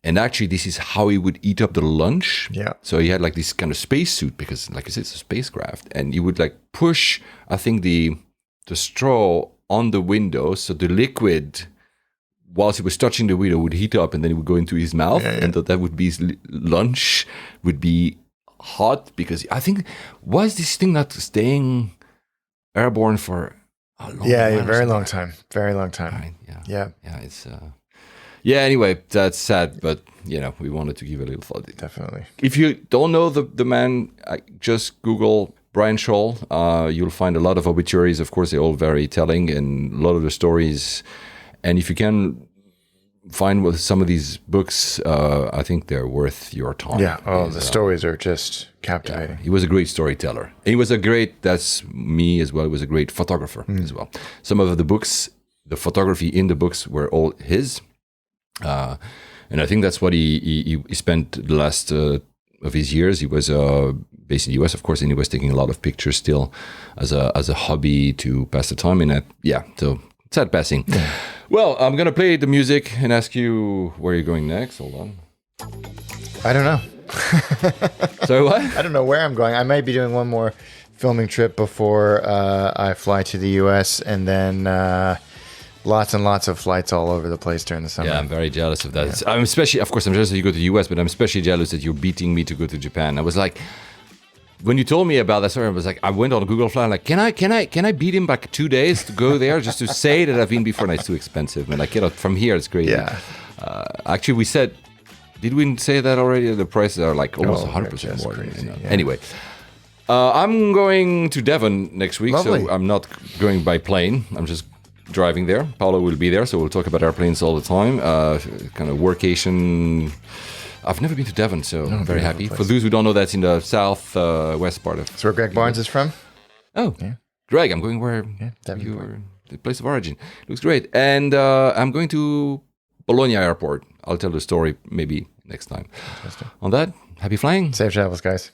And actually, this is how he would eat up the lunch. Yeah. So he had like this kind of spacesuit because, like I said, it's a spacecraft. And he would like push, I think, the straw on the window. So the liquid, whilst he was touching the window, would heat up and then it would go into his mouth. And that would be his lunch, would be hot. Because I think, was this thing not staying airborne for a long time? Yeah, very long time. Very long time. Right, Yeah. Yeah, it's... Yeah, anyway, that's sad, but, we wanted to give a little thought. Definitely. If you don't know the man, just Google Brian Scholl. You'll find a lot of obituaries. Of course, they're all very telling, and a lot of the stories. And if you can find with some of these books, I think they're worth your time. Yeah, the stories are just captivating. He was a great storyteller. And he was that's me as well, he was a great photographer as well. Some of the books, the photography in the books were all his. And I think that's what he spent the last of his years. He was based in the US, of course, and he was taking a lot of pictures still as a hobby to pass the time. And so sad passing. Yeah. Well, I'm gonna play the music and ask you where you're going next. Hold on. I don't know. So what? I don't know where I'm going. I might be doing one more filming trip before I fly to the US, and then. Lots and lots of flights all over the place during the summer. Yeah, I'm very jealous of that. Yeah. I'm jealous that you go to the US, but I'm especially jealous that you're beating me to go to Japan. I was like, when you told me about that story, I was like, I went on Google Flight, like, can I beat him back 2 days to go there just to say that I've been before? And it's too expensive, man. Like, from here, it's crazy. Yeah. Actually, we said, did we say that already? The prices are like almost 100% more. Crazy, yeah. Anyway. I'm going to Devon next week, Lovely. So I'm not going by plane. I'm just driving there. Paolo will be there, so we'll talk about airplanes all the time. Kind of workation. I've never been to Devon, so I'm very happy. Place. For those who don't know, that's in the south-west part of. That's where Greg Barnes is from. Oh, yeah. Greg, I'm going where you are, the place of origin. Looks great. And I'm going to Bologna Airport. I'll tell the story maybe next time. On that, happy flying. Safe travels, guys.